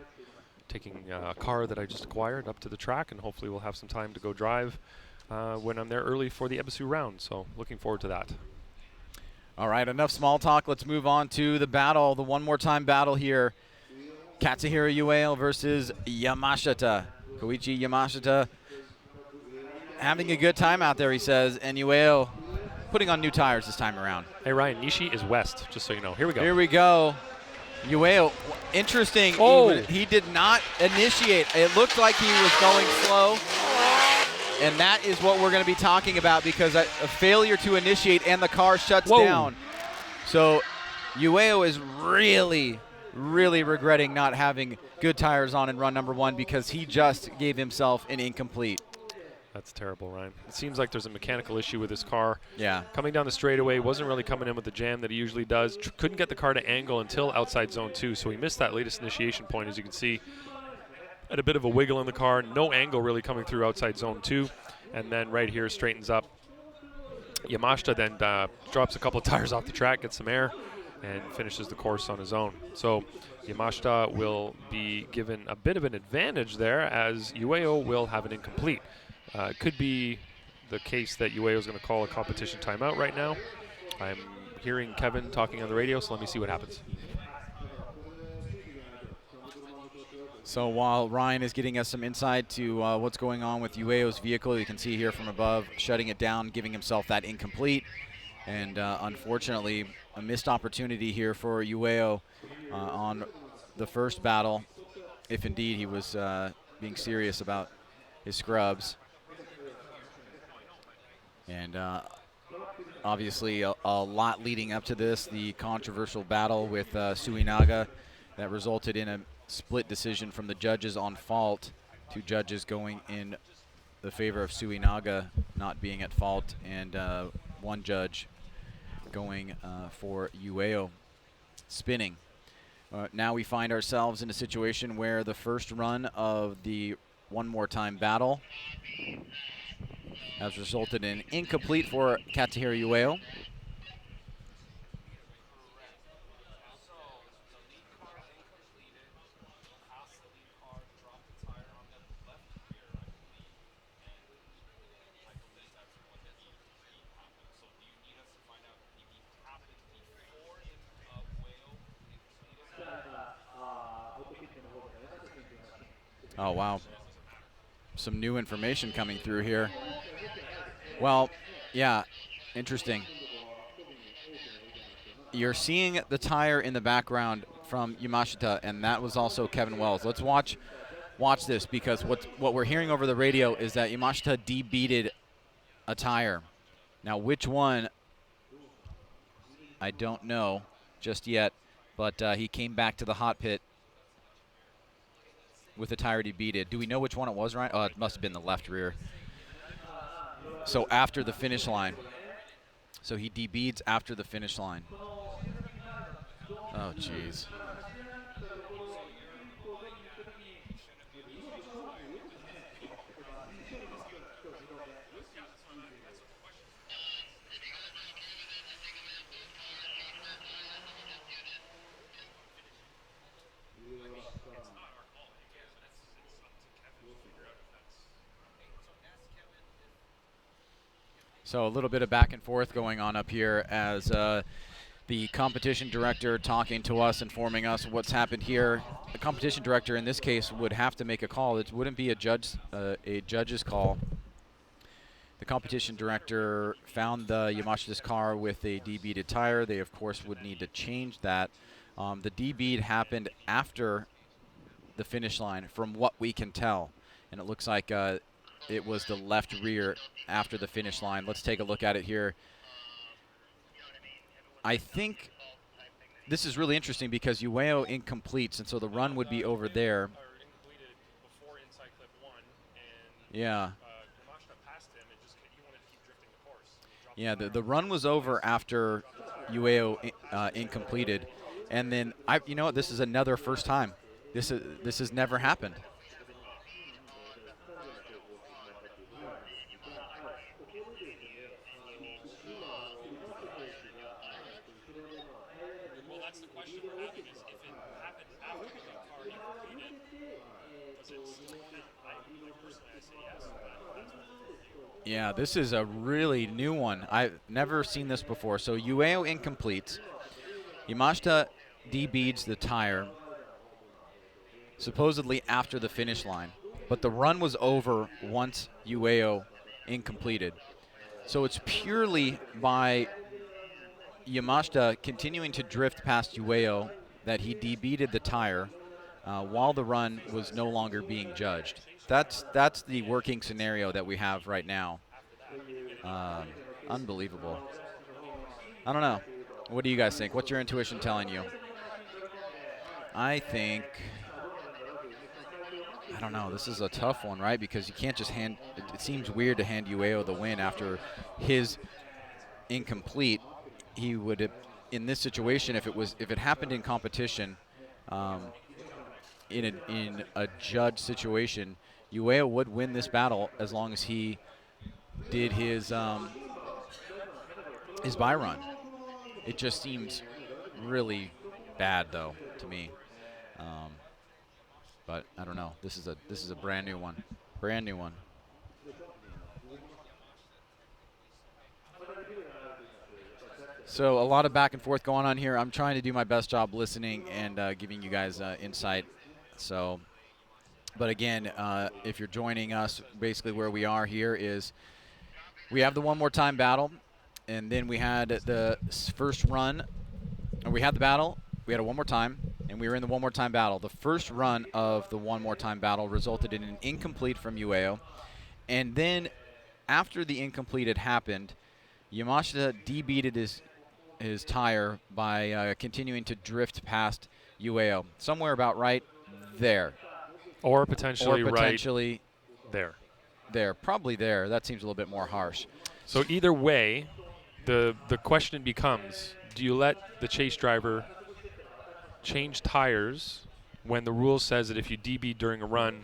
taking a car that I just acquired up to the track, and hopefully we'll have some time to go drive when I'm there early for the Ebisu round. So looking forward to that. All right, enough small talk. Let's move on to the battle, the one more time battle here. Katsuhiro Ueno versus Yamashita. Koichi Yamashita having a good time out there, he says, and Ueno putting on new tires this time around. Hey, Ryan, Nishi is west, just so you know. Here we go. Here we go. Ueno, interesting. Oh. He did not initiate. It looked like he was going slow. And that is what we're going to be talking about, because a failure to initiate and the car shuts down. So Ueno is really, really regretting not having good tires on in run number 1, because he just gave himself an incomplete. That's terrible, Ryan. It seems like there's a mechanical issue with his car. Yeah. Coming down the straightaway, wasn't really coming in with the jam that he usually does. Couldn't get the car to angle until outside zone 2, so he missed that latest initiation point, as you can see. Had a bit of a wiggle in the car, no angle really coming through outside zone 2, and then right here straightens up. Yamashita then drops a couple of tires off the track, gets some air, and finishes the course on his own. So Yamashita will be given a bit of an advantage there, as Ueno will have an incomplete. It could be the case that Ueno is going to call a competition timeout right now. I'm hearing Kevin talking on the radio, so let me see what happens. So while Ryan is getting us some insight to what's going on with Ueno's vehicle, you can see here from above, shutting it down, giving himself that incomplete. And unfortunately, a missed opportunity here for Ueno on the first battle, if indeed he was being serious about his scrubs. And obviously a lot leading up to this, the controversial battle with Suinaga that resulted in a split decision from the judges on fault, 2 judges going in the favor of Suinaga not being at fault, and 1 judge going for Ueno spinning. Now we find ourselves in a situation where the first run of the one more time battle has resulted in incomplete for Katsuhiro Ueno. Oh, wow. Some new information coming through here. Well, yeah, interesting. You're seeing the tire in the background from Yamashita, and that was also Kevin Wells. Let's watch this, because what we're hearing over the radio is that Yamashita debeated a tire. Now, which one, I don't know just yet, but he came back to the hot pit with the tire debeated. Do we know which one it was, Ryan? Oh, it must have been the left rear. So after the finish line. So he debeats after the finish line. Oh, jeez. So a little bit of back and forth going on up here as the competition director talking to us, informing us what's happened here. The competition director in this case would have to make a call. It wouldn't be a judge's call. The competition director found the Yamashita's car with a debeated tire. They, of course, would need to change that. The debeat happened after the finish line, from what we can tell. And it looks like it was the left rear after the finish line. Let's take a look at it here. I think this is really interesting because Ueo incompletes, and so the run would be over there. Yeah. Yeah, the run was over after Ueo incompleted. And then, you know what, this is another first time. This has never happened. Yeah, this is a really new one. I've never seen this before. So Ueo incompletes. Yamashita debeats the tire, supposedly after the finish line. But the run was over once Ueo incompleted. So it's purely by Yamashita continuing to drift past Ueo that he debeated the tire while the run was no longer being judged. That's the working scenario that we have right now. Unbelievable. I don't know. What do you guys think? What's your intuition telling you? I think, I don't know. This is a tough one, right? Because you can't just hand. It seems weird to hand Ueo the win after his incomplete. He would have, in this situation, if it happened in competition, in a judge situation, Ueo would win this battle as long as he did his bye run. It just seems really bad, though, to me. But I don't know. This is a brand new one. Brand new one. So a lot of back and forth going on here. I'm trying to do my best job listening and giving you guys insight. So, but again, if you're joining us, basically where we are here is we have the one more time battle, and then we had the first run. Or we had the battle, we had a one more time, and we were in the one more time battle. The first run of the one more time battle resulted in an incomplete from Ueo, and then after the incomplete had happened, Yamashita debeated his tire by continuing to drift past Ueo, somewhere about right there. Or potentially right there. There, probably there. That seems a little bit more harsh. So either way, the question becomes, do you let the chase driver change tires when the rule says that if you debeat during a run,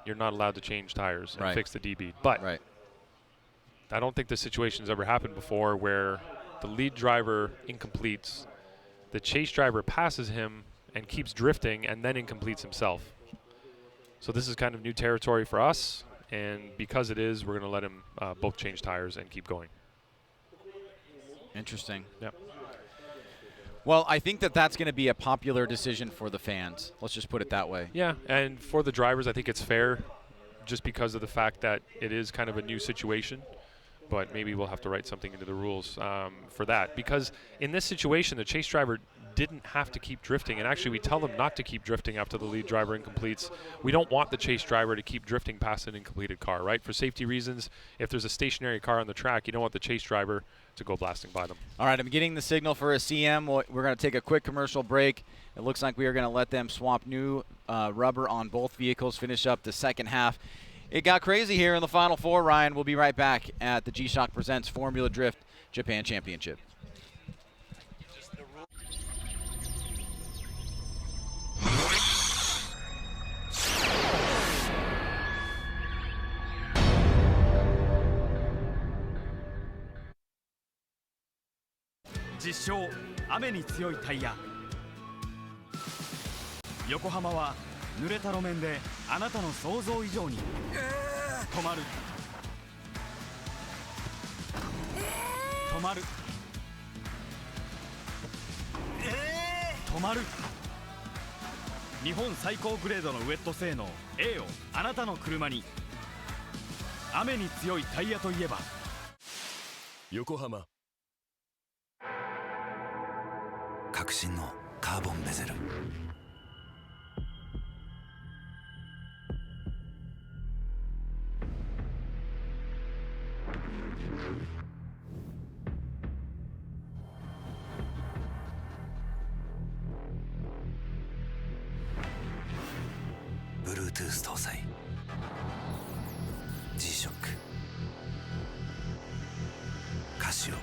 you're not allowed to change tires and fix the debeat? But I don't think this situation's ever happened before where the lead driver incompletes, the chase driver passes him and keeps drifting and then incompletes himself. So this is kind of new territory for us, and because it is, we're going to let him both change tires and keep going. Interesting. Yep. Well, I think that's going to be a popular decision for the fans. Let's just put it that way. Yeah, and for the drivers, I think it's fair just because of the fact that it is kind of a new situation. But maybe we'll have to write something into the rules for that. Because in this situation, the chase driver didn't have to keep drifting. And actually, we tell them not to keep drifting after the lead driver incompletes. We don't want the chase driver to keep drifting past an incompleted car, right? For safety reasons, if there's a stationary car on the track, you don't want the chase driver to go blasting by them. All right, I'm getting the signal for a CM. We're going to take a quick commercial break. It looks like we are going to let them swap new rubber on both vehicles, finish up the second half. It got crazy here in the Final Four, Ryan. We'll be right back at the G-Shock Presents Formula Drift Japan Championship.実証雨に強いタイヤ横浜は濡れた路面であなたの想像以上に止まる止まる止まる日本最高グレードのウェット性能 A をあなたの車に雨に強いタイヤといえば横浜革新のカーボンベゼル。Bluetooth 搭載 G-SHOCK カシオ。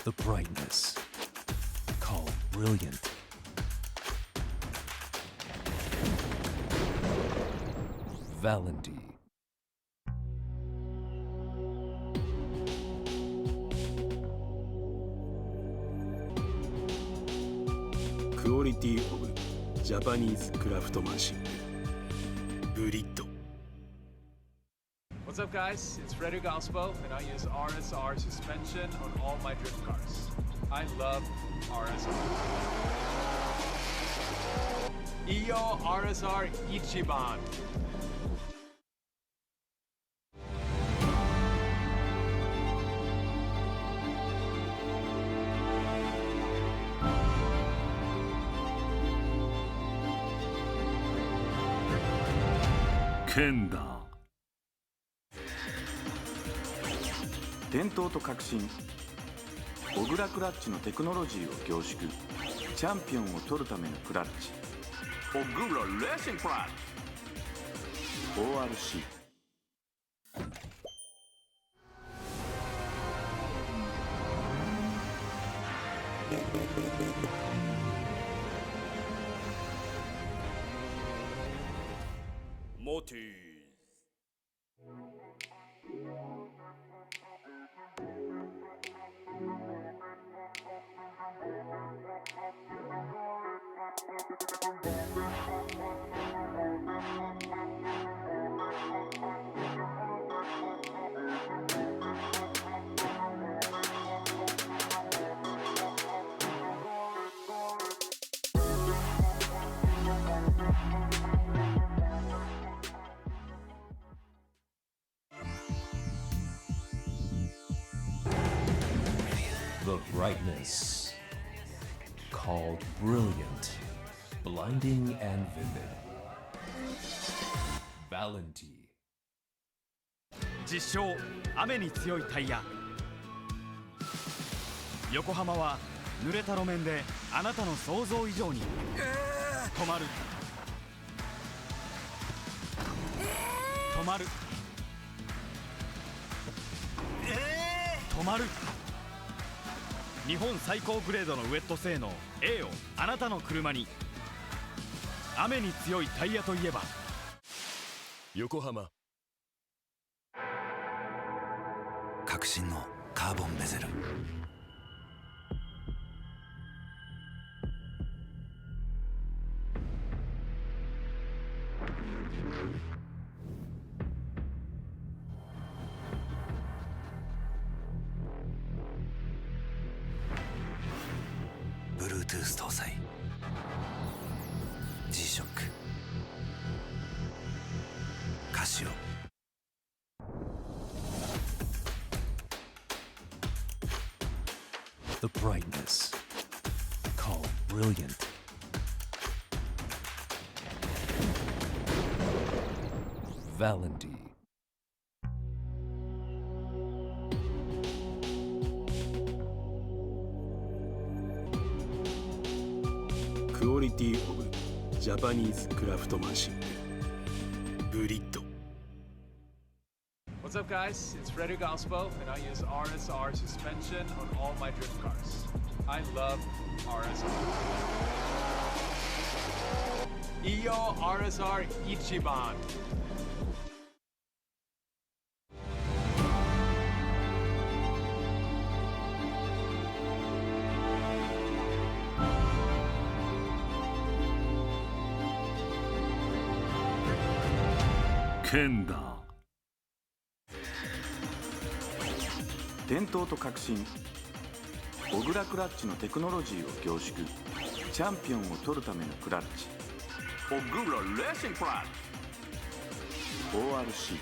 The brightness, called brilliant. Valenti. Quality of Japanese craftsmanship. ブリッド。What's up, guys? It's Frederick Gaspo, and I use RSR suspension on all my drift cars. I love RSR. Iyo RSR Ichiban. Kanda。伝統と革新小倉クラッチのテクノロジーを凝縮チャンピオンを取るためのクラッチ小倉レーシングクラッチ ORCモティThe brightness, called brilliant, blinding and vivid. Valenti. 実証雨に強いタイヤ横浜は濡れた路面であなたの想像以上に止まる止まる止まる日本最高グレードのウェット性能 A をあなたの車に雨に強いタイヤといえば横浜革新のカーボンベゼル。Bluetooth 搭載 G-SHOCK カシオ。The brightness. Call it brilliant. Valenti. Quality of Japanese craftsmanship. Buritto. What's up, guys? It's Frederick Ospo, and I use RSR suspension on all my drift cars. I love RSR. Iyo RSR Ichiban. Kanda. 伝統と革新小倉クラッチのテクノロジーを凝縮チャンピオンを取るためのクラッチ小倉レーシングクラッチ ORC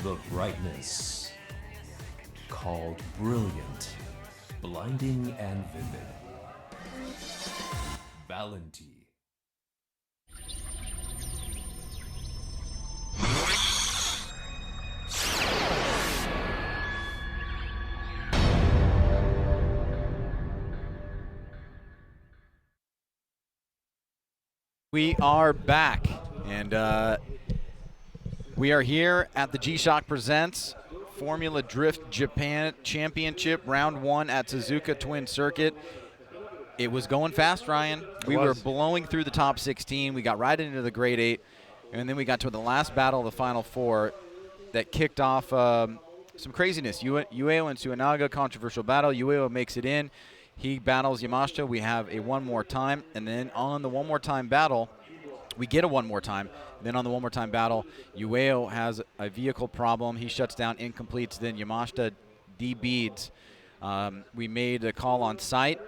The brightness. Called brilliant, blinding and vivid. Valenti. We are back, and we are here at the G-Shock Presents Formula Drift Japan Championship, round 1 at Suzuka Twin Circuit. It was going fast, Ryan. We were blowing through the top 16. We got right into the grade 8, and then we got to the last battle of the final 4 that kicked off some craziness. Ueo and Suenaga, controversial battle. Ueo makes it in. He battles Yamashita. We have a one more time, and then on the one more time battle, we get a one more time. Then on the one more time battle, Ueo has a vehicle problem. He shuts down, incompletes. Then Yamashita debeads. We made a call on site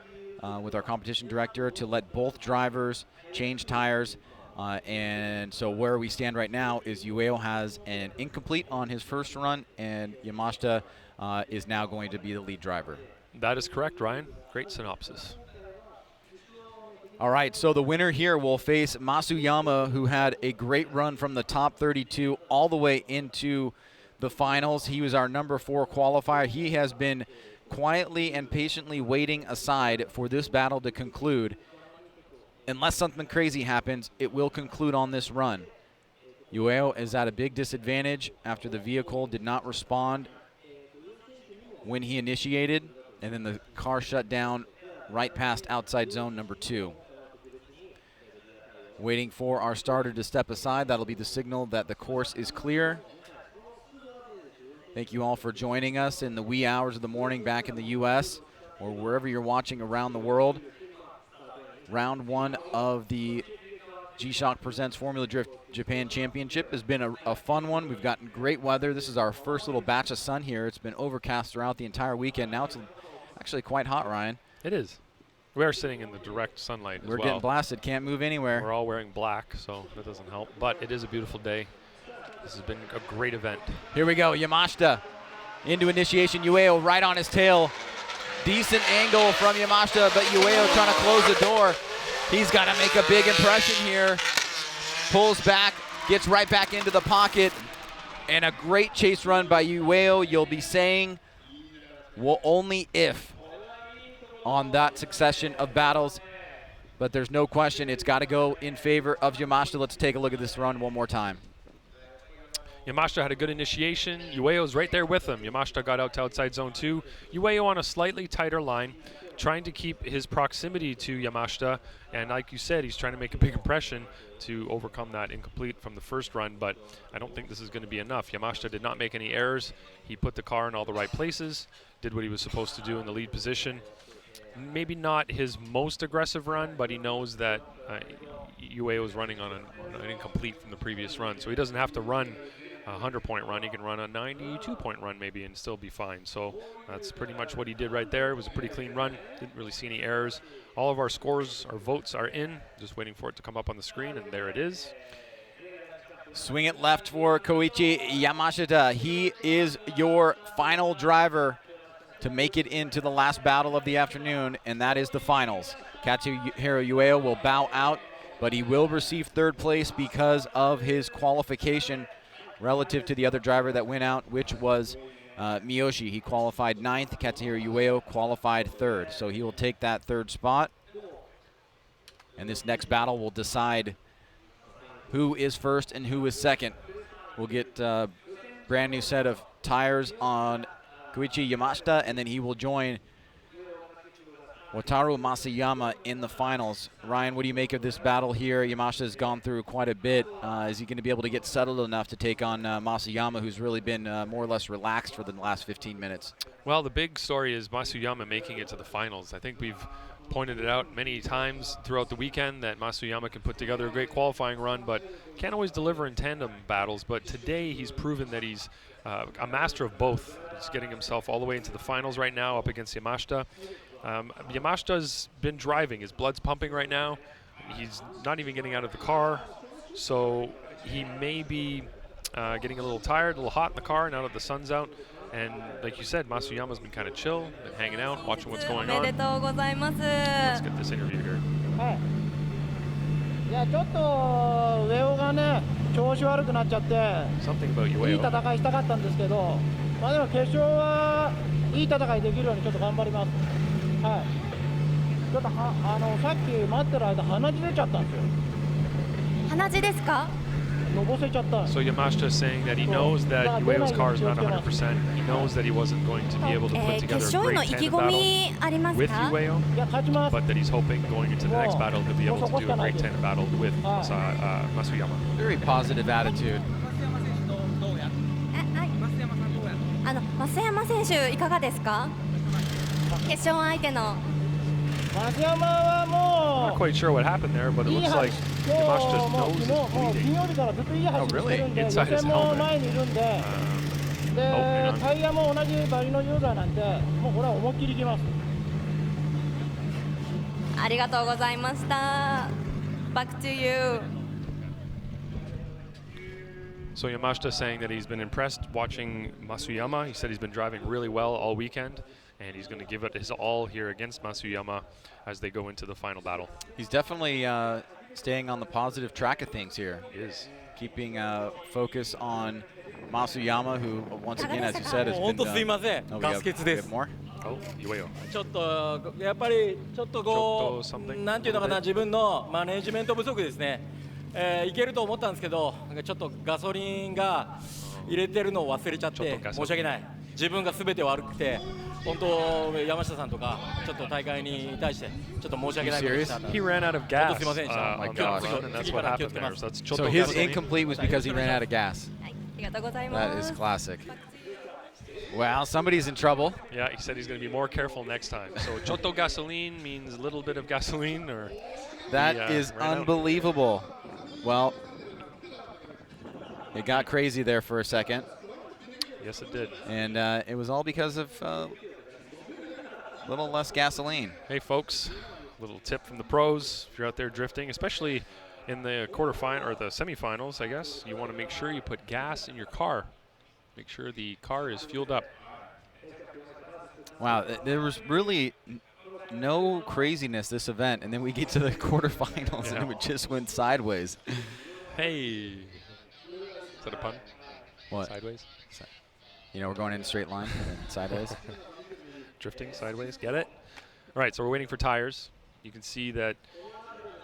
with our competition director to let both drivers change tires. And so where we stand right now is Ueo has an incomplete on his first run, and Yamashita is now going to be the lead driver. That is correct, Ryan. Great synopsis. All right, so the winner here will face Matsuyama, who had a great run from the top 32 all the way into the finals. He was our number 4 qualifier. He has been quietly and patiently waiting aside for this battle to conclude. Unless something crazy happens, it will conclude on this run. Ueo is at a big disadvantage after the vehicle did not respond when he initiated, and then the car shut down right past outside zone number 2. Waiting for our starter to step aside. That'll be the signal that the course is clear. Thank you all for joining us in the wee hours of the morning back in the U.S. or wherever you're watching around the world. Round 1 of the G-Shock Presents Formula Drift Japan Championship has been a fun one. We've gotten great weather. This is our first little batch of sun here. It's been overcast throughout the entire weekend. Now it's actually quite hot, Ryan. It is. We are sitting in the direct sunlight as well. We're getting blasted. Can't move anywhere. We're all wearing black, so that doesn't help. But it is a beautiful day. This has been a great event. Here we go. Yamashita into initiation. Ueo right on his tail. Decent angle from Yamashita, but Ueo trying to close the door. He's got to make a big impression here. Pulls back, gets right back into the pocket, and a great chase run by Ueo. You'll be saying, well, only if on that succession of battles, but there's no question it's got to go in favor of Yamashita. Let's take a look at this run one more time. Yamashita had a good initiation. Ueo's right there with him. Yamashita got out to outside zone 2. Ueo on a slightly tighter line, trying to keep his proximity to Yamashita. And like you said, he's trying to make a big impression to overcome that incomplete from the first run. But I don't think this is going to be enough. Yamashita did not make any errors. He put the car in all the right places, did what he was supposed to do in the lead position. Maybe not his most aggressive run, but he knows that Ueo was running on an incomplete from the previous run. So he doesn't have to run a 100-point run. He can run a 92-point run maybe and still be fine. So that's pretty much what he did right there. It was a pretty clean run. Didn't really see any errors. All of our scores, our votes are in. Just waiting for it to come up on the screen, and there it is. Swing it left for Koichi Yamashita. He is your final driver to make it into the last battle of the afternoon, and that is the finals. Katsuhiro Ueo will bow out, but he will receive third place because of his qualification relative to the other driver that went out, which was Miyoshi. He qualified 9th. Katsuhiro Ueo qualified 3rd, so he will take that 3rd spot. And this next battle will decide who is first and who is second. We'll get a brand new set of tires on Koichi Yamashita, and then he will join Wataru Matsuyama in the finals. Ryan, what do you make of this battle here? Yamashita has gone through quite a bit. Is he going to be able to get settled enough to take on Matsuyama, who's really been more or less relaxed for the last 15 minutes? Well, the big story is Matsuyama making it to the finals. I think we've pointed it out many times throughout the weekend that Matsuyama can put together a great qualifying run, but can't always deliver in tandem battles. But today he's proven that he's a master of both. He's getting himself all the way into the finals right now up against Yamashita. Yamashita's been driving. His blood's pumping right now. He's not even getting out of the car, so he may be getting a little tired, a little hot in the car now that the sun's out. And like you said, Matsuyama's been kind of chill, been hanging out, watching what's going on. Let's get this interview here. いやちょっと上尾がね調子悪くなっちゃっていい戦いしたかったんですけど、まあでも決勝はいい戦いできるようにちょっと頑張ります。はい。ちょっとさっき待ってる間鼻血出ちゃったんですよ。鼻血ですか？ So Yamashita is saying that he knows that Ueo's car is not 100%. He knows that he wasn't going to be able to put together a great tandem battle with Ueo, but that he's hoping going into the next battle to be able to do a great tandem battle with Matsuyama. Very positive attitude. 増山選手いかがですか？決勝相手の。 I'm not quite sure what happened there, but it looks like Yamashita's nose is bleeding. Oh, really? Inside his helmet. タイヤも同じバリのユーザーなんで、もうこれは思いっきりいきます。ありがとうございました。Back to you. So Yamashita saying that he's been impressed watching Matsuyama. He said he's been driving really well all weekend, and he's going to give it his all here against Matsuyama as they go into the final battle. He's definitely staying on the positive track of things here. He is. Keeping focus on Matsuyama, who, once again, as you said, has been... すいません、ガス欠です。 Oh, Ueo. ちょっとやっぱりちょっとこうなんていうのかな、自分のマネジメント不足ですね。いけると思ったんですけど、ちょっとガソリンが入れてるのを忘れちゃって申し訳ない。自分が全て悪くて、本当山下さんとかちょっと大会に対してちょっと申し訳ないことをした。 He ran out of gas. すいませんでした。 Oh my gosh. And that's what happened there. So his incomplete was because he ran out of gas. ありがとうございます。 That is classic. Well, somebody's in trouble. Yeah, he said he's going to be more careful next time. So chotto gasoline means a little bit of gasoline, or that is unbelievable. Well, it got crazy there for a second. Yes, it did. And it was all because of a little less gasoline. Hey, folks, little tip from the pros. If you're out there drifting, especially in the quarterfinal or the semifinals, I guess, you want to make sure you put gas in your car. Make sure the car is fueled up. Wow, there was really no craziness this event, and then we get to the quarterfinals and it just went sideways. Hey, is that a pun? What? Sideways? You know, we're going in a straight line and then sideways. Drifting sideways, get it? All right, so we're waiting for tires. You can see that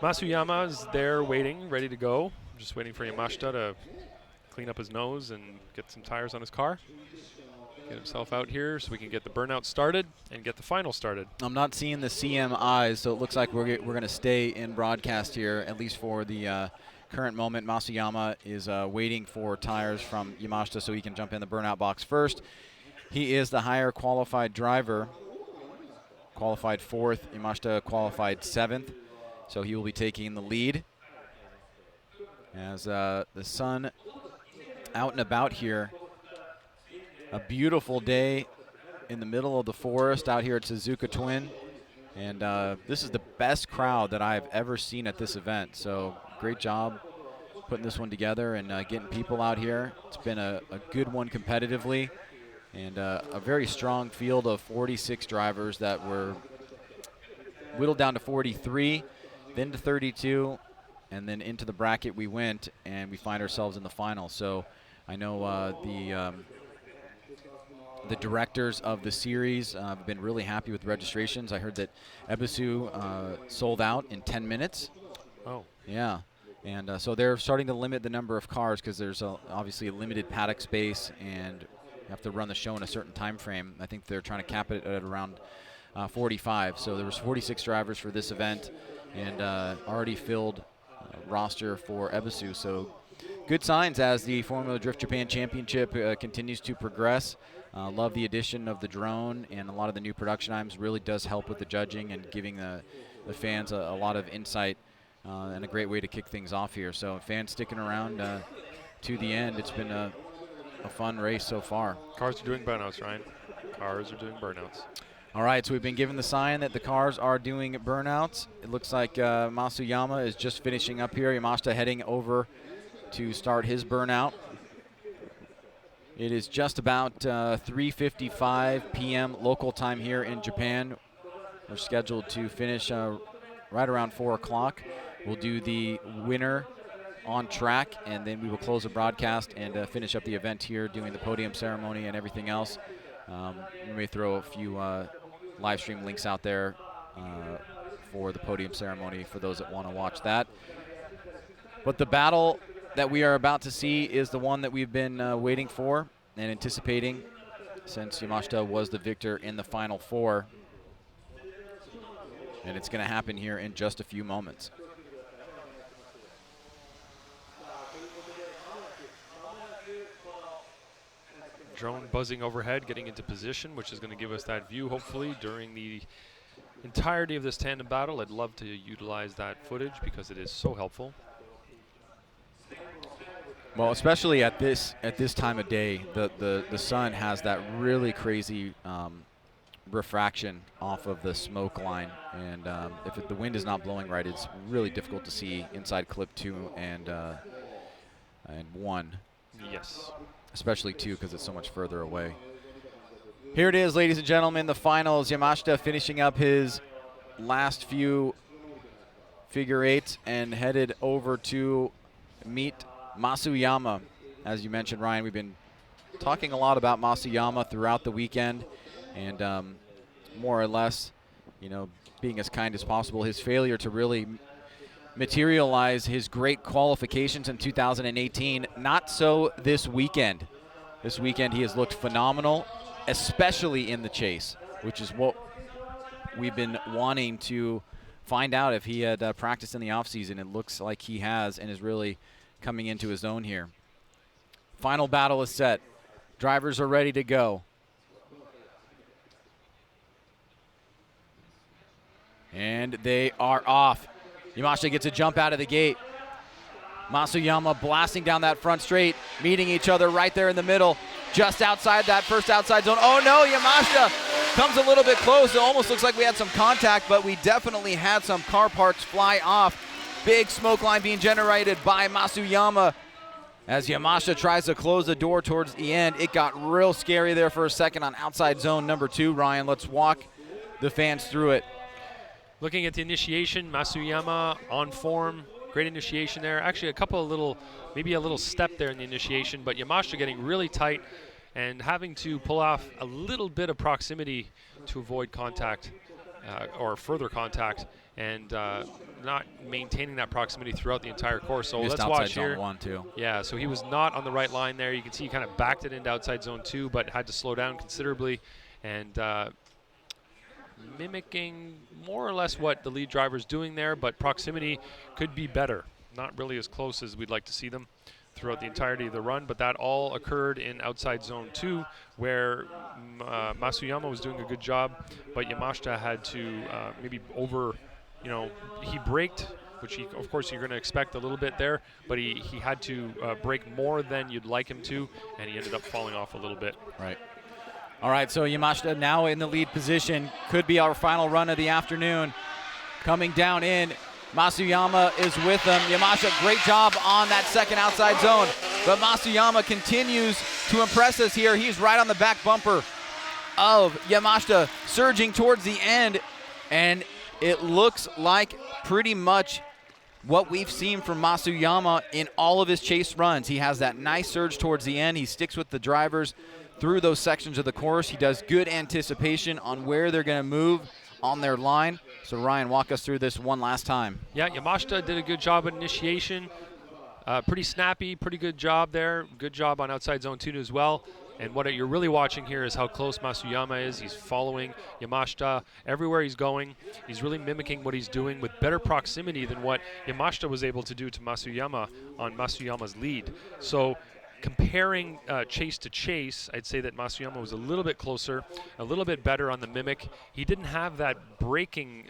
Matsuyama is there waiting, ready to go. Just waiting for Yamashita to clean up his nose and get some tires on his car. Get himself out here so we can get the burnout started and get the final started. I'm not seeing the CM eyes, so it looks like we're going to stay in broadcast here, at least for the current moment. Matsuyama is waiting for tires from Yamashita so he can jump in the burnout box first. He is the higher qualified driver, qualified 4th. Yamashita qualified 7th, so he will be taking the lead. As the sun out and about here. A beautiful day in the middle of the forest out here at Suzuka Twin. And this is the best crowd that I've ever seen at this event. So great job putting this one together and getting people out here. It's been a good one competitively. And a very strong field of 46 drivers that were whittled down to 43, then to 32, and then into the bracket we went, and we find ourselves in the final. So I know the directors of the series have been really happy with registrations. I heard that Ebisu sold out in 10 minutes. Oh. Yeah. And so they're starting to limit the number of cars because there's obviously a limited paddock space, and you have to run the show in a certain time frame. I think they're trying to cap it at around 45. So there was 46 drivers for this event, and already filled roster for Ebisu. So good signs as the Formula Drift Japan Championship continues to progress. Love the addition of the drone, and a lot of the new production items really does help with the judging and giving the fans a lot of insight and a great way to kick things off here. So fans sticking around to the end. It's been a fun race so far. Cars are doing burnouts, Ryan. Cars are doing burnouts. All right, so we've been given the sign that the cars are doing burnouts. It looks like Matsuyama is just finishing up here. Yamashita heading over to start his burnout. It is just about 3:55 p.m. local time here in Japan. We're scheduled to finish right around 4 o'clock. We'll do the winner on track, and then we will close the broadcast and finish up the event here, doing the podium ceremony and everything else. We may throw a few live stream links out there for the podium ceremony for those that want to watch that. But the battle that we are about to see is the one that we've been waiting for and anticipating since Yamashita was the victor in the Final Four. And it's going to happen here in just a few moments. Drone buzzing overhead, getting into position, which is going to give us that view, hopefully, during the entirety of this tandem battle. I'd love to utilize that footage because it is so helpful. Well, especially at this time of day, the sun has that really crazy refraction off of the smoke line, and if the wind is not blowing right, it's really difficult to see inside clip 2 and 1. Yes. Especially 2 because it's so much further away. Here it is, ladies and gentlemen, the finals. Yamashita finishing up his last few figure 8s and headed over to meet Matsuyama. As you mentioned, Ryan, we've been talking a lot about Matsuyama throughout the weekend, and more or less, being as kind as possible. His failure to really materialize his great qualifications in 2018, not so this weekend. This weekend he has looked phenomenal, especially in the chase, which is what we've been wanting to find out if he had practiced in the offseason. It looks like he has and is really coming into his own here. Final battle is set. Drivers are ready to go. And they are off. Yamashita gets a jump out of the gate. Matsuyama blasting down that front straight, meeting each other right there in the middle, just outside that first outside zone. Oh no, Yamashita comes a little bit close. It almost looks like we had some contact, but we definitely had some car parts fly off. Big smoke line being generated by Matsuyama as Yamashita tries to close the door towards the end. It got real scary there for a second on outside zone number 2. Ryan, let's walk the fans through it. Looking at the initiation, Matsuyama on form. Great initiation there. Actually, maybe a little step there in the initiation, but Yamashita getting really tight and having to pull off a little bit of proximity to avoid contact. or further contact, and not maintaining that proximity throughout the entire course. So Missed let's outside watch zone here. 1 too. Yeah, so he was not on the right line there. You can see he kind of backed it into outside zone 2, but had to slow down considerably, and mimicking more or less what the lead driver's doing there, but proximity could be better. Not really as close as we'd like to see them throughout the entirety of the run, but that all occurred in outside zone 2, where Matsuyama was doing a good job, but Yamashita had to maybe he braked, which of course you're going to expect a little bit there, but he had to brake more than you'd like him to, and he ended up falling off a little bit. Right. All right, so Yamashita now in the lead position. Could be our final run of the afternoon. Coming down in, Matsuyama is with him. Yamashita, great job on that second outside zone. But Matsuyama continues to impress us here. He's right on the back bumper of Yamashita, surging towards the end. And it looks like pretty much what we've seen from Matsuyama in all of his chase runs. He has that nice surge towards the end. He sticks with the drivers through those sections of the course. He does good anticipation on where they're going to move on their line. So Ryan, walk us through this one last time. Yeah, Yamashita did a good job at initiation. Pretty snappy, pretty good job there. Good job on outside zone 2 as well. And what you're really watching here is how close Matsuyama is. He's following Yamashita everywhere he's going. He's really mimicking what he's doing with better proximity than what Yamashita was able to do to Matsuyama on Matsuyama's lead. So comparing chase to chase, I'd say that Matsuyama was a little bit closer, a little bit better on the mimic. He didn't have that braking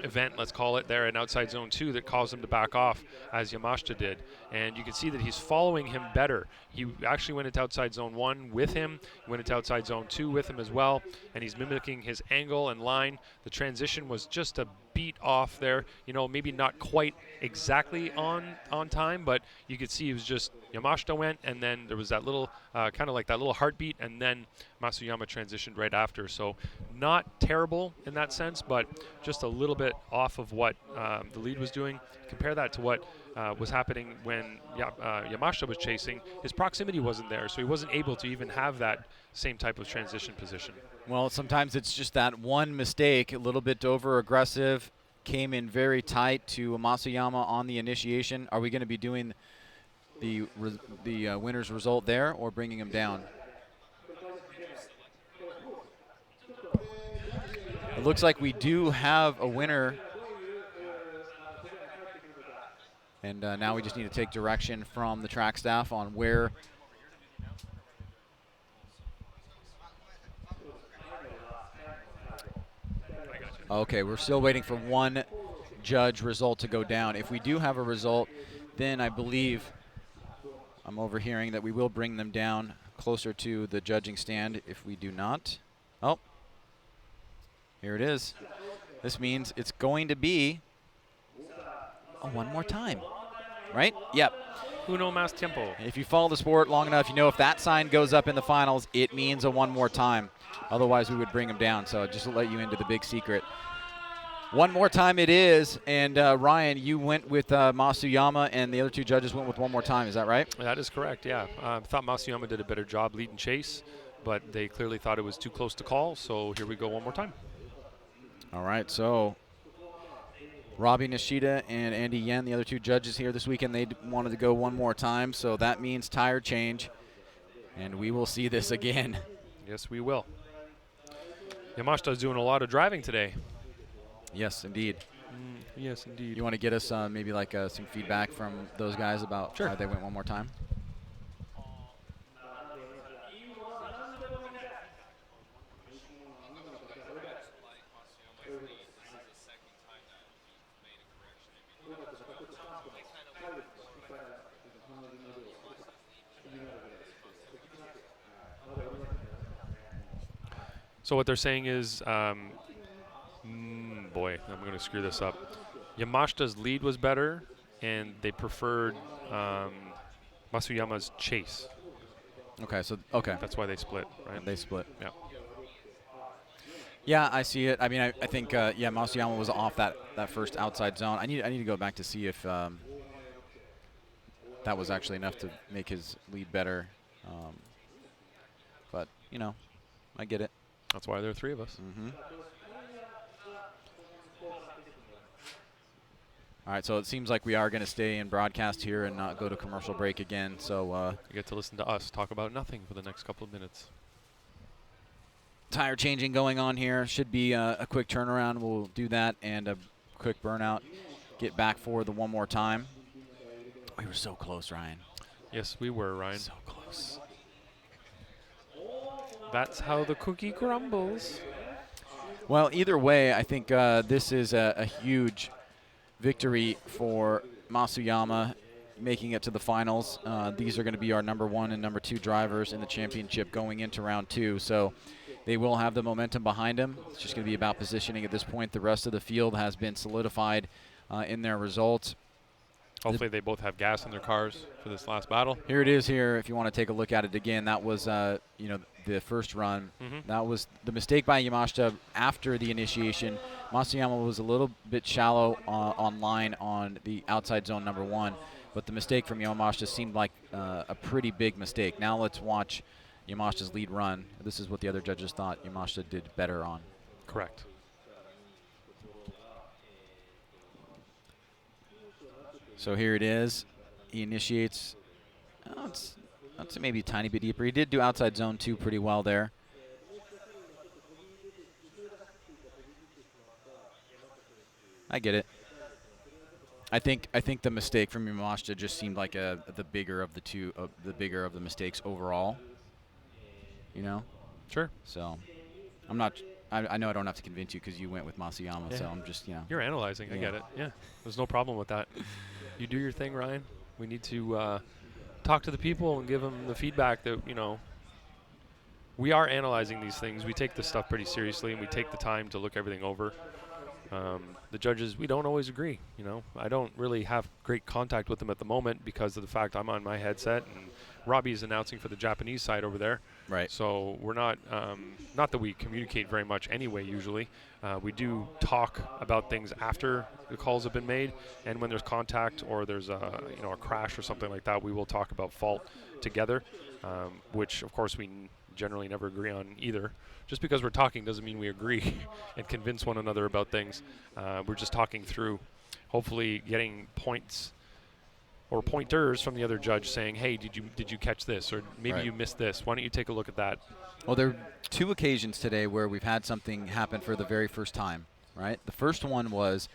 event, let's call it, there in outside zone 2 that caused him to back off as Yamashita did. And you can see that he's following him better. He actually went into outside zone 1 with him, went into outside zone 2 with him as well, and he's mimicking his angle and line. The transition was just a beat off there, maybe not quite exactly on time, but you could see he was just, Yamashita went, and then there was that little kind of like that little heartbeat, and then Matsuyama transitioned right after. So not terrible in that sense, but just a little bit off of what the lead was doing. Compare that to what was happening when Yamashita was chasing. His proximity wasn't there, so he wasn't able to even have that same type of transition position. Well, sometimes it's just that one mistake, a little bit over-aggressive, came in very tight to Matsuyama on the initiation. Are we going to be doing the winner's result there or bringing him down? It looks like we do have a winner. And now we just need to take direction from the track staff on where Okay, we're still waiting for one judge result to go down. If we do have a result, then I believe I'm overhearing that we will bring them down closer to the judging stand. If we do not, oh, here it is. This means it's going to be one more time, right? Yep. Uno más tiempo. If you follow the sport long enough, you know if that sign goes up in the finals, it means a one more time. Otherwise, we would bring them down. So just to let you into the big secret. One more time it is. And Ryan, you went with Matsuyama, and the other two judges went with one more time. Is that right? That is correct, yeah. I thought Matsuyama did a better job lead and chase, but they clearly thought it was too close to call. So here we go one more time. All right, so Robbie Nishida and Andy Yen, the other two judges here this weekend, they wanted to go one more time. So that means tire change, and we will see this again. Yes, we will. Yamashita's doing a lot of driving today. Yes, indeed. Yes, indeed. You want to get us maybe like some feedback from those guys about why they went one more time? So what they're saying is, boy, I'm going to screw this up. Yamashita's lead was better, and they preferred Matsuyama's chase. Okay, so that's why they split, right? They split. Yeah. Yeah, I see it. I mean, I think Matsuyama was off that first outside zone. I need to go back to see if that was actually enough to make his lead better. But I get it. That's why there are three of us. Mm-hmm. All right, so it seems like we are going to stay in broadcast here and not go to commercial break again. So you get to listen to us talk about nothing for the next couple of minutes. Tire changing going on here. Should be a quick turnaround. We'll do that and a quick burnout. Get back for the one more time. We were so close, Ryan. Yes, we were, Ryan. So close. That's how the cookie crumbles. Well, either way, I think this is a huge victory for Matsuyama, making it to the finals. These are going to be our number 1 and number 2 drivers in the championship going into round 2. So they will have the momentum behind them. It's just going to be about positioning at this point. The rest of the field has been solidified in their results. Hopefully they both have gas in their cars for this last battle. Here it is here, if you want to take a look at it again. That was, the first run. That was the mistake by Yamashita after the initiation. Matsuyama was a little bit shallow on line on the outside zone number 1, but the mistake from Yamashita seemed like a pretty big mistake. Now let's watch Yamashita's lead run. This is what the other judges thought Yamashita did better on. Correct. So here it is. He initiates. It's maybe a tiny bit deeper. He did do outside zone 2 pretty well there. I get it. I think the mistake from Yamashita just seemed like the bigger of the two, the bigger of the mistakes overall. You know. Sure. So, I'm not. I know I don't have to convince you because you went with Matsuyama. Yeah. So I'm just You're analyzing. Yeah. I get it. Yeah. There's no problem with that. You do your thing, Ryan. We need to talk to the people and give them the feedback that we are analyzing these things. We take this stuff pretty seriously and we take the time to look everything over. The judges, we don't always agree. I don't really have great contact with them at the moment because of the fact I'm on my headset and Robbie's announcing for the Japanese side over there. Right. So we're not that we communicate very much anyway. Usually, we do talk about things after the calls have been made, and when there's contact or there's a crash or something like that, we will talk about fault together, which of course we generally never agree on either. Just because we're talking doesn't mean we agree and convince one another about things. We're just talking through, hopefully getting points or pointers from the other judge saying, hey, did you catch this? Or maybe Right. you missed this. Why don't you take a look at that? Well, there are 2 occasions today where we've had something happen for the very first time, right? The first one was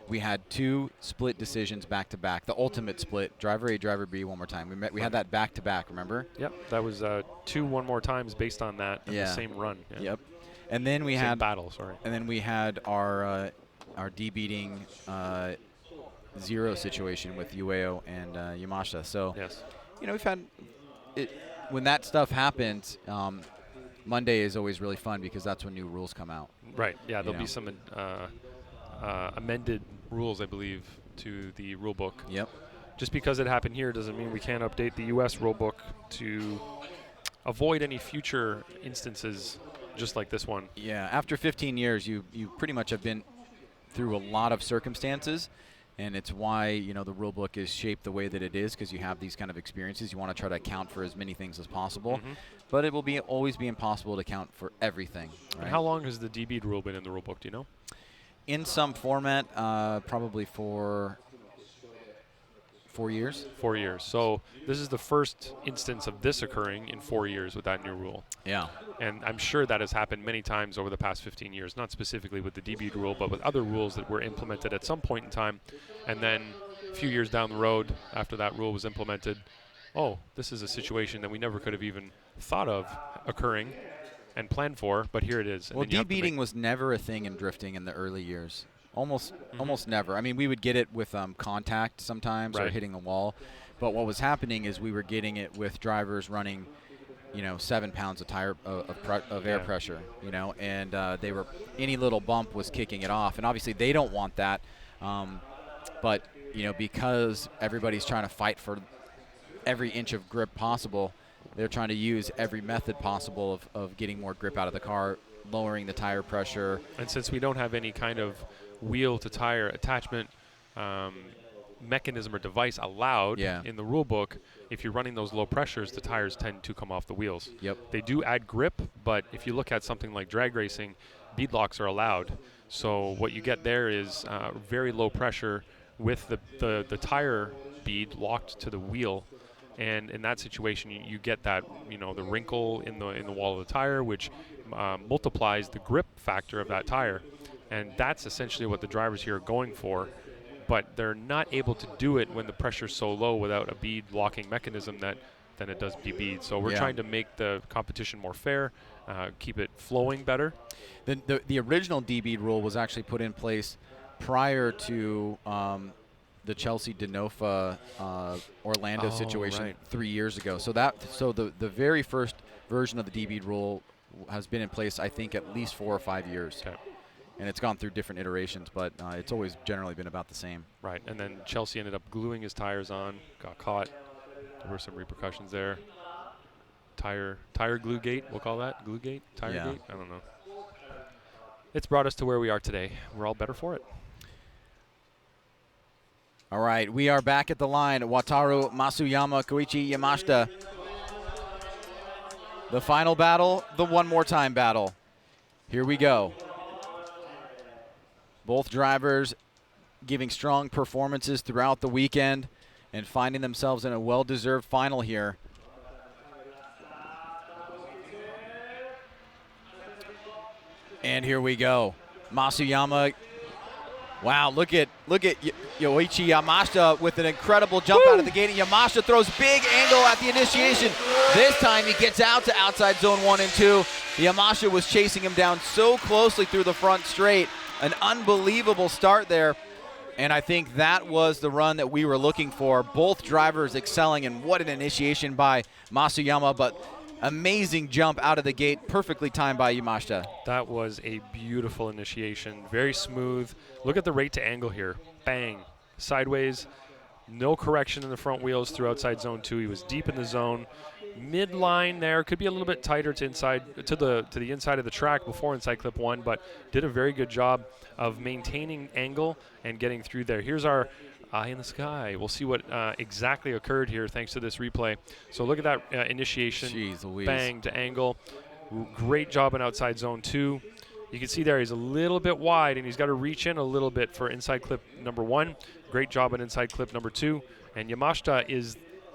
we had 2 split decisions back to back, the ultimate split, driver A, driver B, one more time. We had that back to back, remember? Yep, that was 2 one more times based on that in the same run. Yeah. Yep. And then we had battle, sorry. And then we had our D-beating 0 situation with Ueo and Yamashita. So, yes. We've had it when that stuff happens. Monday is always really fun because that's when new rules come out. Right. Yeah, there'll be some amended rules, I believe, to the rule book. Yep. Just because it happened here doesn't mean we can't update the U.S. rule book to avoid any future instances just like this one. Yeah. After 15 years, you pretty much have been through a lot of circumstances. And it's why, the rule book is shaped the way that it is, because you have these kind of experiences. You want to try to account for as many things as possible. But it will always be impossible to account for everything. Right? And how long has the DB rule been in the rule book? Do you know? In some format, probably for 4 years. 4 years. So this is the first instance of this occurring in 4 years with that new rule. Yeah. And I'm sure that has happened many times over the past 15 years, not specifically with the DB rule, but with other rules that were implemented at some point in time. And then a few years down the road, after that rule was implemented, oh, this is a situation that we never could have even thought of occurring and planned for, but here it is. Well, D-beating was never a thing in drifting in the early years. Almost never. I mean, we would get it with contact sometimes or hitting the wall. But what was happening is we were getting it with drivers running, 7 pounds of tire of air pressure, and they were any little bump was kicking it off. And obviously they don't want that. But, because everybody's trying to fight for every inch of grip possible, they're trying to use every method possible of getting more grip out of the car, lowering the tire pressure. And since we don't have any kind of wheel to tire attachment mechanism or device allowed in the rule book, if you're running those low pressures, the tires tend to come off the wheels. Yep. They do add grip, but if you look at something like drag racing, bead locks are allowed. So what you get there is very low pressure with the tire bead locked to the wheel. And in that situation, you get that, the wrinkle in the wall of the tire, which multiplies the grip factor of that tire. And that's essentially what the drivers here are going for. But they're not able to do it when the pressure's so low without a bead locking mechanism than it does bead. So we're trying to make the competition more fair, keep it flowing better. The original D-bead rule was actually put in place prior to the Chelsea Denofa Orlando situation 3 years ago. So the very first version of the D-bead rule has been in place, I think, at least 4 or 5 years. Okay. And it's gone through different iterations, but it's always generally been about the same. Right, and then Chelsea ended up gluing his tires on, got caught. There were some repercussions there. Tire glue gate, we'll call that glue gate, tire gate. I don't know. It's brought us to where we are today. We're all better for it. All right, we are back at the line. Wataru Matsuyama, Koichi Yamashita. The final battle, the one more time battle. Here we go. Both drivers giving strong performances throughout the weekend and finding themselves in a well-deserved final here. And here we go. Matsuyama. Wow, look at Yoichi Yamashita with an incredible jump out of the gate. Yamashita throws big angle at the initiation. This time he gets out to outside zone 1 and 2. Yamashita was chasing him down so closely through the front straight. An unbelievable start there. And I think that was the run that we were looking for. Both drivers excelling, and what an initiation by Matsuyama, but amazing jump out of the gate, perfectly timed by Yamashita. That was a beautiful initiation, very smooth. Look at the rate to angle here. Bang, sideways, no correction in the front wheels through outside zone 2. He was deep in the zone. Midline there, could be a little bit tighter to the inside of the track before inside clip 1, but did a very good job of maintaining angle and getting through there. Here's our eye in the sky. We'll see what exactly occurred here thanks to this replay. So look at that initiation. Jeez Louise. Bang to angle. Great job in outside zone 2. You can see there he's a little bit wide, and he's got to reach in a little bit for inside clip number 1. Great job on inside clip number 2. And Yamashita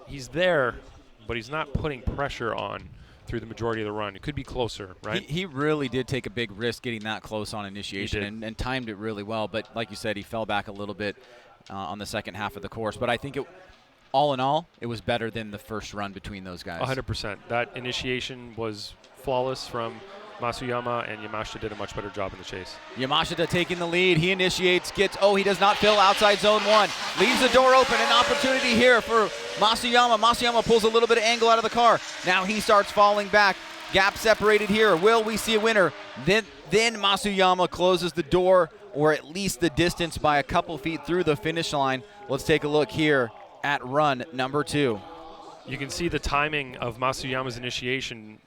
he's there, but he's not putting pressure on through the majority of the run. It could be closer, right? He really did take a big risk getting that close on initiation and timed it really well. But like you said, he fell back a little bit on the second half of the course. But I think all in all, it was better than the first run between those guys. 100%. That initiation was flawless from Matsuyama, and Yamashita did a much better job in the chase. Yamashita taking the lead. He initiates, he does not fill outside zone 1. Leaves the door open. An opportunity here for Matsuyama. Matsuyama pulls a little bit of angle out of the car. Now he starts falling back. Gap separated here. Will we see a winner? Then Matsuyama closes the door, or at least the distance, by a couple feet through the finish line. Let's take a look here at run number 2. You can see the timing of Matsuyama's initiation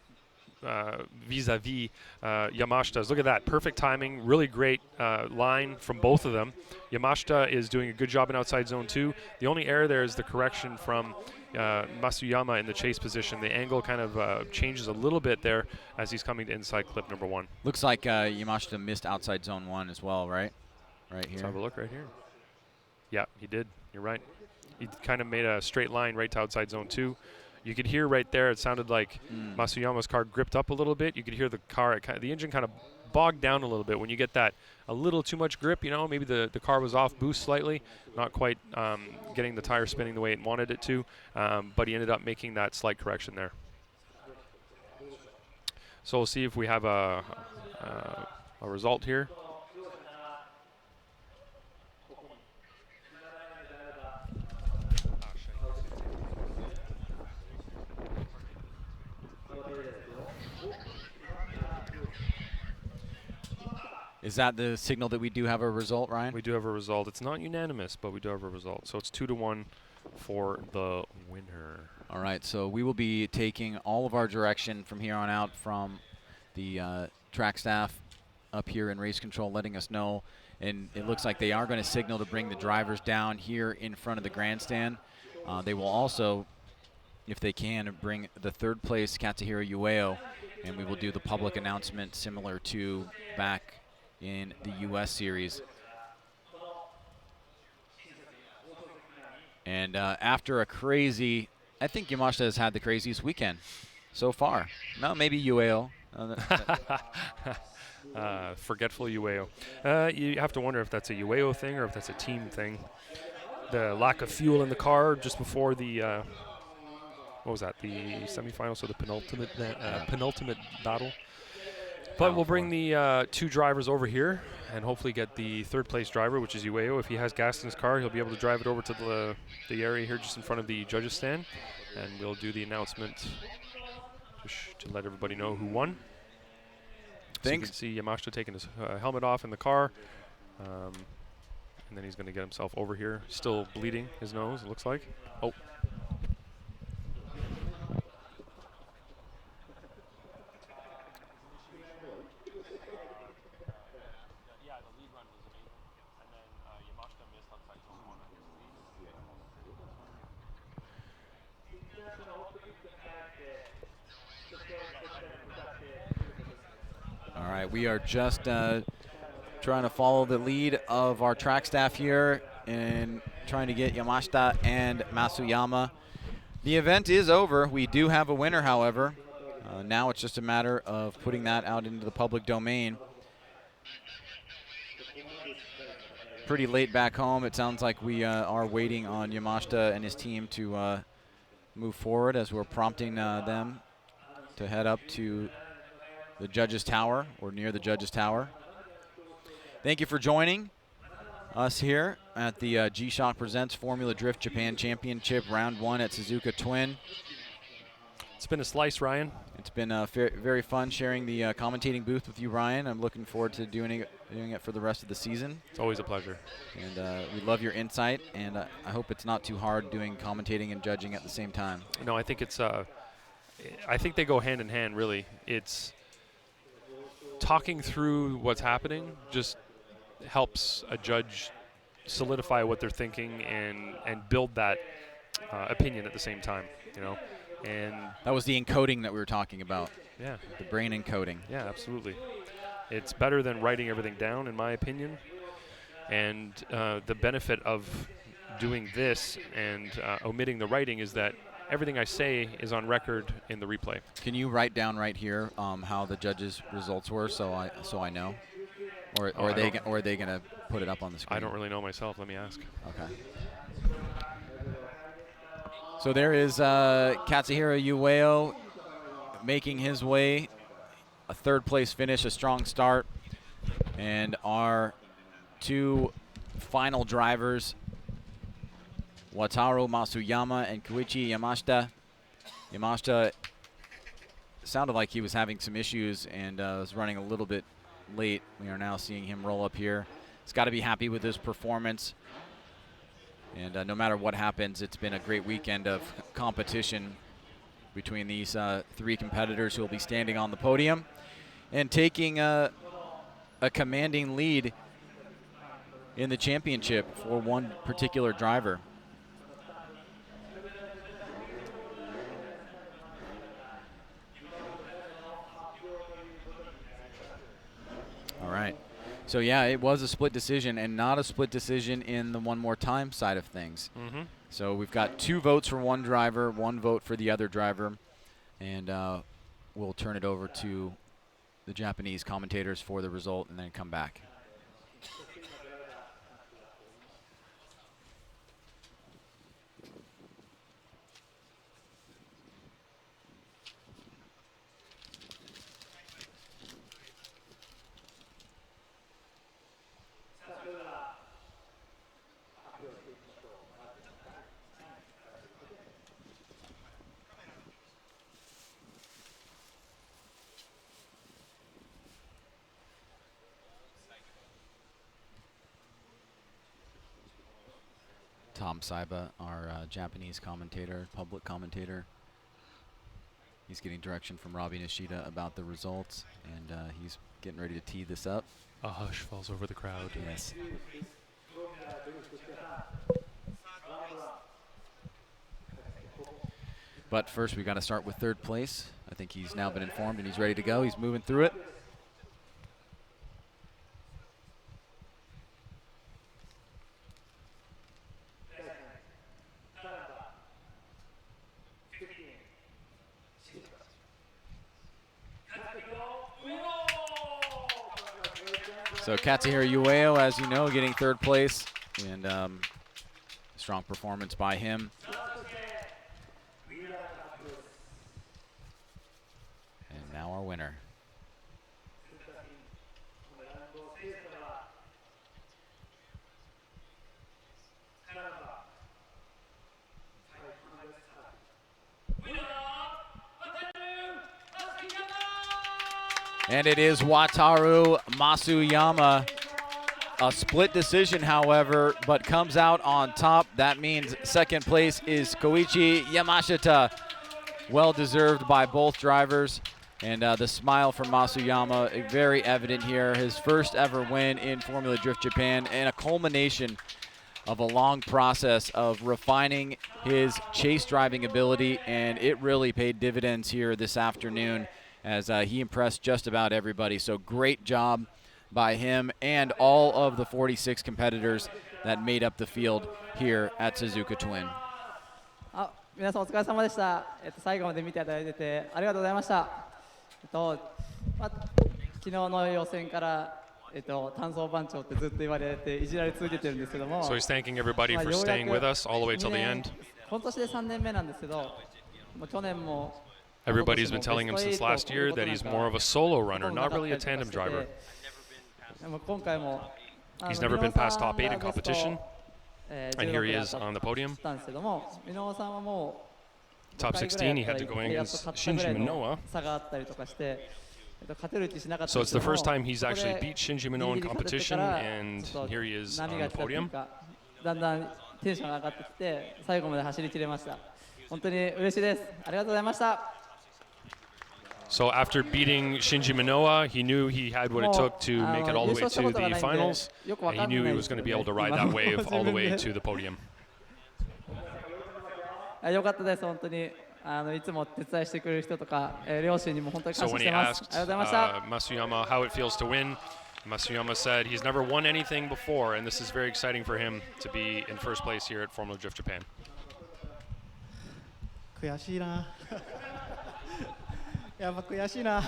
vis-a-vis Yamashita's. Look at that, perfect timing, really great line from both of them. Yamashita is doing a good job in outside zone 2. The only error there is the correction from Matsuyama in the chase position. The angle kind of changes a little bit there as he's coming to inside clip number 1. Looks like Yamashita missed outside zone 1 as well, right? Right here. Let's have a look right here. Yeah, he did. You're right. He kind of made a straight line right to outside zone 2. You could hear right there, it sounded like Matsuyama's car gripped up a little bit. You could hear the car, the engine kind of bogged down a little bit. When you get that a little too much grip, maybe the car was off boost slightly, not quite getting the tire spinning the way it wanted it to, but he ended up making that slight correction there. So we'll see if we have a result here. Is that the signal that we do have a result, Ryan? We do have a result. It's not unanimous, but we do have a result. So it's 2-1 for the winner. All right, so we will be taking all of our direction from here on out from the track staff up here in race control, letting us know. And it looks like they are going to signal to bring the drivers down here in front of the grandstand. They will also, if they can, bring the third place Katsuhiro Ueo, and we will do the public announcement similar to back in the U.S. series. And after a crazy, I think Yamashita has had the craziest weekend so far. No, maybe Ueo. Forgetful Ueo. You have to wonder if that's a Ueo thing or if that's a team thing. The lack of fuel in the car just before the, what was that, the semifinal, so the penultimate battle. But we'll bring the 2 drivers over here and hopefully get the 3rd place driver, which is Ueo. If he has gas in his car, he'll be able to drive it over to the area here just in front of the judges stand. And we'll do the announcement just to let everybody know who won. So you can see Yamashita taking his helmet off in the car. And then he's going to get himself over here. Still bleeding his nose, it looks like. Oh. All right, we are just trying to follow the lead of our track staff here and trying to get Yamashita and Matsuyama. The event is over. We do have a winner, however. Now it's just a matter of putting that out into the public domain. Pretty late back home. It sounds like we are waiting on Yamashita and his team to move forward as we're prompting them to head up to the judges' tower or near the judges' tower. Thank you for joining us here at the G-Shock Presents Formula Drift Japan Championship Round 1 at Suzuka Twin. It's been a slice, Ryan. It's been very fun sharing the commentating booth with you, Ryan. I'm looking forward to doing it for the rest of the season. It's always a pleasure. And we love your insight, and I hope it's not too hard doing commentating and judging at the same time. No, I think it's I think they go hand in hand, really. It's talking through what's happening just helps a judge solidify what they're thinking and build that opinion at the same time, you know. And that was the encoding that we were talking about. Yeah. The brain encoding. Yeah, absolutely. It's better than writing everything down, in my opinion. And the benefit of doing this and omitting the writing is that everything I say is on record in the replay. Can you write down right here how the judges' results were, so I know, or are they going to put it up on the screen? I don't really know myself. Let me ask. Okay. So there is Katsuhiro Ueo making his way, a 3rd place finish, a strong start, and our 2 final drivers, Wataru Matsuyama and Koichi Yamashita. Yamashita sounded like he was having some issues and was running a little bit late. We are now seeing him roll up here. He's got to be happy with his performance. And no matter what happens, it's been a great weekend of competition between these 3 competitors who will be standing on the podium and taking a commanding lead in the championship for one particular driver. All right. So, yeah, it was a split decision, and not a split decision in the one more time side of things. Mm-hmm. So we've got 2 votes for one driver, 1 vote for the other driver, and we'll turn it over to the Japanese commentators for the result and then come back. Tom Saiba, our Japanese commentator, public commentator. He's getting direction from Robbie Nishida about the results, and he's getting ready to tee this up. A hush falls over the crowd. Yes. But first, we got to start with 3rd place. I think he's now been informed, and he's ready to go. He's moving through it. So Katsuhiro Ueo, as you know, getting third place, and strong performance by him. And now our winner. And it is Wataru Matsuyama. A split decision, however, but comes out on top. That means second place is Koichi Yamashita. Well deserved by both drivers. And the smile from Matsuyama, very evident here. His first ever win in Formula Drift Japan, and a culmination of a long process of refining his chase driving ability, and it really paid dividends here this afternoon as he impressed just about everybody. So great job by him and all of the 46 competitors that made up the field here at Suzuka Twin. 皆さんお疲れ様でした。最後まで見ていただいてありがとうございました。昨日の予選から単走番長ってずっと言われていじられ続けてるんですけども。So he's thanking everybody for staying with us all the way till the end. 今年で3年目なんですけど、去年も Everybody's been telling him since last year that he's more of a solo runner, not really a tandem driver. He's never been past top 8 in competition, and here he is on the podium. Top 16, he had to go against Shinji Minowa. So it's the first time he's actually beat Shinji Minowa in competition, and here he is on the podium. だんだんテンションが上がってきて最後まで走り切れました。本当に嬉しいです。ありがとうございました。 So after beating Shinji Minowa, he knew he had what it took to make it all the way to the finals, and he knew he was going to be able to ride that wave all the way to the podium. よかったです、本当に。いつも手伝いしてくれる人とか、両親にも本当に感謝してます。ありがとうございました。 Matsuyama how it feels to win, Matsuyama said he's never won anything before, and this is very exciting for him to be in first place here at Formula Drift Japan. 悔しいな。やっぱ悔しいな。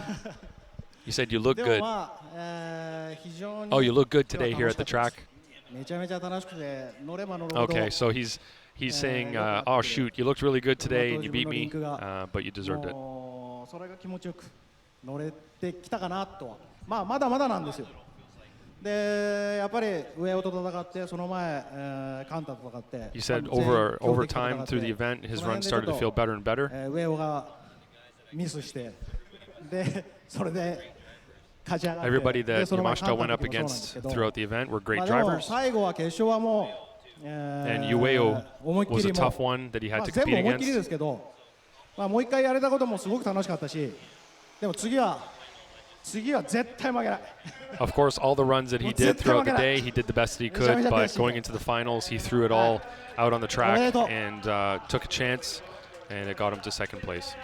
You said you look good. Oh, you look good today here at the track. めちゃめちゃ楽しくて乗れば乗るほど。 Okay, so he's saying, oh shoot, you looked really good today and you beat me, but you deserved it. それが気持ちよく乗れてきたかなとは。まだまだなんですよ。でやっぱり上尾と戦ってその前カンタと戦って。He said over time through the event, his run started to feel better and better. 上尾がミスしてでそれで勝ち上がって。 Everybody that Yamashita went up against throughout the event were great drivers. 最後は決勝はもう。 And Ueo was a tough one that he had to compete against. ですけど、もう一回やれたこともすごく楽しかったし、でも次は絶対負けない。 Of course, all the runs that he did throughout the day, he did the best that he could, but going into the finals, he threw it all out on the track and took a chance, and it got him to second place.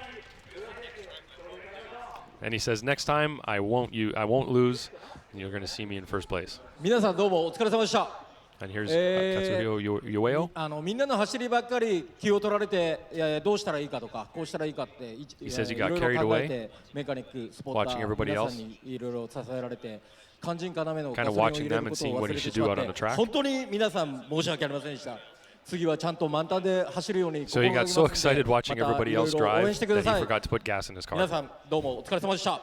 And he says, next time I won't lose, and you're going to see me in first place. 皆さんどうもお疲れ様でした。 And here's Kazuya Ueo. みんなの走りばっかり気を取られてどうしたらいいかとかこうしたらいいかって He says he got carried away メカニックスポッター皆さんにいろいろ支えられて肝心要のガソリンを入れることを忘れてしまって本当に皆さん申し訳ありませんでした。次はちゃんと満タンで走るように So he got so excited watching everybody else drive that he forgot to put gas in his car. 皆さんどうもお疲れ様でした。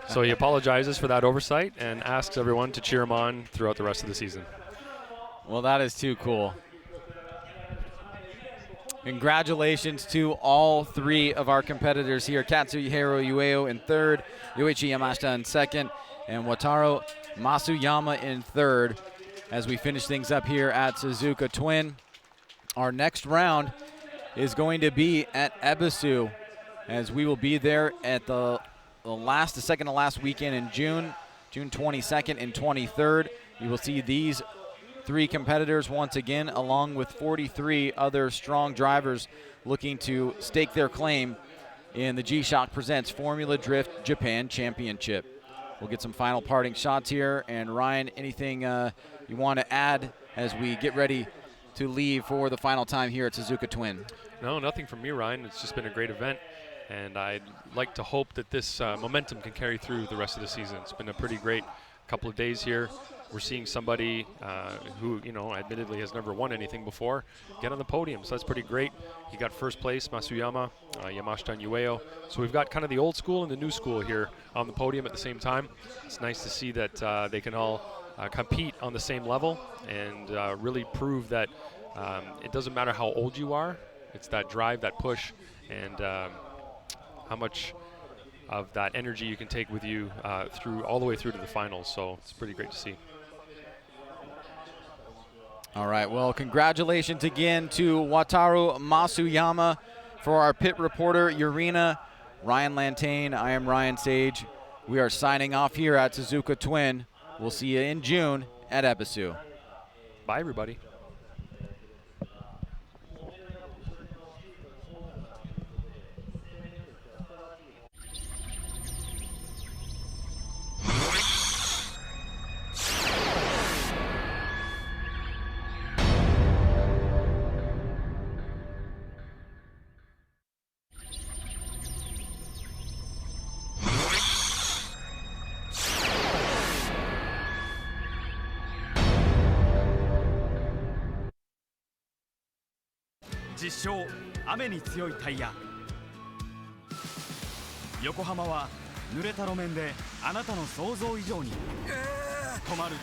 So he apologizes for that oversight and asks everyone to cheer him on throughout the rest of the season. Well, that is too cool. Congratulations to all three of our competitors here. Katsuhiro Ueo in third, Yoichi Yamashita in second, and Wataru Matsuyama in third. As we finish things up here at Suzuka Twin, our next round is going to be at Ebisu, as we will be there at the second to last weekend in June 22nd and 23rd. You will see these three competitors once again, along with 43 other strong drivers looking to stake their claim in the G-Shock Presents Formula Drift Japan Championship. We'll get some final parting shots here. And Ryan, anything you want to add as we get ready to leave for the final time here at Suzuka Twin? No, nothing from me, Ryan. It's just been a great event. And I'd like to hope that this momentum can carry through the rest of the season. It's been a pretty great couple of days here. We're seeing somebody who, admittedly has never won anything before get on the podium, so that's pretty great. He got first place, Matsuyama, Yamashita and Ueo. So we've got kind of the old school and the new school here on the podium at the same time. It's nice to see that they can all compete on the same level and really prove that it doesn't matter how old you are. It's that drive, that push, and how much of that energy you can take with you through all the way through to the finals. So it's pretty great to see. All right, well, congratulations again to Wataru Matsuyama. For our pit reporter, Urena, Ryan Lantain, I am Ryan Sage. We are signing off here at Suzuka Twin. We'll see you in June at Ebisu. Bye, everybody.実証雨に強いタイヤ。横浜は濡れた路面であなたの想像以上に止まる、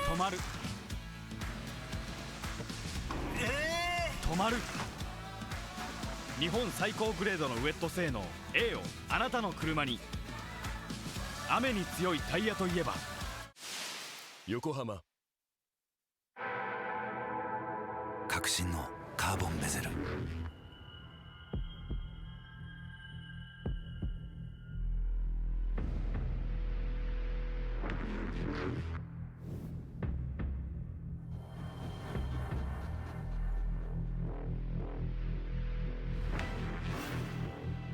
止まる、止まる。日本最高グレードのウェット性能 A をあなたの車に。雨に強いタイヤといえば横浜。革新のカーボンベゼル。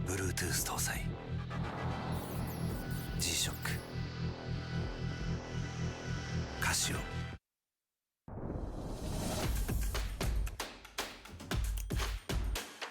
Bluetooth 搭載 G-SHOCK カシオ